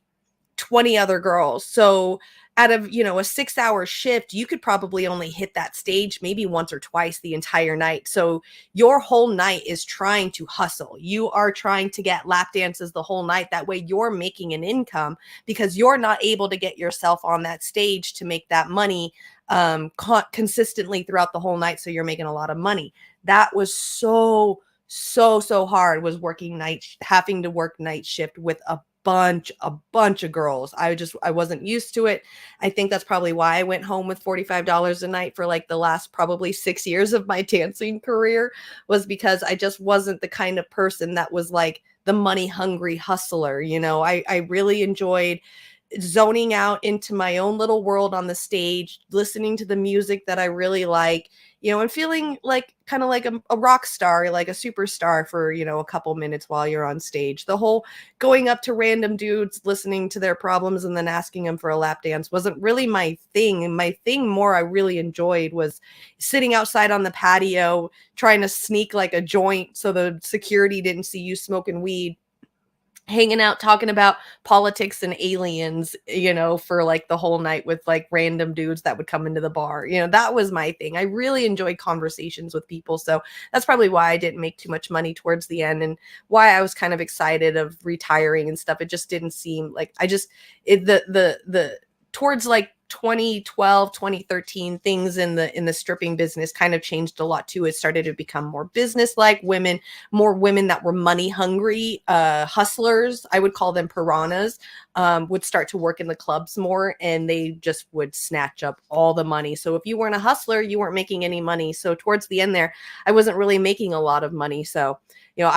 20 other girls. So out of, you know, a 6-hour shift, you could probably only hit that stage maybe once or twice the entire night. So your whole night is trying to hustle. You are trying to get lap dances the whole night. That way you're making an income because you're not able to get yourself on that stage to make that money consistently throughout the whole night. So you're making a lot of money. That was so hard, was working having to work night shift with a bunch of girls. I wasn't used to it. I think that's probably why I went home with $45 a night for like the last probably 6 years of my dancing career, was because I just wasn't the kind of person that was like the money hungry hustler. You know, I really enjoyed zoning out into my own little world on the stage, listening to the music that I really like, you know, and feeling like kind of like a rock star, like a superstar for, you know, a couple minutes while you're on stage. The whole going up to random dudes, listening to their problems and then asking them for a lap dance wasn't really my thing. And my thing more I really enjoyed was sitting outside on the patio, trying to sneak like a joint so the security didn't see you smoking weed, hanging out, talking about politics and aliens, you know, for like the whole night with like random dudes that would come into the bar. You know, that was my thing. I really enjoyed conversations with people. So that's probably why I didn't make too much money towards the end, and why I was kind of excited of retiring and stuff. It just didn't seem like the towards like 2012, 2013, things in the stripping business kind of changed a lot too. It started to become more business-like. More women that were money hungry, hustlers, I would call them piranhas, would start to work in the clubs more, and they just would snatch up all the money. So if you weren't a hustler, you weren't making any money. So towards the end there, I wasn't really making a lot of money. So, you know,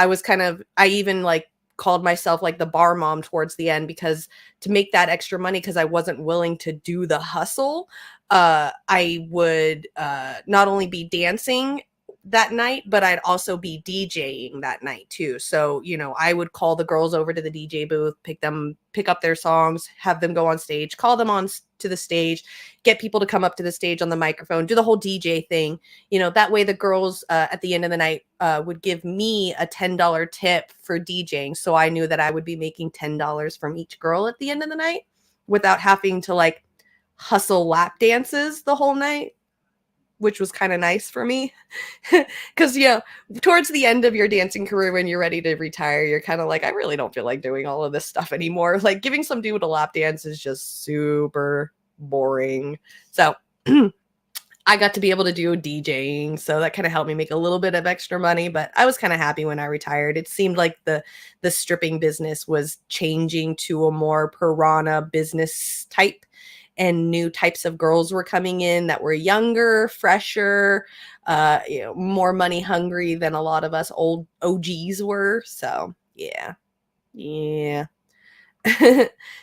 I even like called myself like the bar mom towards the end, because to make that extra money, because I wasn't willing to do the hustle, I would not only be dancing that night, but I'd also be DJing that night too. So, you know, I would call the girls over to the DJ booth, pick up their songs, have them go on stage, call them on to the stage, get people to come up to the stage on the microphone, do the whole DJ thing. You know, that way the girls at the end of the night would give me a $10 tip for DJing. So I knew that I would be making $10 from each girl at the end of the night without having to like hustle lap dances the whole night, which was kind of nice for me. Because, you know, towards the end of your dancing career, when you're ready to retire, you're kind of like, I really don't feel like doing all of this stuff anymore. Like giving some dude a lap dance is just super boring. So I got to be able to do DJing. So that kind of helped me make a little bit of extra money, but I was kind of happy when I retired. It seemed like the stripping business was changing to a more piranha business type, and new types of girls were coming in that were younger, fresher, you know, more money hungry than a lot of us old OGs were. So yeah.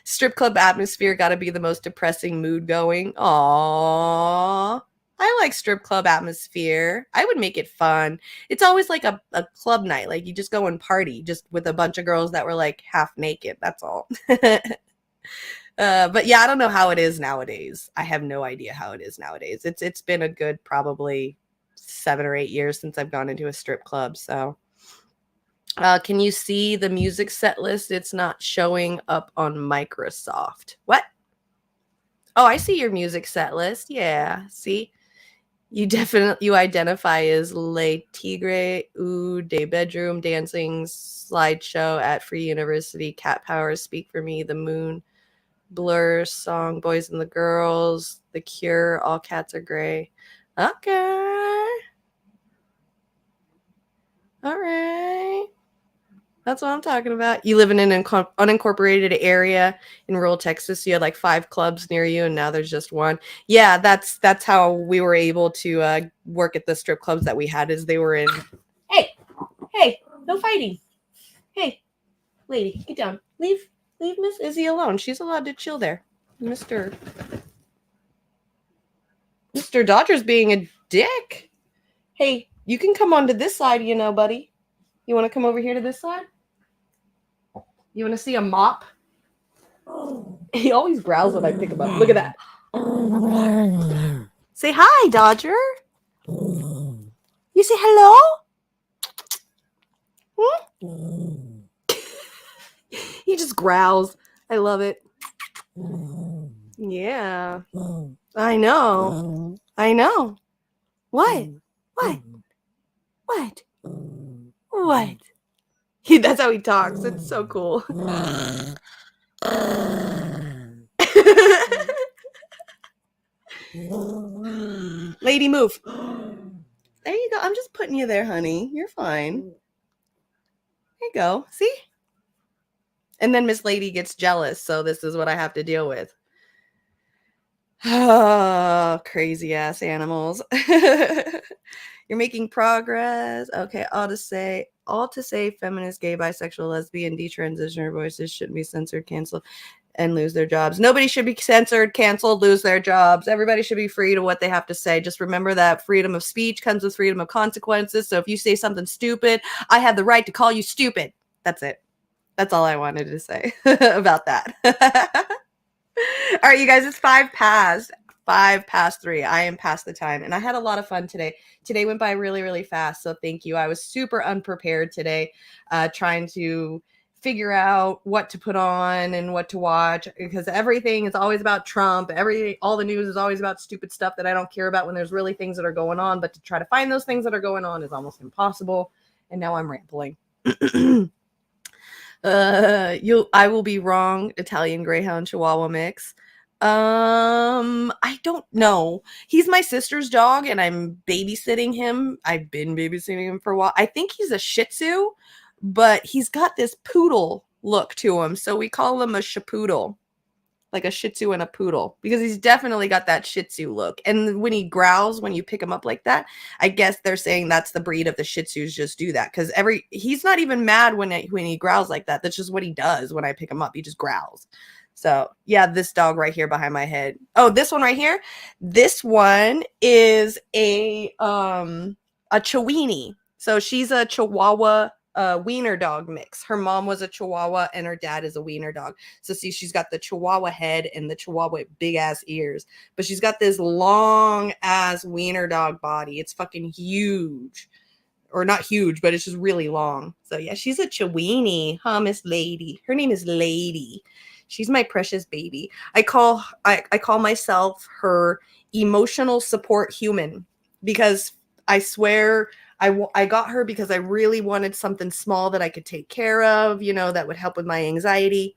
Strip club atmosphere got to be the most depressing mood going. Aww. I like strip club atmosphere. I would make it fun. It's always like a club night. Like you just go and party just with a bunch of girls that were like half naked. That's all. But yeah, I don't know how it is nowadays. I have no idea how it is nowadays. It's been a good probably 7 or 8 years since I've gone into a strip club. So can you see the music set list? It's not showing up on Microsoft. What? Oh, I see your music set list. Yeah, see? You identify as Le Tigre ou des Bedroom Dancing Slideshow at Free University, Cat Power, Speak for Me, The Moon, Blur, Song, Boys and the Girls, The Cure, All Cats Are Gray. Okay. All right. That's what I'm talking about. You live in an unincorporated area in rural Texas. So you had like 5 clubs near you, and now there's just one. Yeah, that's how we were able to work at the strip clubs that we had. Is they were in. Hey, no fighting. Hey, lady, get down. Leave Miss Izzy alone. She's allowed to chill there. Mr. Dodger's being a dick. Hey, you can come onto this side, you know, buddy. You want to come over here to this side? You want to see a mop? He always growls when I pick him up. Look at that. Say hi, Dodger. You say hello? Hmm? He just growls. I love it. Yeah. I know. I know. What? What? What? What? That's how he talks. It's so cool. Lady, move. There you go. I'm just putting you there, honey. You're fine. There you go. See? And then Miss Lady gets jealous, so this is what I have to deal with. Oh, crazy ass animals. You're making progress. Okay, all to say feminist, gay, bisexual, lesbian, detransitioner voices shouldn't be censored, canceled, and lose their jobs. Nobody should be censored, canceled, lose their jobs. Everybody should be free to what they have to say. Just remember that freedom of speech comes with freedom of consequences. So if you say something stupid, I have the right to call you stupid. That's it. That's all I wanted to say about that. All right, you guys, it's 5 past 3. I am past the time, and I had a lot of fun today. Today went by really, really fast, so thank you. I was super unprepared today, trying to figure out what to put on and what to watch, because everything is always about Trump. All the news is always about stupid stuff that I don't care about when there's really things that are going on, but to try to find those things that are going on is almost impossible, and now I'm rambling. I will be wrong. Italian Greyhound Chihuahua mix. I don't know. He's my sister's dog, and I'm babysitting him. I've been babysitting him for a while. I think he's a Shih Tzu, but he's got this poodle look to him, so we call him a shapoodle. Like a Shih Tzu and a poodle, because he's definitely got that Shih Tzu look. And when he growls, when you pick him up like that, I guess they're saying that's the breed of the Shih Tzus just do that, because he's not even mad when he growls like that. That's just what he does when I pick him up. He just growls. So yeah, this dog right here behind my head. Oh, this one right here. This one is a Chiweenie. So she's a Chihuahua wiener dog mix. Her mom was a Chihuahua and her dad is a wiener dog. So see, she's got the Chihuahua head and the Chihuahua big ass ears, but she's got this long ass wiener dog body. It's fucking huge. Or not huge, but it's just really long. So yeah, she's a Chiweenie, huh, Miss Lady? Her name is Lady. She's my precious baby. I call myself her emotional support human, because I swear I got her because I really wanted something small that I could take care of, that would help with my anxiety.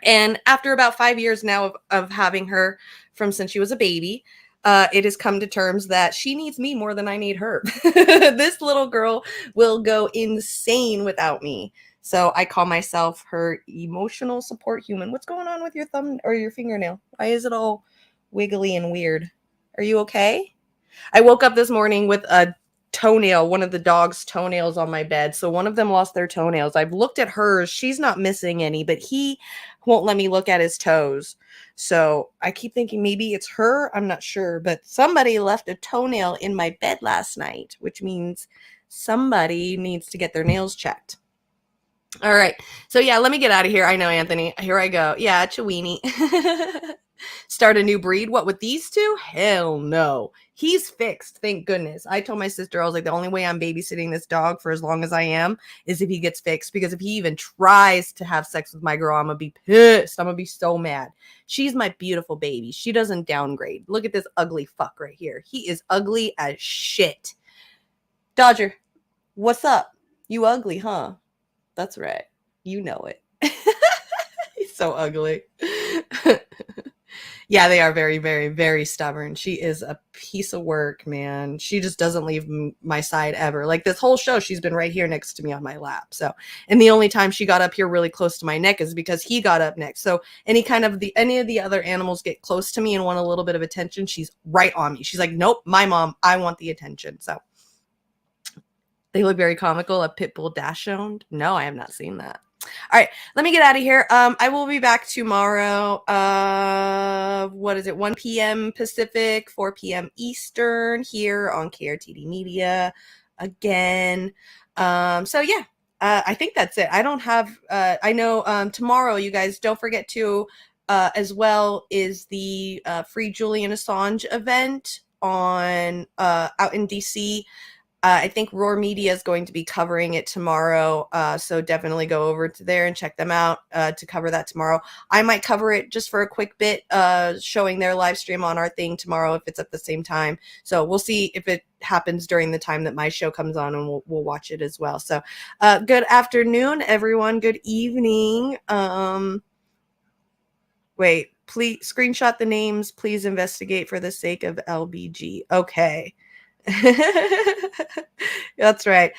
And after about 5 years now of having her, from since she was a baby, it has come to terms that she needs me more than I need her. This little girl will go insane without me. So I call myself her emotional support human. What's going on with your thumb or your fingernail? Why is it all wiggly and weird? Are you okay? I woke up this morning with a toenail, one of the dog's toenails on my bed. So one of them lost their toenails. I've looked at hers. She's not missing any, but he won't let me look at his toes. So I keep thinking maybe it's her. I'm not sure, but somebody left a toenail in my bed last night, which means somebody needs to get their nails checked. All right. So yeah, let me get out of here. I know, Anthony. Here I go. Yeah, Chiweenie. Start a new breed. What, with these two? Hell no. He's fixed, thank goodness. I told my sister, I was like, the only way I'm babysitting this dog for as long as I am is if he gets fixed, because if he even tries to have sex with my girl, I'm gonna be pissed. I'm gonna be so mad. She's my beautiful baby. She doesn't downgrade. Look at this ugly fuck right here. He is ugly as shit. Dodger, what's up? You ugly, huh? That's right. You know it. He's so ugly. Yeah, they are very, very, very stubborn. She is a piece of work, man. She just doesn't leave my side ever. Like this whole show, she's been right here next to me on my lap. So, and the only time she got up here really close to my neck is because he got up next. So any of the other animals get close to me and want a little bit of attention, she's right on me. She's like, nope, my mom, I want the attention. So they look very comical. A pit bull dachshund? No, I have not seen that. All right, let me get out of here. I will be back tomorrow. What is it? 1 p.m. Pacific, 4 p.m. Eastern here on KRTD Media again. So yeah, I think that's it. I don't have, I know tomorrow, you guys don't forget to, as well, is the free Julian Assange event on out in DC. I think Roar Media is going to be covering it tomorrow. So definitely go over to there and check them out to cover that tomorrow. I might cover it just for a quick bit, showing their live stream on our thing tomorrow if it's at the same time. So we'll see if it happens during the time that my show comes on, and we'll watch it as well. So good afternoon, everyone. Good evening. Wait, please screenshot the names. Please investigate for the sake of LBG. Okay. That's right.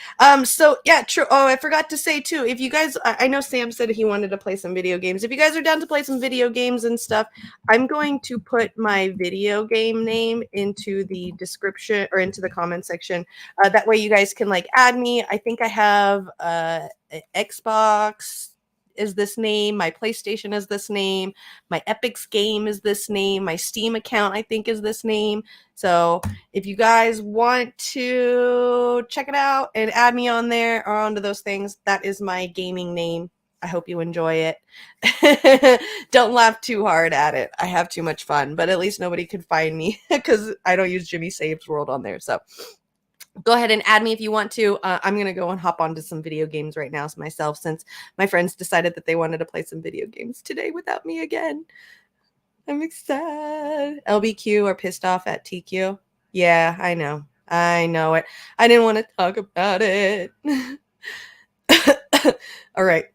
So yeah, true. Oh, I forgot to say too, if you guys, I know Sam said he wanted to play some video games. If you guys are down to play some video games and stuff, I'm going to put my video game name into the description or into the comment section. That way you guys can like add me. I think I have Xbox is this name, my PlayStation is this name, my Epic's game is this name, my Steam account I think is this name. So if you guys want to check it out and add me on there or onto those things, that is my gaming name. I hope you enjoy it. Don't laugh too hard at it. I have too much fun, but at least nobody could find me because I don't use Jimmy Saves World on there. So go ahead and add me if you want to. I'm going to go and hop onto some video games right now myself, since my friends decided that they wanted to play some video games today without me again. I'm excited. LBQ are pissed off at TQ. Yeah, I know. I know it. I didn't want to talk about it. All right.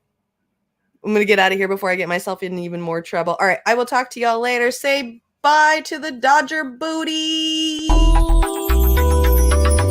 I'm going to get out of here before I get myself in even more trouble. All right. I will talk to y'all later. Say bye to the Dodger booty.